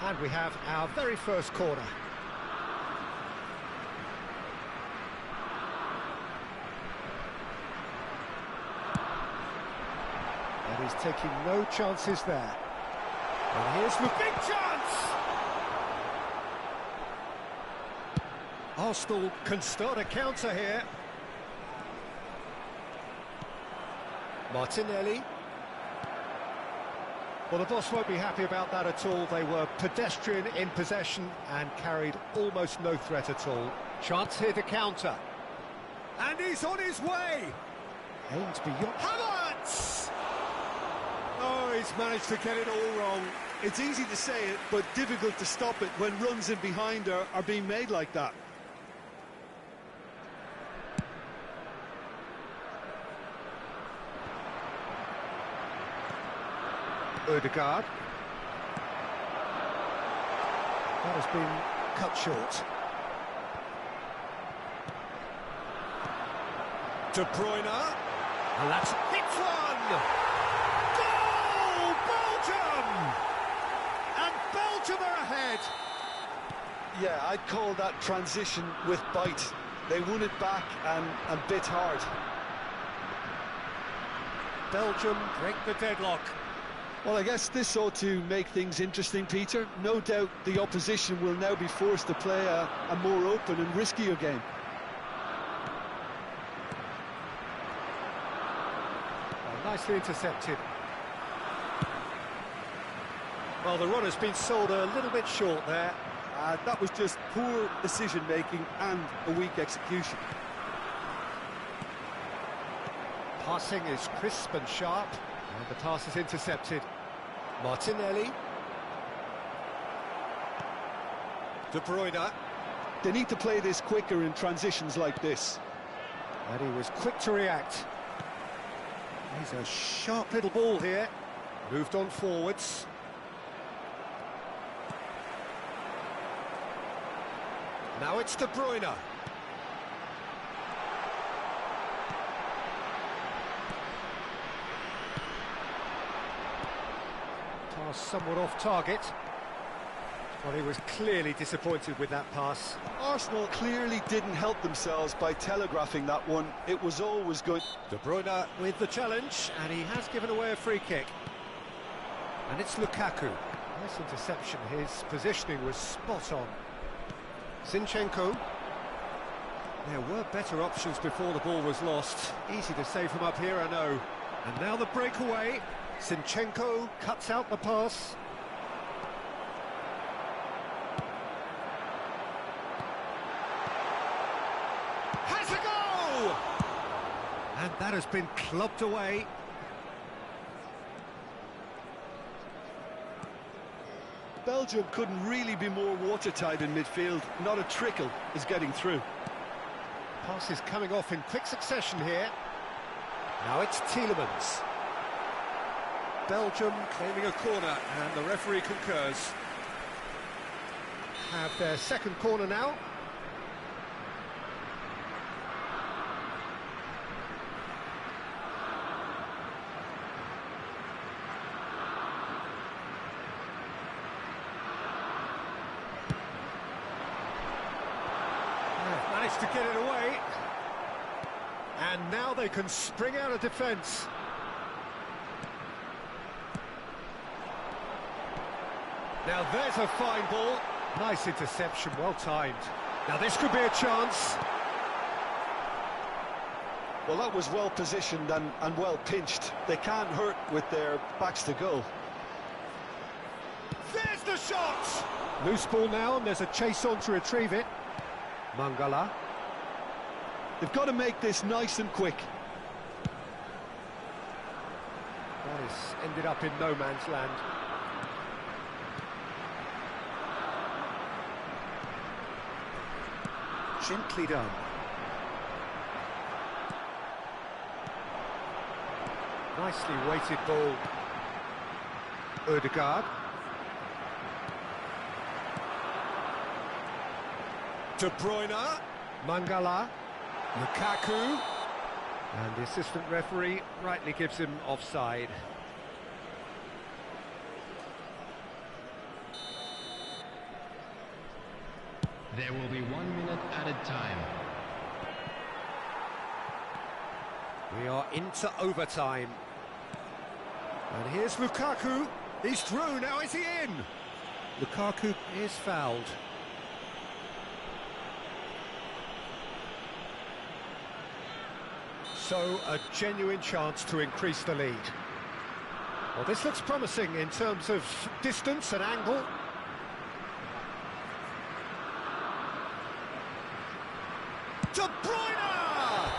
And we have our very first corner. And he's taking no chances there. And here's the big chance! Arsenal can start a counter here. Martinelli. Well, the boss won't be happy about that at all. They were pedestrian in possession and carried almost no threat at all. Chance here to counter. And he's on his way! Aims beyond... Havertz! Oh, he's managed to get it all wrong. It's easy to say it, but difficult to stop it when runs in behind are being made like that. Odegaard. That has been cut short. De Bruyne. And that's hits one! Goal! Belgium! And Belgium are ahead! Yeah, I'd call that transition with bite. They won it back and bit hard. Belgium break the deadlock. Well, I guess this ought to make things interesting, Peter. No doubt the opposition will now be forced to play a more open and riskier game. Well, nicely intercepted. Well, the run has been sold a little bit short there. That was just poor decision-making and a weak execution. Passing is crisp and sharp, and the pass is intercepted. Martinelli. De Bruyne. They need to play this quicker in transitions like this. And he was quick to react. He's a sharp little ball here. Moved on forwards. Now it's De Bruyne. Pass somewhat off target. Well, he was clearly disappointed with that pass. Arsenal clearly didn't help themselves by telegraphing that one. It was always good. De Bruyne with the challenge, and he has given away a free kick. And it's Lukaku. Nice interception. His positioning was spot on. Zinchenko. There were better options before the ball was lost. Easy to save from up here, I know. And now the breakaway. Zinchenko cuts out the pass. Has a goal! And that has been clubbed away. Belgium couldn't really be more watertight in midfield. Not a trickle is getting through. Pass is coming off in quick succession here. Now it's Tielemans. Belgium claiming a corner, and the referee concurs. Have their second corner now. Managed to get it away. And now they can spring out of defence. Now there's a fine ball. Nice interception, well timed. Now this could be a chance. Well, that was well positioned and well pinched. They can't hurt with their backs to goal. There's the shot! Loose ball now, and there's a chase on to retrieve it. Mangala. They've got to make this nice and quick. That has ended up in no man's land. Gently done. Nicely weighted ball. Ødegaard. De Bruyne. Mangala. Lukaku. And the assistant referee rightly gives him offside. There will be 1 minute added time. We are into overtime. And here's Lukaku. He's through, now is he in? Lukaku is fouled. So, a genuine chance to increase the lead. Well, this looks promising in terms of distance and angle. De Bruyne!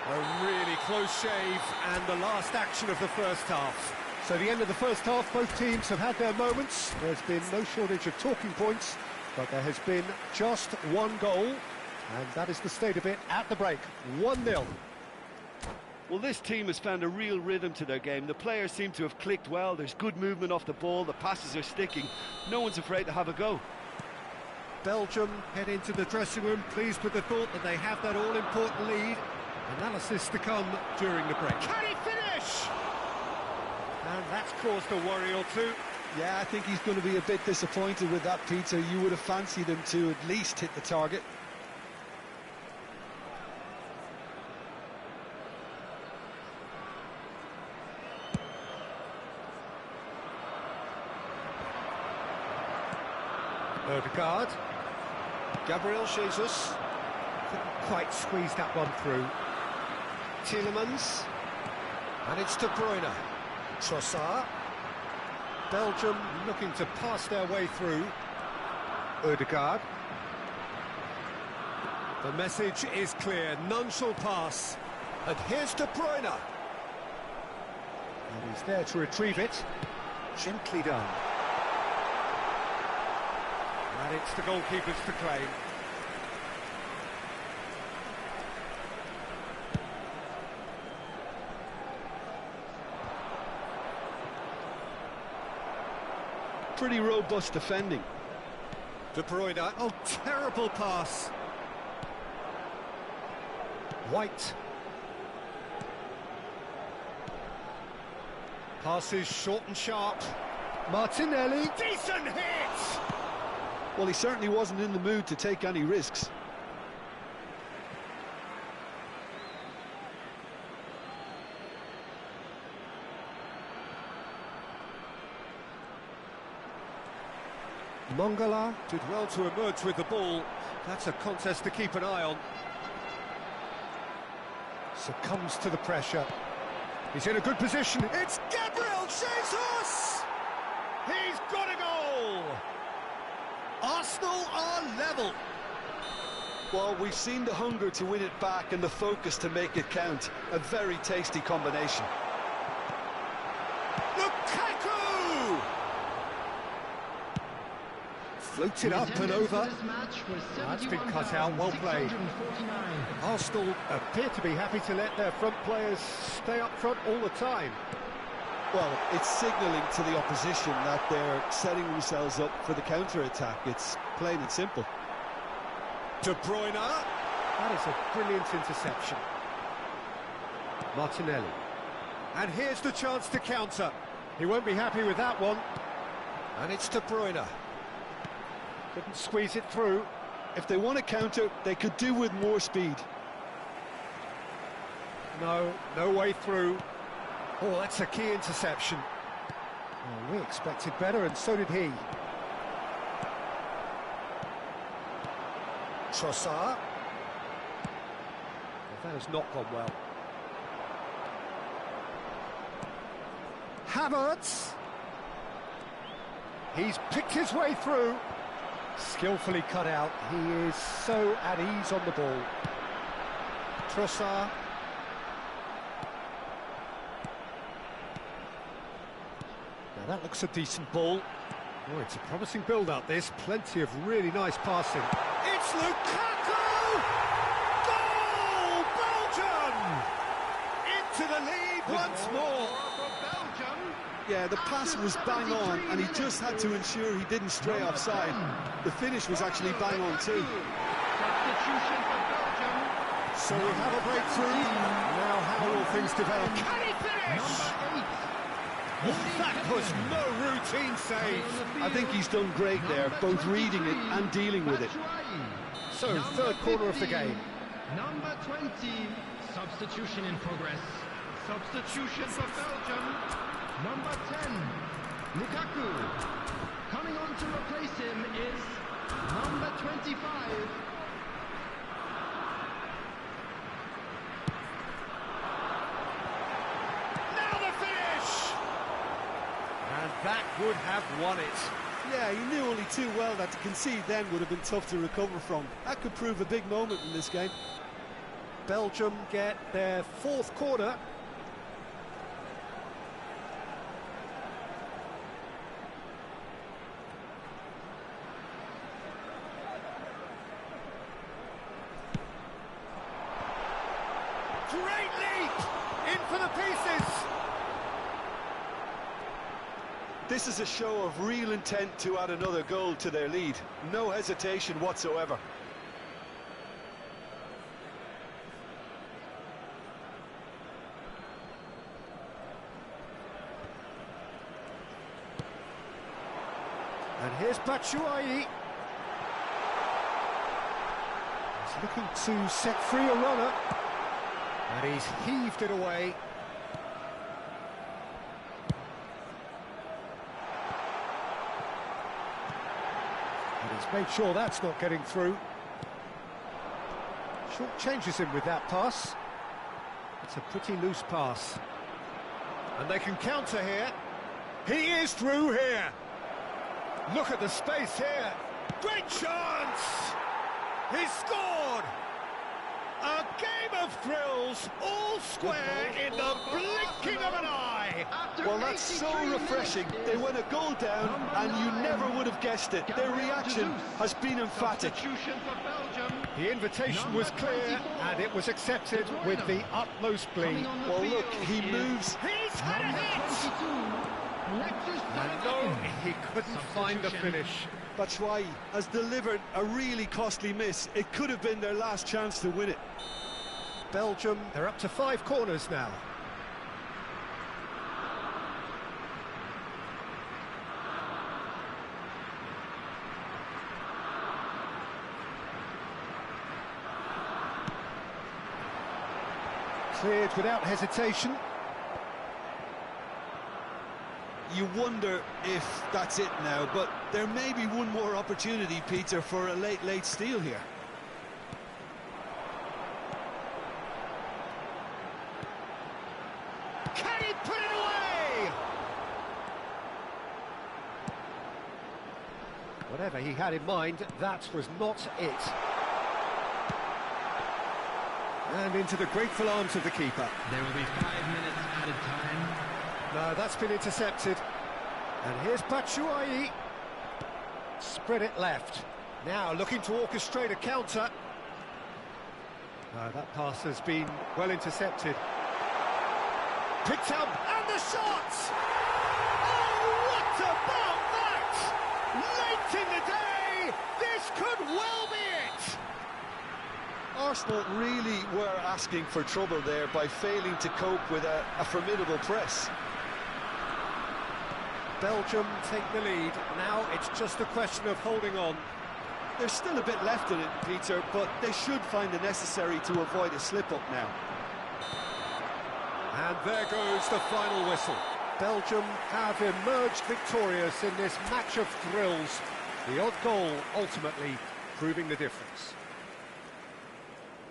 A really close shave, and the last action of the first half. So the end of the first half, both teams have had their moments. There's been no shortage of talking points, but there has been just one goal, and that is the state of it at the break. 1-0. Well, this team has found a real rhythm to their game. The players seem to have clicked well. There's good movement off the ball. The passes are sticking. No one's afraid to have a go. Belgium head into the dressing room pleased with the thought that they have that all-important lead. Analysis to come during the break. Can he finish? And that's caused a worry or two. Yeah, I think he's going to be a bit disappointed with that, Peter. You would have fancied him to at least hit the target. Ødegaard. Gabriel Jesus. Couldn't quite squeeze that one through. Tielemans. And it's De Bruyne. Trossard. Belgium looking to pass their way through. Ødegaard. The message is clear, none shall pass. And here's De Bruyne. And he's there to retrieve it. Gently done. And it's the goalkeepers to claim. Pretty robust defending. De Bruyne, oh, terrible pass. White. Passes short and sharp. Martinelli. Decent hit! Well, he certainly wasn't in the mood to take any risks. Mangala did well to emerge with the ball. That's a contest to keep an eye on. Succumbs to the pressure. He's in a good position. It's Gabriel Jesus! He's got a goal! Arsenal are level. Well, we've seen the hunger to win it back and the focus to make it count. A very tasty combination. Lukaku! Floated up and over. That's been cut out, well played. Arsenal appear to be happy to let their front players stay up front all the time. Well, it's signalling to the opposition that they're setting themselves up for the counter-attack. It's plain and simple. De Bruyne. That is a brilliant interception. Martinelli. And here's the chance to counter. He won't be happy with that one. And it's De Bruyne. Couldn't squeeze it through. If they want to counter, they could do with more speed. No way through. Oh, that's a key interception. Well, we expected better, and so did he. Trossard. Well, that has not gone well. Havertz. He's picked his way through. Skillfully cut out. He is so at ease on the ball. Trossard. Now that looks a decent ball. Oh, it's a promising build-up, this. Plenty of really nice passing. It's Lukaku! Goal! Belgium! Into the lead once more. Yeah, the pass was bang on, and he just had to ensure he didn't stray offside. The finish was actually bang on too. So we have a breakthrough. Now how will things develop? Can he finish? That was no routine save. I think he's done great there, both reading it and dealing with it. So, third corner of the game. Number 20, substitution in progress. Substitution for Belgium. Number 10, Lukaku. Coming on to replace him is number 25. Now the finish! And that would have won it. Yeah, he knew only too well that to concede then would have been tough to recover from. That could prove a big moment in this game. Belgium get their fourth corner. Great leap! In for the pieces! This is a show of real intent to add another goal to their lead. No hesitation whatsoever. And here's Batshuayi. He's looking to set free a runner. And he's heaved it away. And he's made sure that's not getting through. Short changes him with that pass. It's a pretty loose pass. And they can counter here. He is through here. Look at the space here. Great chance! He's scored! A game of thrills, all square in the blinking of an eye. Well, that's so refreshing. They went a goal down, and you never would have guessed it. Their reaction has been emphatic. The invitation was clear, and it was accepted with the utmost glee. Well, look, he moves. He's had a hit! And no, he couldn't find the finish. Batshuayi has delivered a really costly miss. It could have been their last chance to win it. Belgium, they're up to 5 corners now. Cleared without hesitation. You wonder if that's it now, but there may be one more opportunity, Peter, for a late steal here. Can he put it away? Whatever he had in mind, that was not it. And into the grateful arms of the keeper. There will be 5 minutes added time. No, that's been intercepted. And here's Batshuayi. Spread it left. Now looking to orchestrate a counter. No, that pass has been well intercepted. Picked up, and the shot! Oh, what about that? Late in the day, this could well be it! Arsenal really were asking for trouble there by failing to cope with a formidable press. Belgium take the lead. Now it's just a question of holding on. There's still a bit left in it, Peter, but they should find the necessary to avoid a slip-up now. And there goes the final whistle. Belgium have emerged victorious in this match of thrills. The odd goal ultimately proving the difference.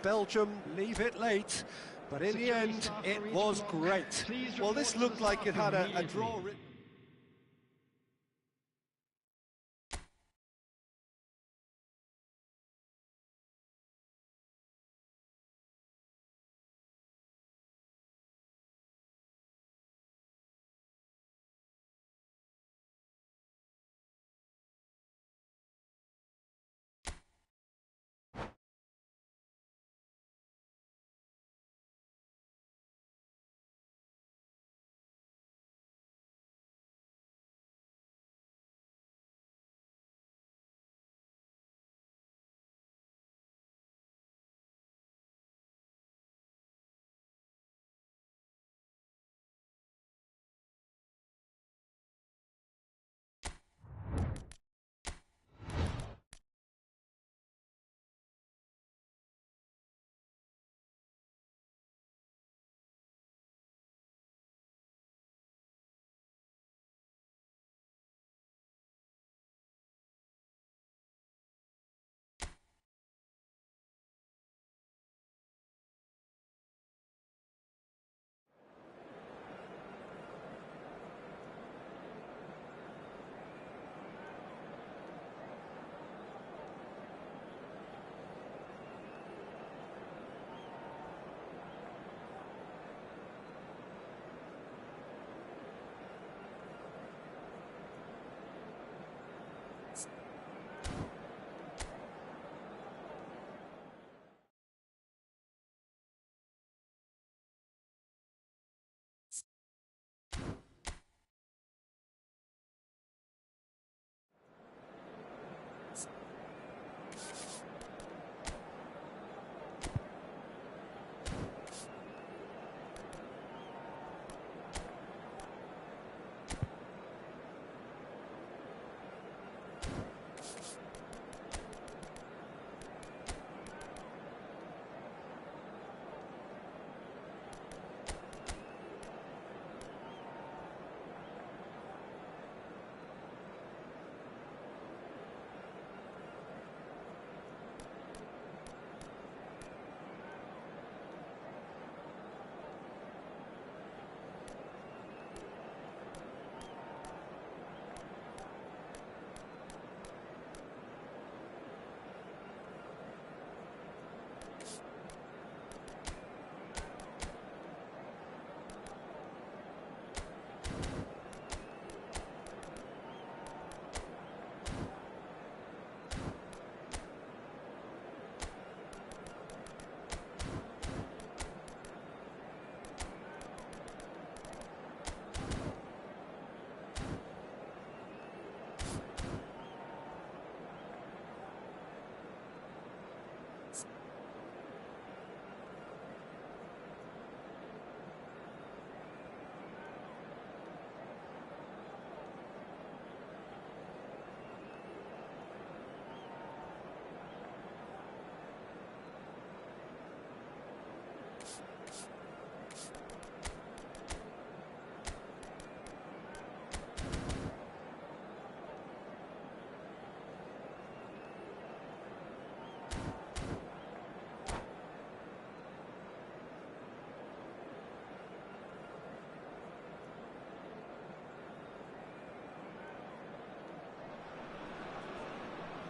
Belgium leave it late, but in the end, it was great. Well, this looked like it had a draw written.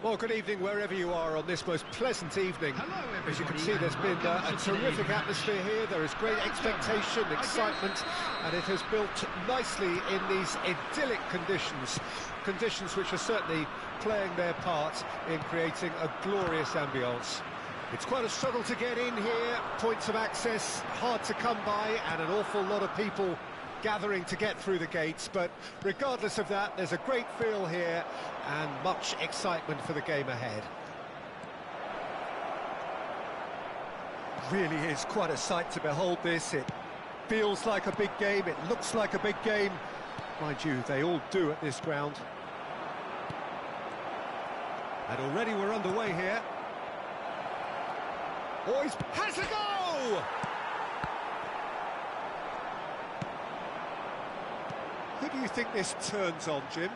Well, good evening wherever you are on this most pleasant evening. As you can see, there's been a terrific atmosphere here. There is great expectation, excitement, and it has built nicely in these idyllic conditions. Conditions which are certainly playing their part in creating a glorious ambience. It's quite a struggle to get in here, points of access hard to come by, and an awful lot of people gathering to get through the gates, but regardless of that, there's a great feel here and much excitement for the game ahead. Really is quite a sight to behold this. It feels like a big game, it looks like a big game. Mind you, they all do at this ground. And already we're underway here. Boys, has a go! Who do you think this turns on, Jim?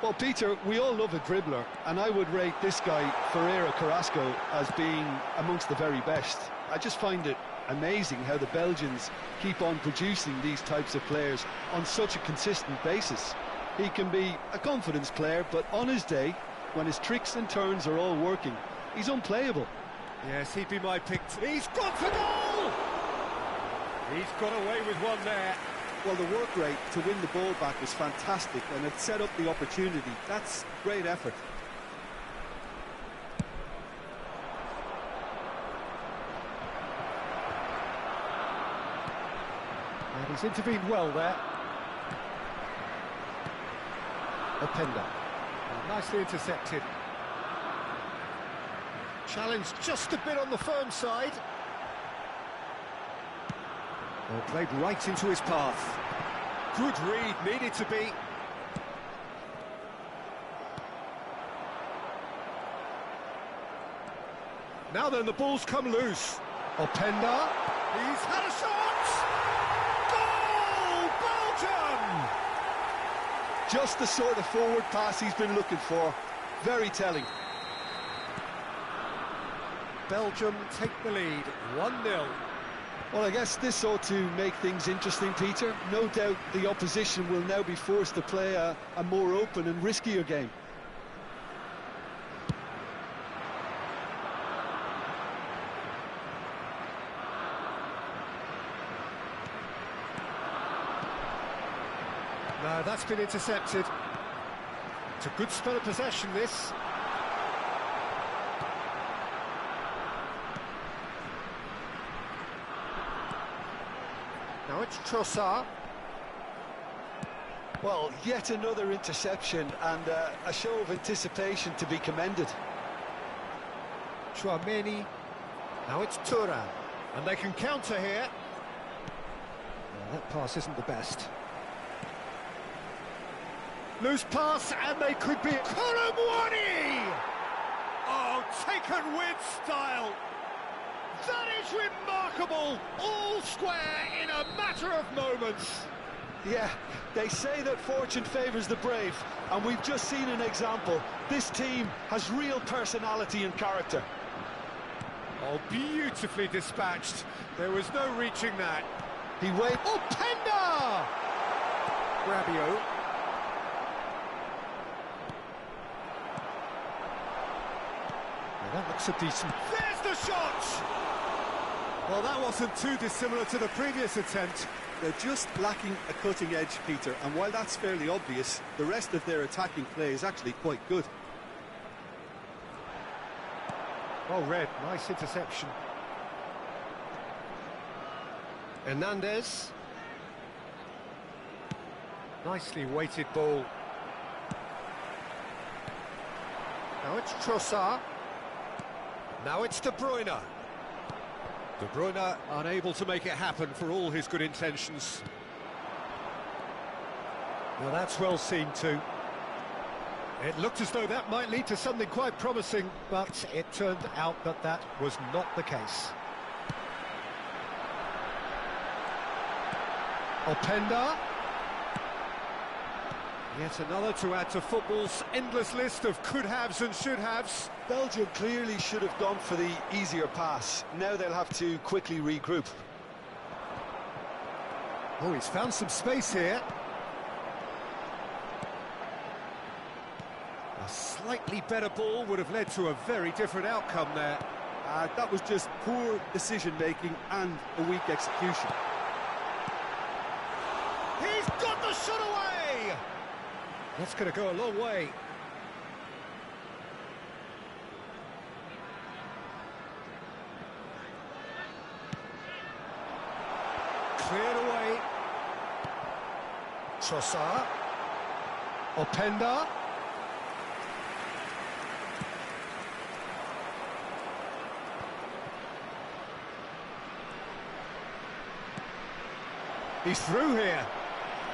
Well, Peter, we all love a dribbler, and I would rate this guy, Ferreira Carrasco, as being amongst the very best. I just find it amazing how the Belgians keep on producing these types of players on such a consistent basis. He can be a confidence player, but on his day, when his tricks and turns are all working, he's unplayable. Yes, he'd be my pick. He's gone for goal! He's got away with one there. Well, the work rate to win the ball back was fantastic, and it set up the opportunity. That's great effort. And he's intervened well there. Openda. Nicely intercepted. Challenged just a bit on the firm side. Well, played right into his path. Good read, needed to be. Now then, the ball's come loose. Openda. He's had a shot! Goal! Belgium! Just the sort of forward pass he's been looking for. Very telling. Belgium take the lead, 1-0. Well, I guess this ought to make things interesting, Peter. No doubt the opposition will now be forced to play a more open and riskier game. No, that's been intercepted. It's a good spell of possession, this. Now it's Trossard. Well, yet another interception and a show of anticipation to be commended. Chouameni. Now it's Thuram. And they can counter here. Well, that pass isn't the best. Loose pass, and they could be... Kolomwani! Oh, taken with style. That is remarkable! All square in a matter of moments. Yeah, they say that fortune favours the brave, and we've just seen an example. This team has real personality and character. Oh, beautifully dispatched. There was no reaching that. He waved... Oh, Penda! Rabiot. Well, that looks a decent... There's the shot! Well, that wasn't too dissimilar to the previous attempt. They're just lacking a cutting edge, Peter, and while that's fairly obvious, the rest of their attacking play is actually quite good. Oh, Red, nice interception. Hernandez. Nicely weighted ball. Now it's Trossard. Now it's De Bruyne. De Bruyne unable to make it happen for all his good intentions. Well, that's well seen too. It looked as though that might lead to something quite promising, but it turned out that that was not the case. Openda. Yet another to add to football's endless list of could-haves and should-haves. Belgium clearly should have gone for the easier pass. Now they'll have to quickly regroup. Oh, he's found some space here. A slightly better ball would have led to a very different outcome there. That was just poor decision-making and a weak execution. He's got the shot away! That's going to go a long way. Cleared away. Trossard. Openda. He's through here.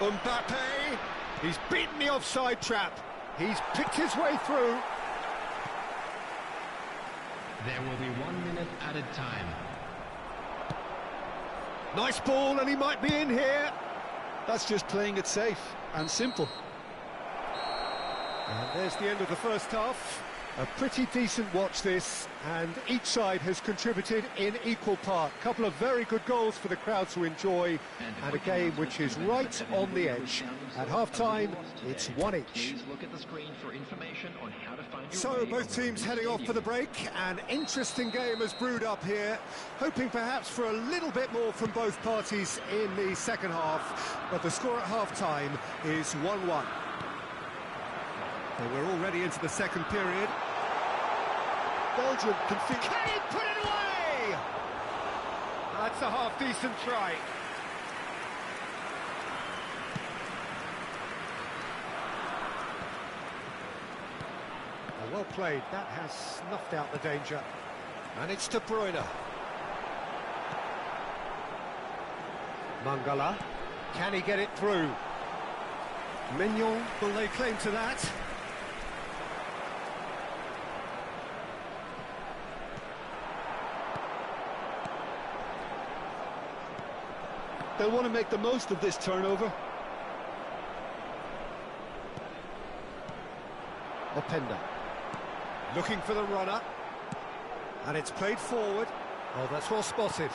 Mbappe. He's beaten the offside trap. He's picked his way through. There will be 1 minute added time. Nice ball, and he might be in here. That's just playing it safe and simple. And there's the end of the first half. A pretty decent watch this, and each side has contributed in equal part. A couple of very good goals for the crowd to enjoy, and a game which is right on the edge. At half-time, it's 1-1. So both teams heading off for the break. An interesting game has brewed up here, hoping perhaps for a little bit more from both parties in the second half, but the score at half-time is 1-1. So we're already into the second period. Belgium can he put it away? That's a half-decent try. Well played. That has snuffed out the danger. And it's De Bruyne. Mangala. Can he get it through? Mignon will lay claim to that. They'll want to make the most of this turnover. Openda. Looking for the runner. And it's played forward. Oh, that's well spotted.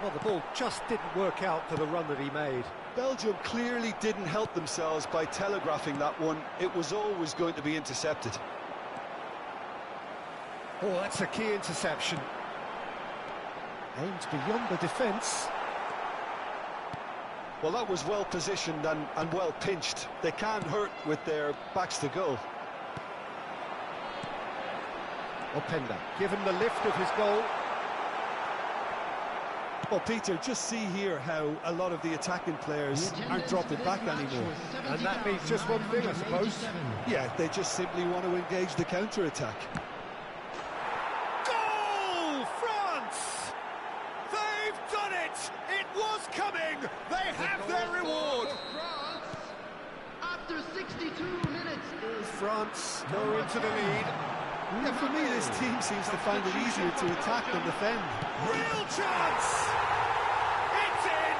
Well, the ball just didn't work out for the run that he made. Belgium clearly didn't help themselves by telegraphing that one. It was always going to be intercepted. Oh, that's a key interception. Aimed beyond the defence. Well, that was well positioned and well pinched. They can hurt with their backs to goal. Openda, given the lift of his goal. Well, Peter, just see here how a lot of the attacking players aren't dropping back anymore. And that means just one thing, I suppose. Yeah, they just simply want to engage the counter-attack. Goal, France! They've done it! It was coming! They have their reward! After 62 minutes. France go into the lead. Yeah, for me, this team seems to find it easier to attack than defend. Real chance! It's in!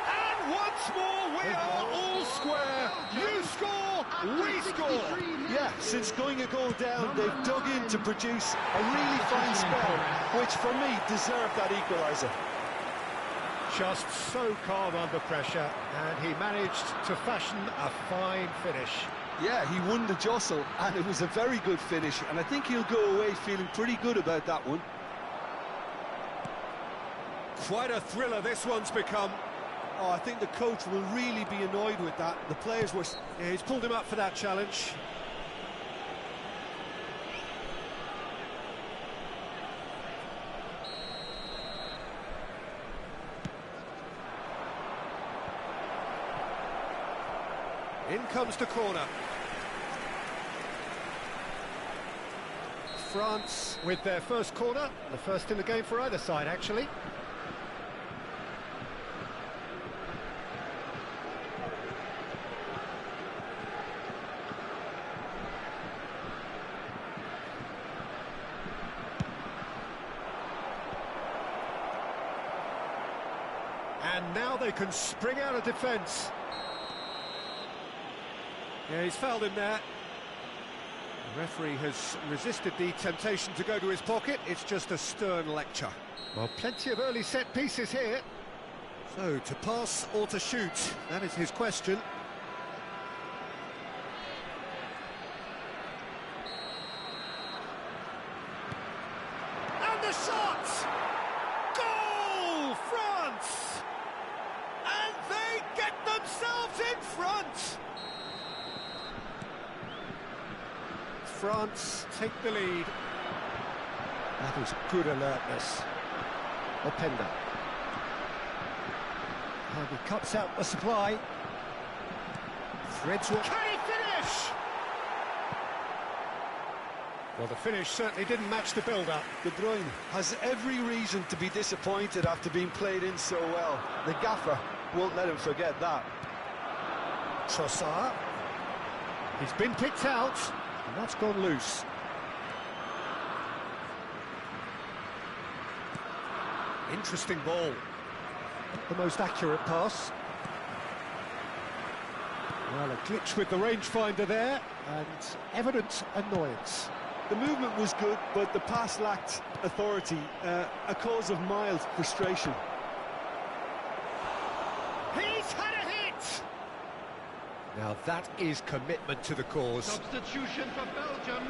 And once more, we are all square. You score, we score. Yeah, since going a goal down, they've dug in to produce a really fine spell, which for me deserved that equaliser. Just so calm under pressure, and he managed to fashion a fine finish. Yeah, he won the jostle, and it was a very good finish, and I think he'll go away feeling pretty good about that one. Quite a thriller this one's become. Oh, I think the coach will really be annoyed with that. The players were... Yeah, he's pulled him up for that challenge. In comes the corner. France with their first corner, the first in the game for either side, actually. And now they can spring out of defence. Yeah, he's fouled him there. The referee has resisted the temptation to go to his pocket. It's just a stern lecture. Well, plenty of early set pieces here. So, to pass or to shoot? That is his question. And the shot! Goal, France! And they get themselves in front! France take the lead. That is good alertness. Openda. And he cuts out the supply. Threads what? Can he finish? Well, the finish certainly didn't match the build-up. De Bruyne has every reason to be disappointed after being played in so well. The gaffer won't let him forget that. Trossard. He's been picked out, and that's gone loose. Interesting ball. Not the most accurate pass. Well, a glitch with the rangefinder there, and evident annoyance. The movement was good, but the pass lacked authority, a cause of mild frustration. He's had a hit! Now that is commitment to the cause. Substitution for Belgium.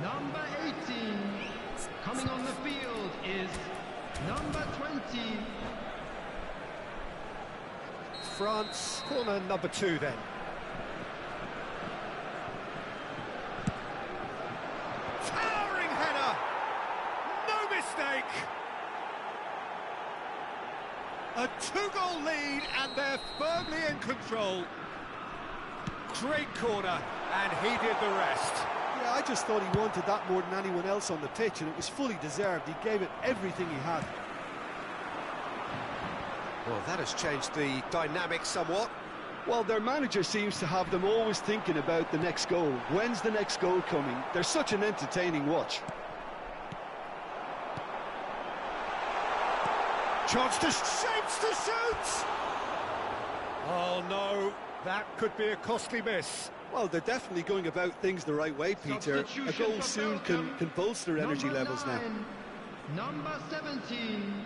Number 18. Coming on the field is number 20. France, corner number 2 then. Towering header! No mistake! A 2-goal lead and they're firmly in control. Great corner, and he did the rest. Yeah, I just thought he wanted that more than anyone else on the pitch, and it was fully deserved. He gave it everything he had. Well, that has changed the dynamic somewhat. Well, their manager seems to have them always thinking about the next goal. When's the next goal coming? They're such an entertaining watch. Chance to shapes to shoot! Oh no, that could be a costly miss. Well, they're definitely going about things the right way, Peter. A goal soon can bolster energy levels now. Number 17.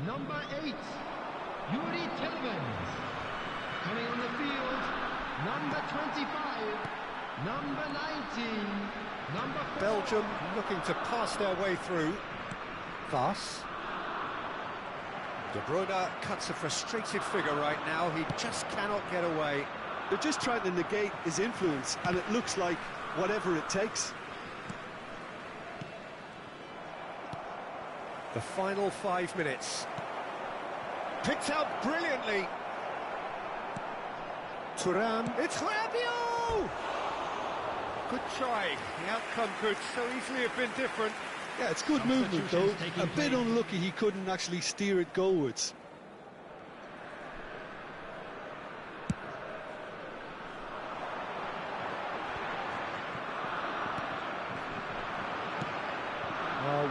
Number 8. Yuri Tillemans. Coming on the field, number 25. Number 19. Number 4. Belgium looking to pass their way through. Vass. De Bruyne cuts a frustrated figure right now. He just cannot get away. They're just trying to negate his influence, and it looks like whatever it takes. The final 5 minutes. Picked out brilliantly. Thuram. It's Rabiot! Good try. The outcome could so easily have been different. Yeah, it's good movement, though. A bit unlucky he couldn't actually steer it goalwards.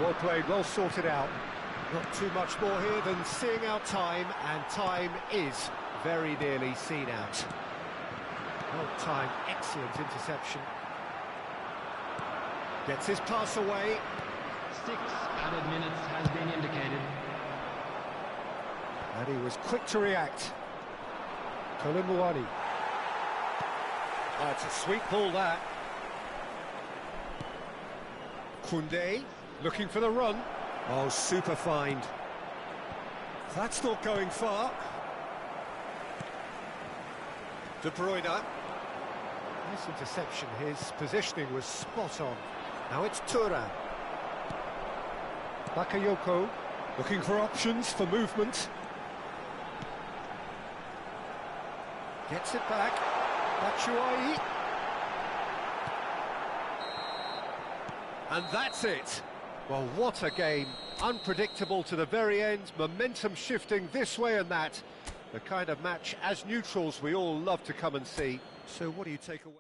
Well played, well sorted out. Not too much more here than seeing out time, and time is very nearly seen out. Well timed, excellent interception. Gets his pass away. 6 added minutes has been indicated. And he was quick to react. Koulibaly. Oh, it's a sweet ball, that. Koundé, looking for the run. Oh, super find. That's not going far. De Bruyne. Nice interception. His positioning was spot on. Now it's Thuram. Bakayoko, looking for options for movement. Gets it back. Batshuayi. And that's it. Well, what a game. Unpredictable to the very end. Momentum shifting this way and that. The kind of match, as neutrals, we all love to come and see. So what do you take away?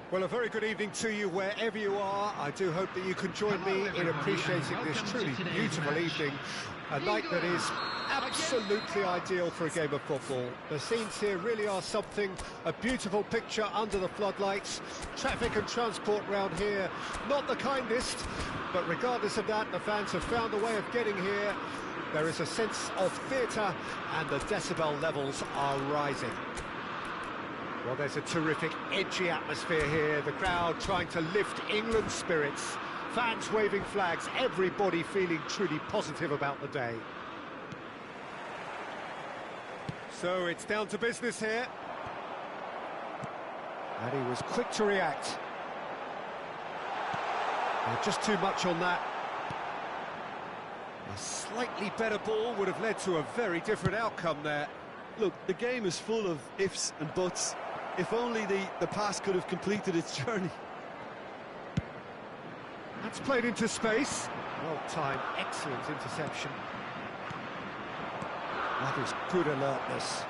Well, a very good evening to you wherever you are. I do hope that you can join me in appreciating this truly beautiful evening. A night that is absolutely ideal for a game of football. The scenes here really are something, a beautiful picture under the floodlights. Traffic and transport round here, not the kindest, but regardless of that, the fans have found a way of getting here. There is a sense of theatre and the decibel levels are rising. Well, there's a terrific, edgy atmosphere here. The crowd trying to lift England's spirits. Fans waving flags, everybody feeling truly positive about the day. So it's down to business here. And he was quick to react. Just too much on that. A slightly better ball would have led to a very different outcome there. Look, the game is full of ifs and buts. If only the pass could have completed its journey. That's played into space. Well timed, excellent interception. That is good alertness.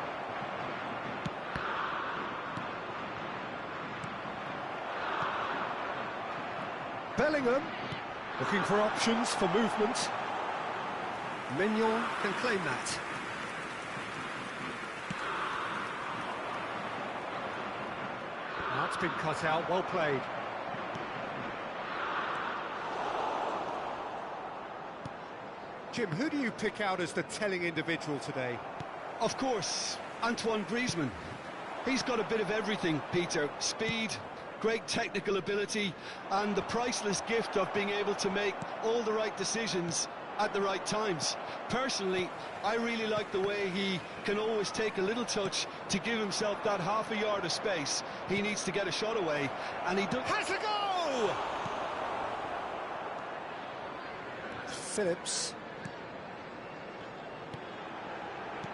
Bellingham, looking for options for movement. Mignon can claim that. That's been cut out, well played. Jim, who do you pick out as the telling individual today? Of course, Antoine Griezmann. He's got a bit of everything, Peter. Speed, great technical ability, and the priceless gift of being able to make all the right decisions at the right times. Personally, I really like the way he can always take a little touch to give himself that half a yard of space. He needs to get a shot away, and he does. Has a go! Phillips.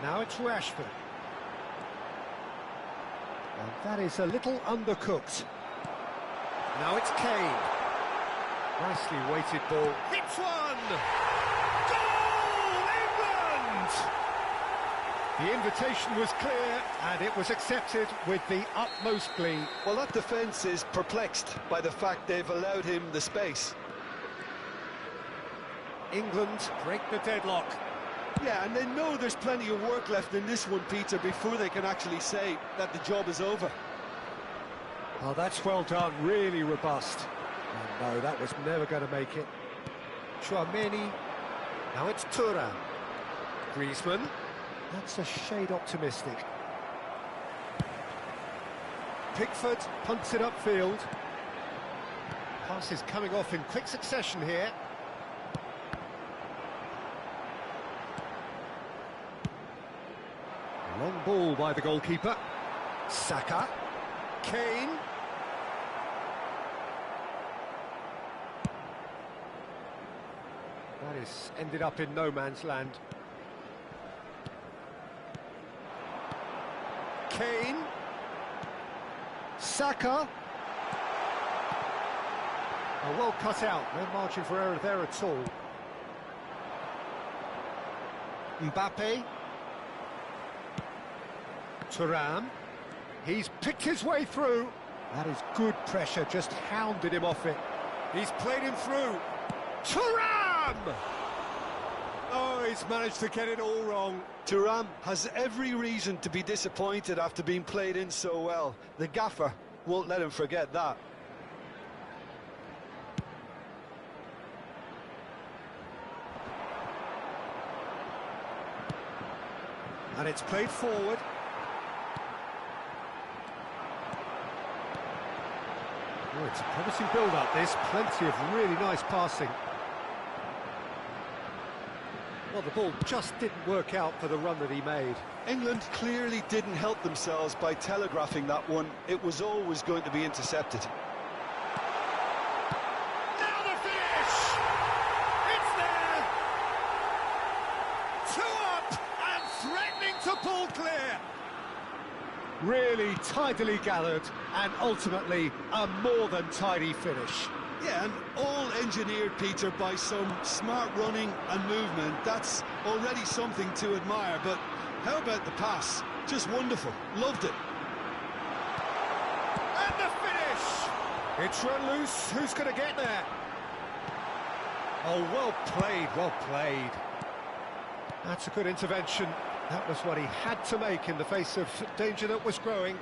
Now it's Rashford. And that is a little undercooked. Now it's Kane. Nicely weighted ball. Hits one! Goal, England! The invitation was clear and it was accepted with the utmost glee. Well, that defence is perplexed by the fact they've allowed him the space. England break the deadlock. Yeah, and they know there's plenty of work left in this one, Peter, before they can actually say that the job is over. Oh, that's well done, really robust. Oh, no, that was never going to make it. Chouameni. Now it's Thuram. Griezmann. That's a shade optimistic. Pickford punts it upfield. Pass is coming off in quick succession here. Long ball by the goalkeeper. Saka. Kane. That is ended up in no man's land. Kane. Saka. Oh, well cut out. No margin for error there at all. Mbappe. Thuram. He's picked his way through. That is good pressure, just hounded him off it. He's played him through. Thuram! Oh, he's managed to get it all wrong. Thuram has every reason to be disappointed after being played in so well. The gaffer won't let him forget that. And it's played forward. Oh, it's a promising build-up, this. Plenty of really nice passing. Well, the ball just didn't work out for the run that he made. England clearly didn't help themselves by telegraphing that one. It was always going to be intercepted. Now the finish! It's there! 2 up and threatening to pull clear. Really tidily gathered and ultimately a more than tidy finish. Yeah, and all engineered, Peter, by some smart running and movement. That's already something to admire, but how about the pass? Just wonderful. Loved it. And the finish! It's run loose. Who's going to get there? Oh, well played, well played. That's a good intervention. That was what he had to make in the face of danger that was growing.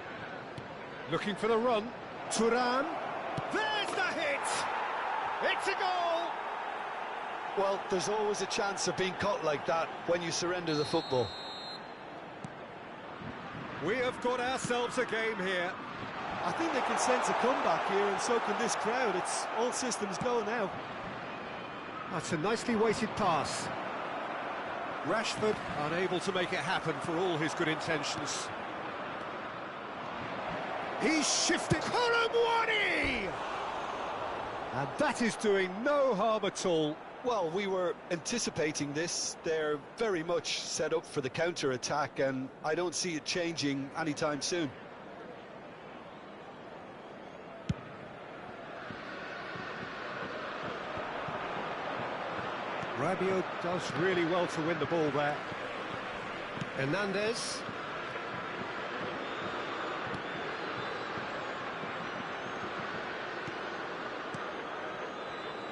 Looking for the run. Thuram. There's the hit! It's a goal! Well, there's always a chance of being caught like that when you surrender the football. We have got ourselves a game here. I think they can sense a comeback here, and so can this crowd. It's all systems go now. That's a nicely weighted pass. Rashford unable to make it happen for all his good intentions. He's shifted. Colomwani! And that is doing no harm at all. Well, we were anticipating this. They're very much set up for the counter-attack, and I don't see it changing anytime soon. Rabiot does really well to win the ball there. Hernandez.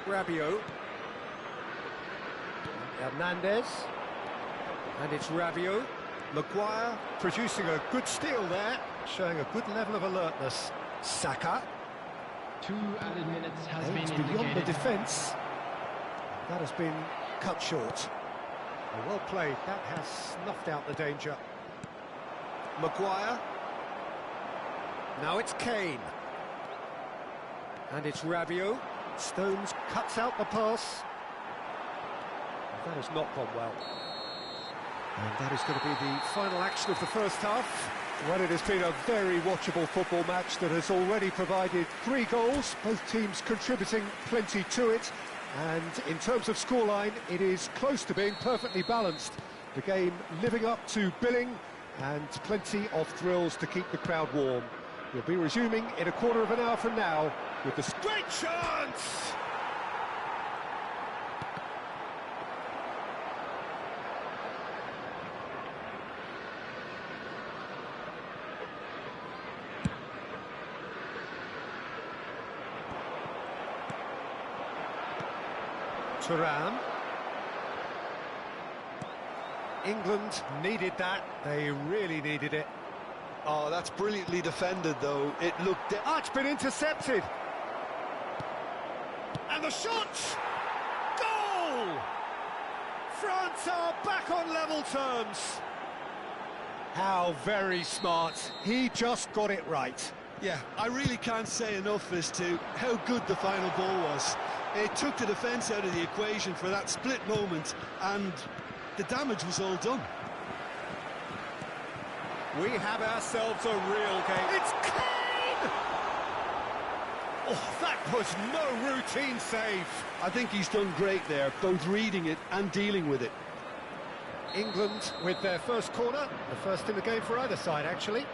Rabiot. Hernandez. And it's Rabiot. Maguire producing a good steal there, showing a good level of alertness. Saka. 2 added minutes has Aims been beyond the indicated. defence. That has been cut short. Oh, well played. That has snuffed out the danger. Maguire. Now it's Kane. And it's Rabiot. Stones cuts out the pass. That has not gone well. And that is going to be the final action of the first half. Well, it has been a very watchable football match that has already provided 3 goals, both teams contributing plenty to it. And in terms of scoreline, it is close to being perfectly balanced. The game living up to billing and plenty of thrills to keep the crowd warm. We'll be resuming in a quarter of an hour from now with the great chance! Thuram. England needed that. They really needed it. Oh, that's brilliantly defended, though. It looked... Oh, it's been intercepted. And the shot! Goal! France are back on level terms. How very smart. He just got it right. Yeah, I really can't say enough as to how good the final ball was. It took the defence out of the equation for that split moment, and the damage was all done. We have ourselves a real game. It's Kane! Oh, that was no routine save. I think he's done great there, both reading it and dealing with it. England with their first corner, the first in the game for either side, actually.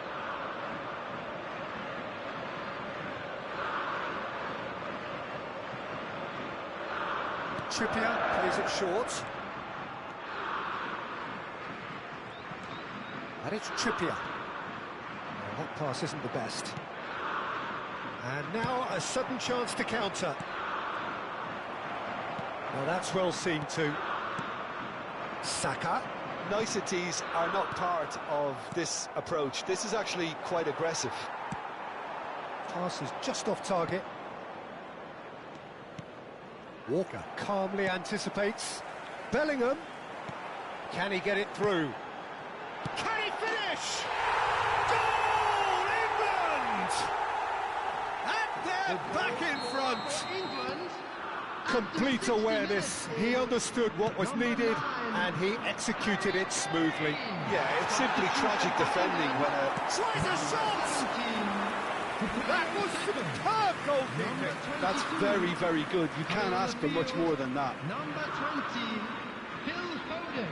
Trippier plays it short. And it's Trippier. Well, that pass isn't the best. And now a sudden chance to counter. Well, that's well seen too. Saka. Niceties are not part of this approach. This is actually quite aggressive. Pass is just off target. Walker calmly anticipates. Bellingham. Can he get it through? Can he finish? Goal, England! And they're back in front. England. Complete awareness. He understood what was needed and he executed it smoothly. Yeah, it's simply tragic defending when a... Tries a shot! That was superb goalkeeping. That's very, very good. You can't ask for much more than that. Number 20, Phil Foden.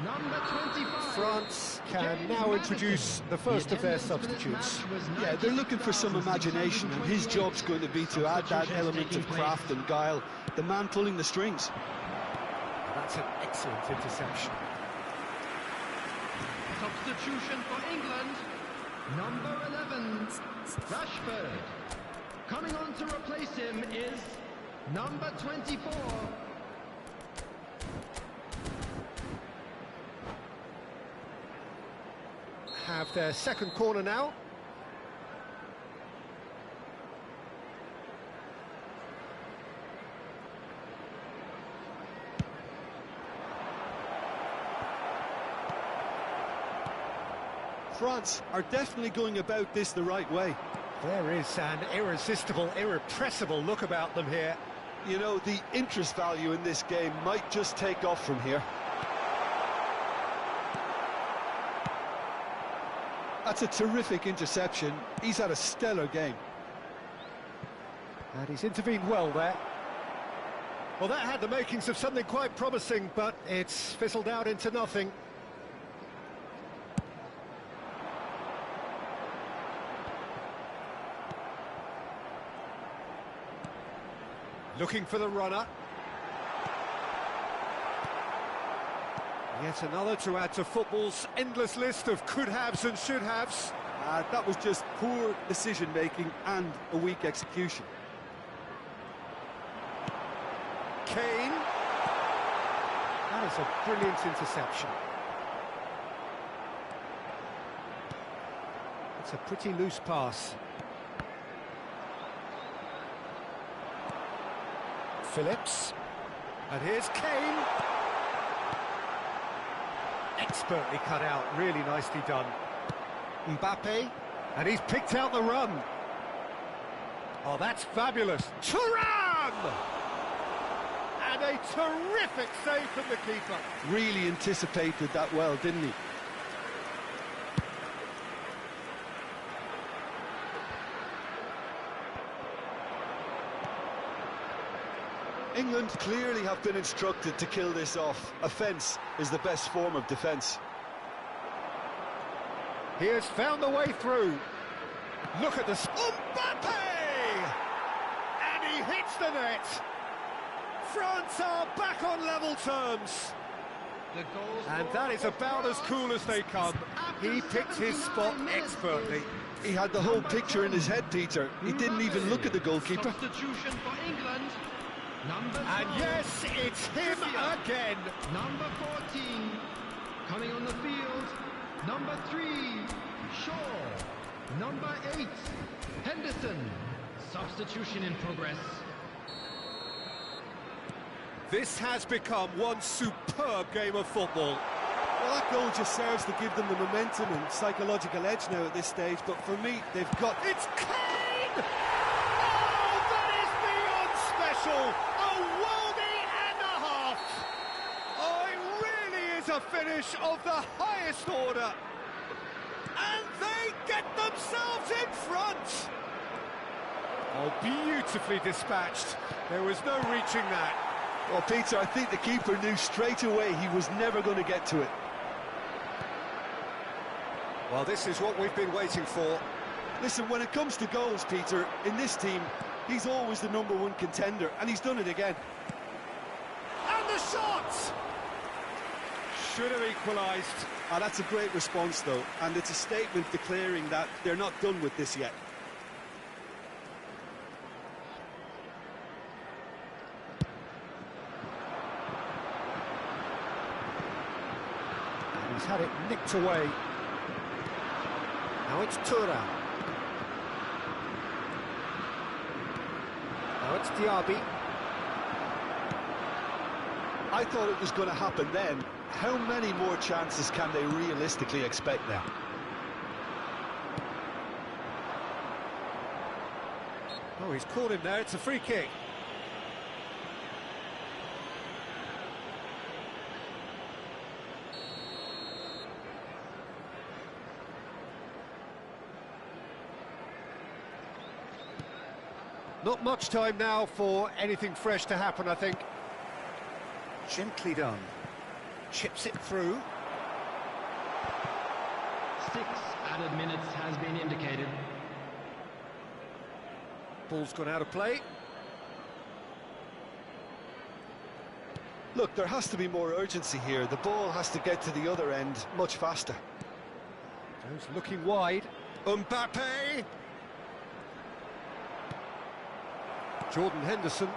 Number 25. France can now introduce the first of their substitutes. Yeah, they're looking for some imagination, and his job's going to be to add that element of craft and guile. The man pulling the strings. That's an excellent interception. Substitution for England. Number 11, Rashford. Coming on to replace him is number 24. Have their second corner now. France are definitely going about this the right way. There is an irresistible, irrepressible look about them here. You know, the interest value in this game might just take off from here. That's a terrific interception. He's had a stellar game. And he's intervened well there. Well, that had the makings of something quite promising, but it's fizzled out into nothing. Looking for the runner. Yet another to add to football's endless list of could-haves and should-haves. That was just poor decision-making and a weak execution. Kane. That is a brilliant interception. It's a pretty loose pass. Phillips. And here's Kane. Expertly cut out, really nicely done. Mbappe, and he's picked out the run. Oh, that's fabulous. Thuram! And a terrific save from the keeper. Really anticipated that well, didn't he? England clearly have been instructed to kill this off. Offence is the best form of defence. He has found the way through. Look at this. Mbappe! And he hits the net. France are back on level terms. And that is about as cool as they come. He picked his spot expertly. He had the whole picture in his head, Peter. He didn't even look at the goalkeeper. Substitution for England. Number 12. And yes, it's him again. Number 14. Coming on the field. Number 3. Shaw. Number 8. Henderson. Substitution in progress. This has become one superb game of football. Well, that goal just serves to give them the momentum and psychological edge now at this stage, but for me, they've got... It's Kane! Oh, that is beyond special! A worldie and a half! Oh, it really is a finish of the highest order! And they get themselves in front! Oh, beautifully dispatched. There was no reaching that. Well, Peter, I think the keeper knew straight away he was never going to get to it. Well, this is what we've been waiting for. Listen, when it comes to goals, Peter, in this team, he's always the #1 contender, and he's done it again. And the shot! Should have equalised. That's a great response, though, and it's a statement declaring that they're not done with this yet. He's had it nicked away. Now it's Thuram. Now it's Diaby. I thought it was going to happen then. How many more chances can they realistically expect now? Oh, he's caught him there. It's a free kick. Not much time now for anything fresh to happen, I think. Gently done. Chips it through. 6 added minutes has been indicated. Ball's gone out of play. Look, there has to be more urgency here. The ball has to get to the other end much faster. Goes looking wide. Mbappe! Jordan Henderson.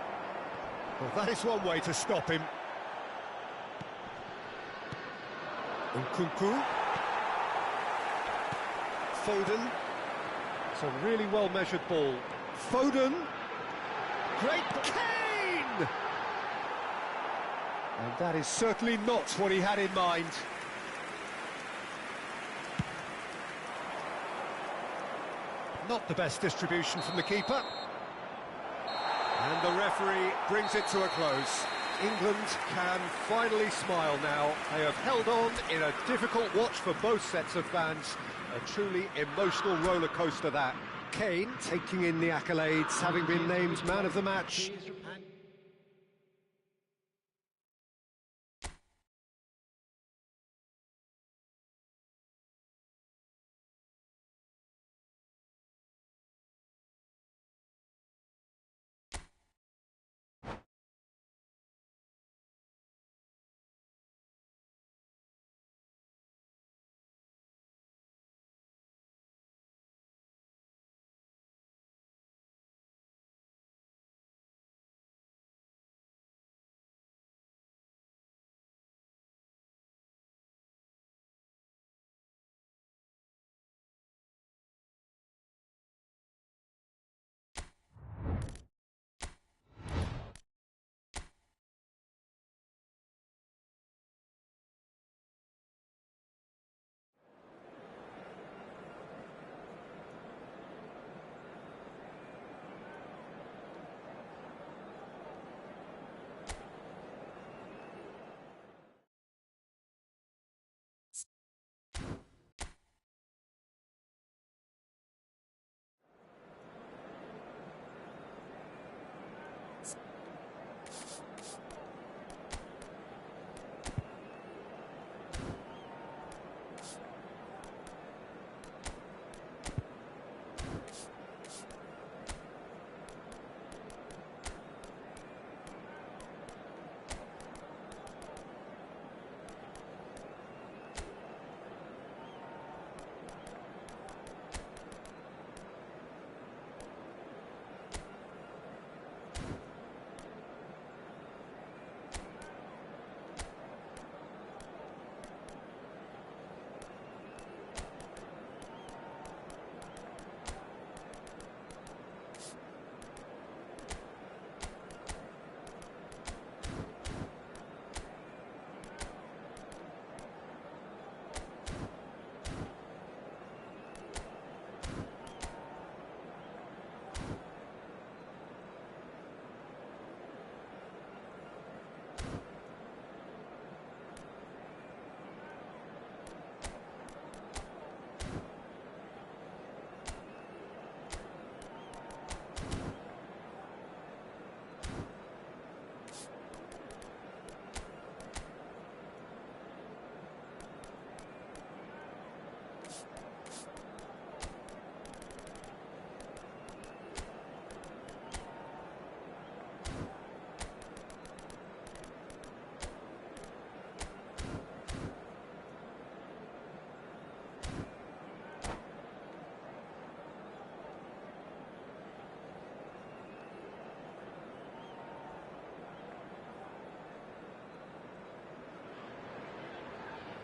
Well, that is one way to stop him. Nkunku. Foden. It's a really well-measured ball. Foden. Great Kane! And that is certainly not what he had in mind. Not the best distribution from the keeper. And the referee brings it to a close. England can finally smile now. They have held on in a difficult watch for both sets of fans. A truly emotional roller coaster that. Kane taking in the accolades, having been named man of the match.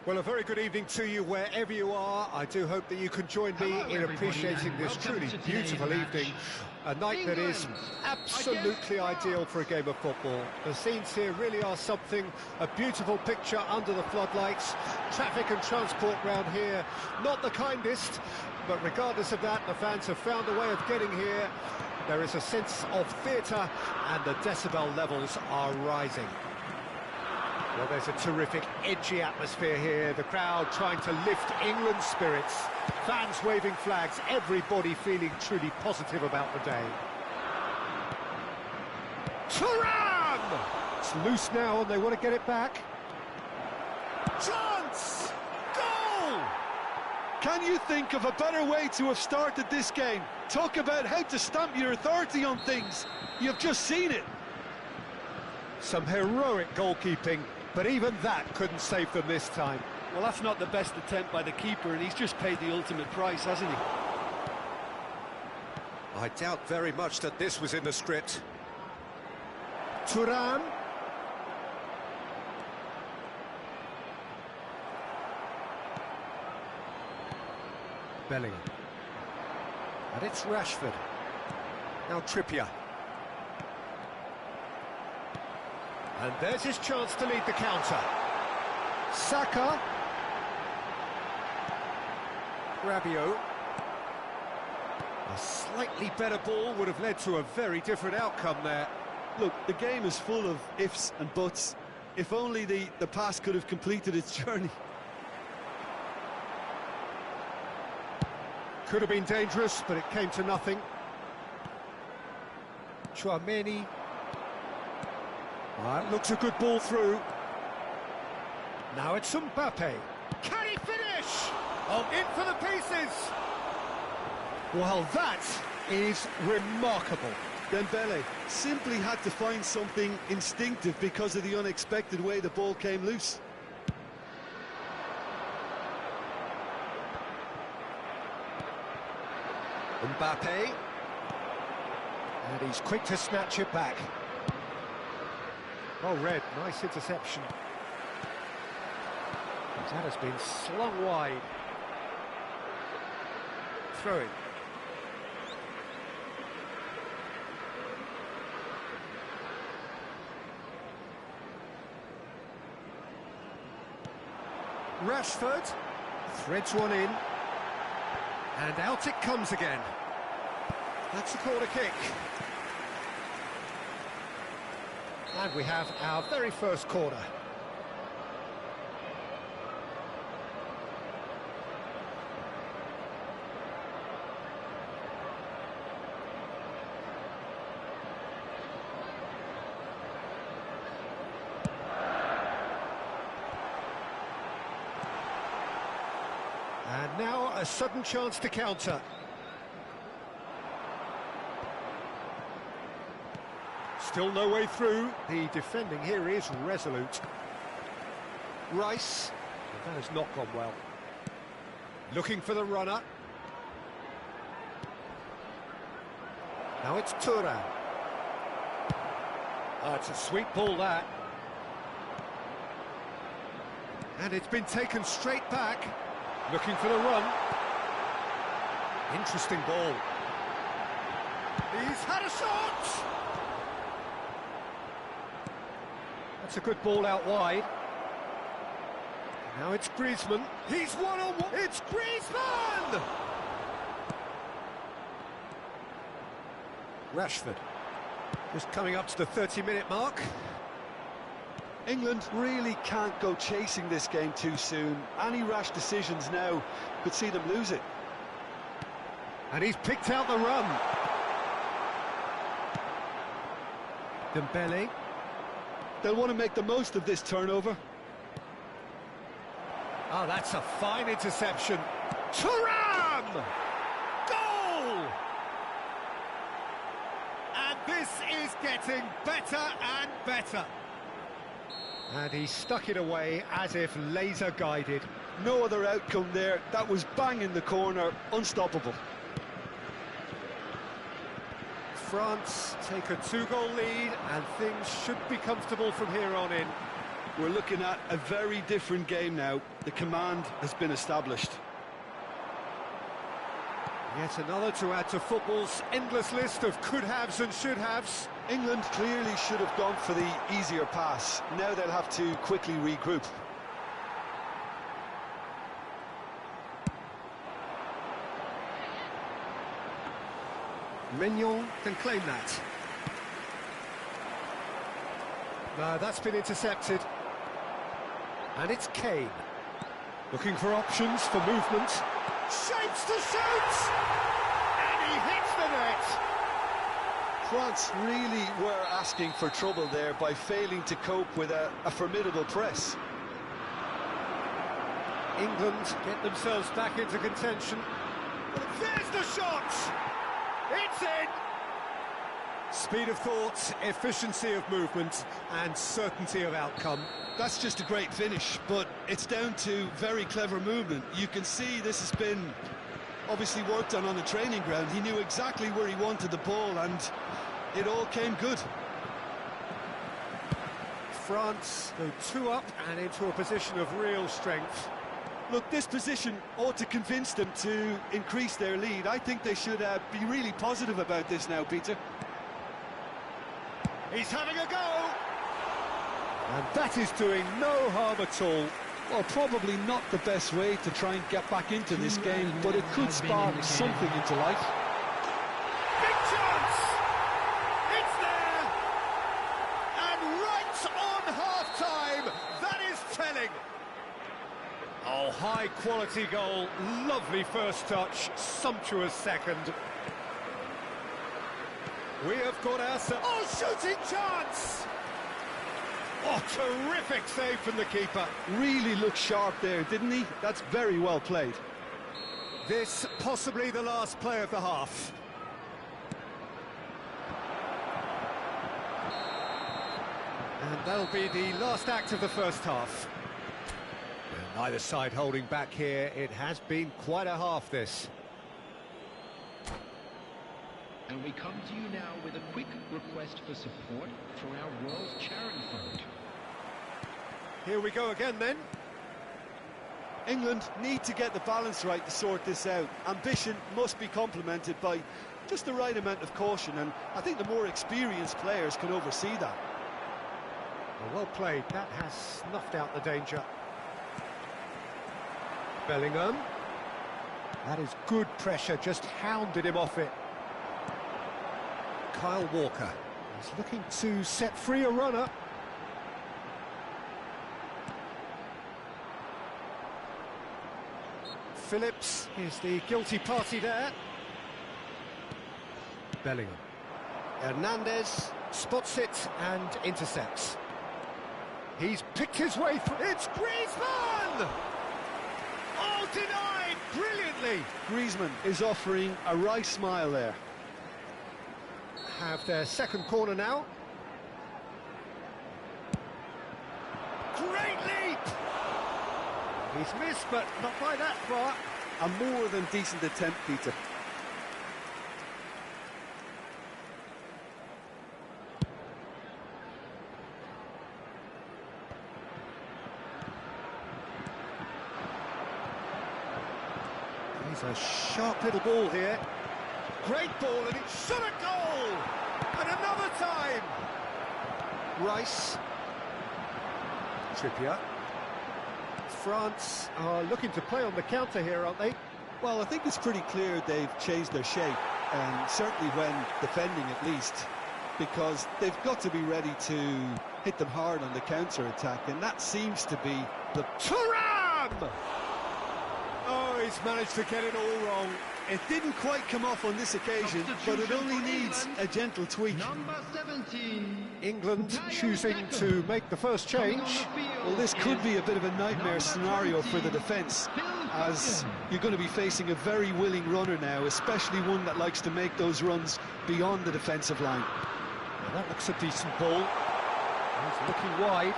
Well, a very good evening to you wherever you are. I do hope that you can join me in appreciating this truly beautiful evening. A night that is absolutely ideal for a game of football. The scenes here really are something, a beautiful picture under the floodlights. Traffic and transport round here, not the kindest, but regardless of that, the fans have found a way of getting here. There is a sense of theatre and the decibel levels are rising. Well, there's a terrific, edgy atmosphere here. The crowd trying to lift England's spirits. Fans waving flags, everybody feeling truly positive about the day. Thuram! It's loose now and they want to get it back. Chance! Goal! Can you think of a better way to have started this game? Talk about how to stamp your authority on things. You've just seen it. Some heroic goalkeeping, but even that couldn't save them this time. Well, that's not the best attempt by the keeper, and he's just paid the ultimate price, hasn't he? I doubt very much that this was in the script. Thuram. Bellingham. And it's Rashford. Now Trippier. And there's his chance to lead the counter. Saka. Rabiot. A slightly better ball would have led to a very different outcome there. Look, the game is full of ifs and buts. If only the pass could have completed its journey. Could have been dangerous, but it came to nothing. Chouameni. That looks a good ball through. Now it's Mbappe. Can he finish? Oh, in for the pieces! Well, that is remarkable. Dembele simply had to find something instinctive because of the unexpected way the ball came loose. Mbappe. And he's quick to snatch it back. Oh, Red, nice interception. That has been slung wide. Throw in. Rashford threads one in, and out it comes again. That's a corner kick. And we have our very first corner. And now a sudden chance to counter. Still no way through. The defending here is resolute. Rice. That has not gone well. Looking for the runner. Now it's Thuram. It's a sweet ball, that. And it's been taken straight back. Looking for the run. Interesting ball. He's had a shot! That's a good ball out wide. Now it's Griezmann. He's one-on-one. It's Griezmann! Rashford. Just coming up to the 30-minute mark. England really can't go chasing this game too soon. Any rash decisions now could see them lose it. And he's picked out the run. Dembele. They'll want to make the most of this turnover. Oh, that's a fine interception. Thuram! Goal! And this is getting better and better. And he stuck it away as if laser guided. No other outcome there. That was bang in the corner, unstoppable. France take a 2-goal lead and things should be comfortable from here on in. We're looking at a very different game now. The command has been established. Yet another to add to football's endless list of could-haves and should-haves. England clearly should have gone for the easier pass. Now they'll have to quickly regroup. Mignon can claim that. No, that's been intercepted. And it's Kane. Looking for options for movement. Shapes to shoot! And he hits the net! France really were asking for trouble there by failing to cope with a formidable press. England get themselves back into contention. There's the shot! It's in! Speed of thought, efficiency of movement, and certainty of outcome. That's just a great finish, but it's down to very clever movement. You can see this has been obviously worked on the training ground. He knew exactly where he wanted the ball, and it all came good. France go 2 up and into a position of real strength. Look, this position ought to convince them to increase their lead. I think they should be really positive about this now, Peter. He's having a go! And that is doing no harm at all. Well, probably not the best way to try and get back into this game, but it could spark something into life. Big chance! It's there! And right on half-time, that is telling. Oh, high-quality goal, lovely first touch, sumptuous second. We have got ourselves... Oh, shooting chance! Oh, terrific save from the keeper. Really looked sharp there, didn't he? That's very well played. This possibly the last play of the half. And that'll be the last act of the first half. Well, neither side holding back here. It has been quite a half, this. And we come to you now with a quick request for support for our World Charity Fund. Here we go again, then. England need to get the balance right to sort this out. Ambition must be complemented by just the right amount of caution, and I think the more experienced players can oversee that. Well played. That has snuffed out the danger. Bellingham. That is good pressure, just hounded him off it. Kyle Walker is looking to set free a runner. Phillips is the guilty party there. Bellingham. Hernandez spots it and intercepts. He's picked his way through. It's Griezmann! Oh, denied brilliantly. Griezmann is offering a right smile there. Have their second corner now. Great leap! He's missed, but not by that far. A more than decent attempt, Peter. He's a sharp little ball here. Great ball, and it shot a goal! And another time! Rice. Trippier. France are looking to play on the counter here, aren't they? Well, I think it's pretty clear they've changed their shape, and certainly when defending at least, because they've got to be ready to hit them hard on the counter-attack, and that seems to be the... Thuram! Oh, he's managed to get it all wrong. It didn't quite come off on this occasion, but it only needs a gentle tweak. Number 17. England choosing to make the first change. Well, this could be a bit of a nightmare scenario for the defence, as you're going to be facing a very willing runner now, especially one that likes to make those runs beyond the defensive line. Well, that looks a decent ball. He's looking wide,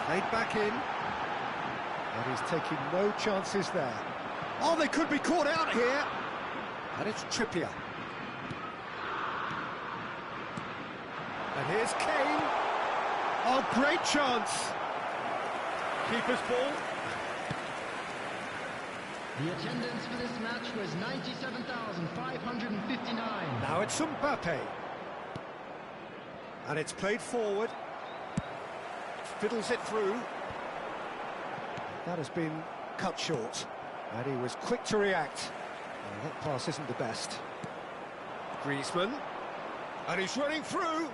played back in, and he's taking no chances there. Oh, they could be caught out here. And it's Trippier. And here's Kane. Oh, great chance. Keeper's ball. The attendance for this match was 97,559. Now it's Mbappe. And it's played forward. Fiddles it through. That has been cut short. And he was quick to react. Well, that pass isn't the best. Griezmann. And he's running through.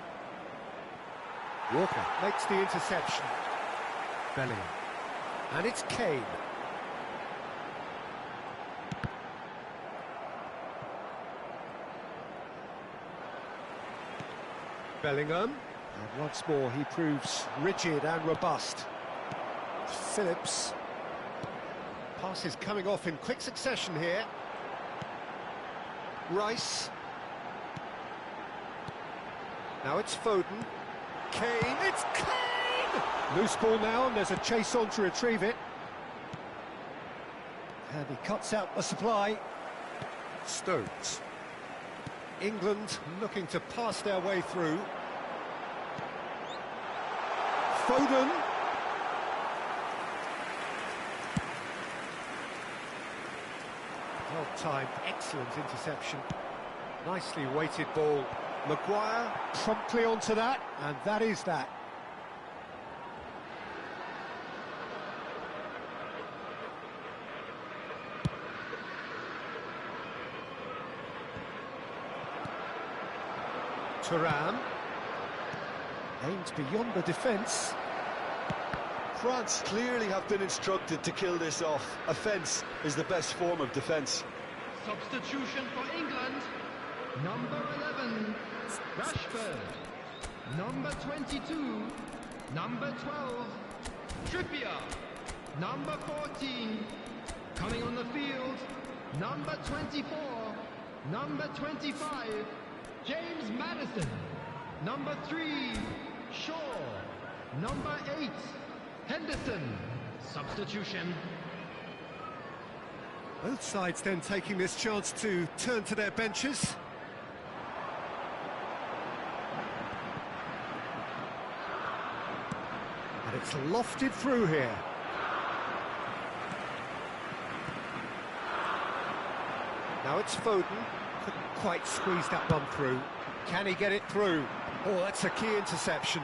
Walker makes the interception. Bellingham. And it's Kane. Bellingham. And once more he proves rigid and robust. Phillips. Passes coming off in quick succession here. Rice. Now it's Foden. Kane. It's Kane! Loose ball now, and there's a chase on to retrieve it. And he cuts out the supply. Stones. England looking to pass their way through. Foden. Well timed, excellent interception. Nicely weighted ball. Maguire promptly onto that, and that is that. Thuram aimed beyond the defence. France clearly have been instructed to kill this off. Offence is the best form of defence. Substitution for England. Number 11, Rashford. Number 22, number 12, Trippier. Number 14, coming on the field, number 24, number 25, James Maddison. Number 3, Shaw. Number 8, Henderson. Substitution. Both sides then taking this chance to turn to their benches. And it's lofted through here. Now it's Foden. Couldn't quite squeeze that one through. Can he get it through? Oh, that's a key interception.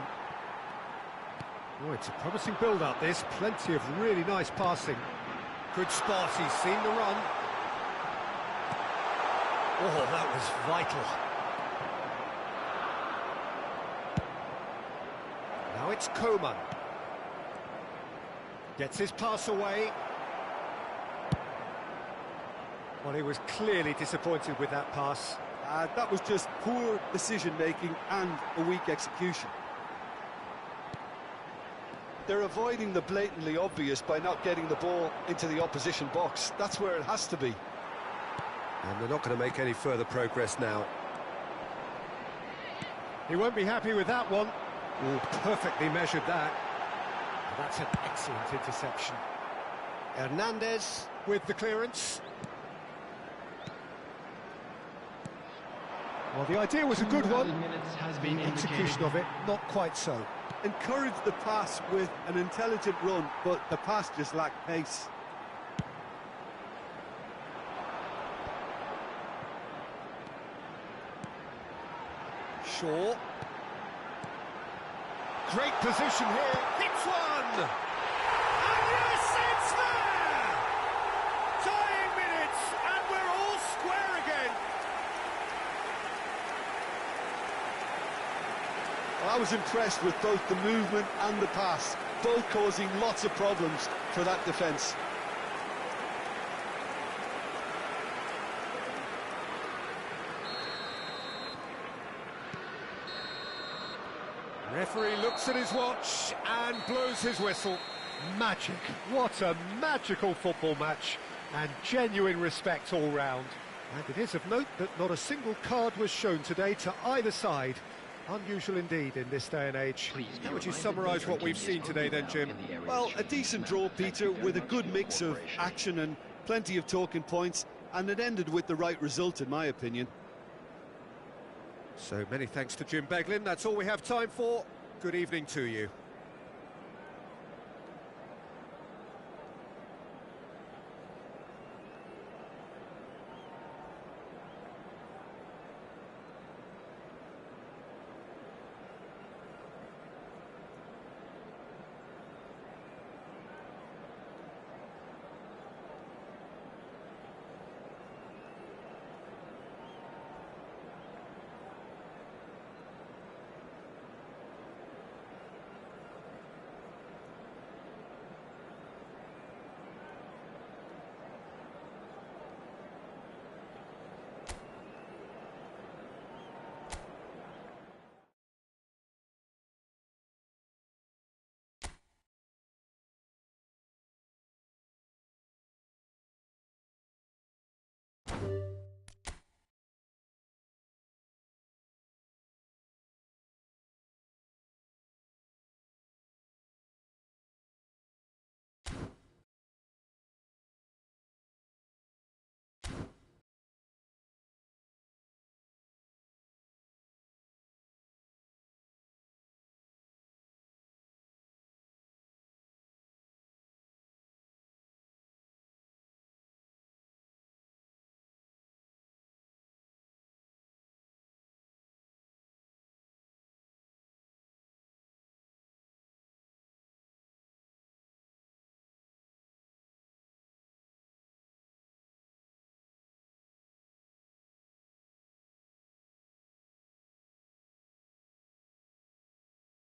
Oh, it's a promising build-up, this. Plenty of really nice passing. Good spot, he's seen the run. Oh, that was vital. Now it's Coman. Gets his pass away. Well, he was clearly disappointed with that pass. That was just poor decision-making and a weak execution. They're avoiding the blatantly obvious by not getting the ball into the opposition box. That's where it has to be. And they're not going to make any further progress now. He won't be happy with that one. Oh, perfectly measured that. And that's an excellent interception. Hernandez with the clearance. Well, the idea was a good one. The execution of it, not quite so. Encouraged the pass with an intelligent run, but the pass just lacked pace. Shaw. Great position here. Hits one! And yes, it's there! Tying minutes, and we're all square again. I was impressed with both the movement and the pass, both causing lots of problems for that defence. Referee looks at his watch and blows his whistle. Magic. What a magical football match, and genuine respect all round. And it is of note that not a single card was shown today to either side. Unusual indeed in this day and age. How would you summarise what we've seen today then, Jim? Well, a decent draw, Peter, with a good mix of action and plenty of talking points, and it ended with the right result, in my opinion. So many thanks to Jim Beglin. That's all we have time for. Good evening to you.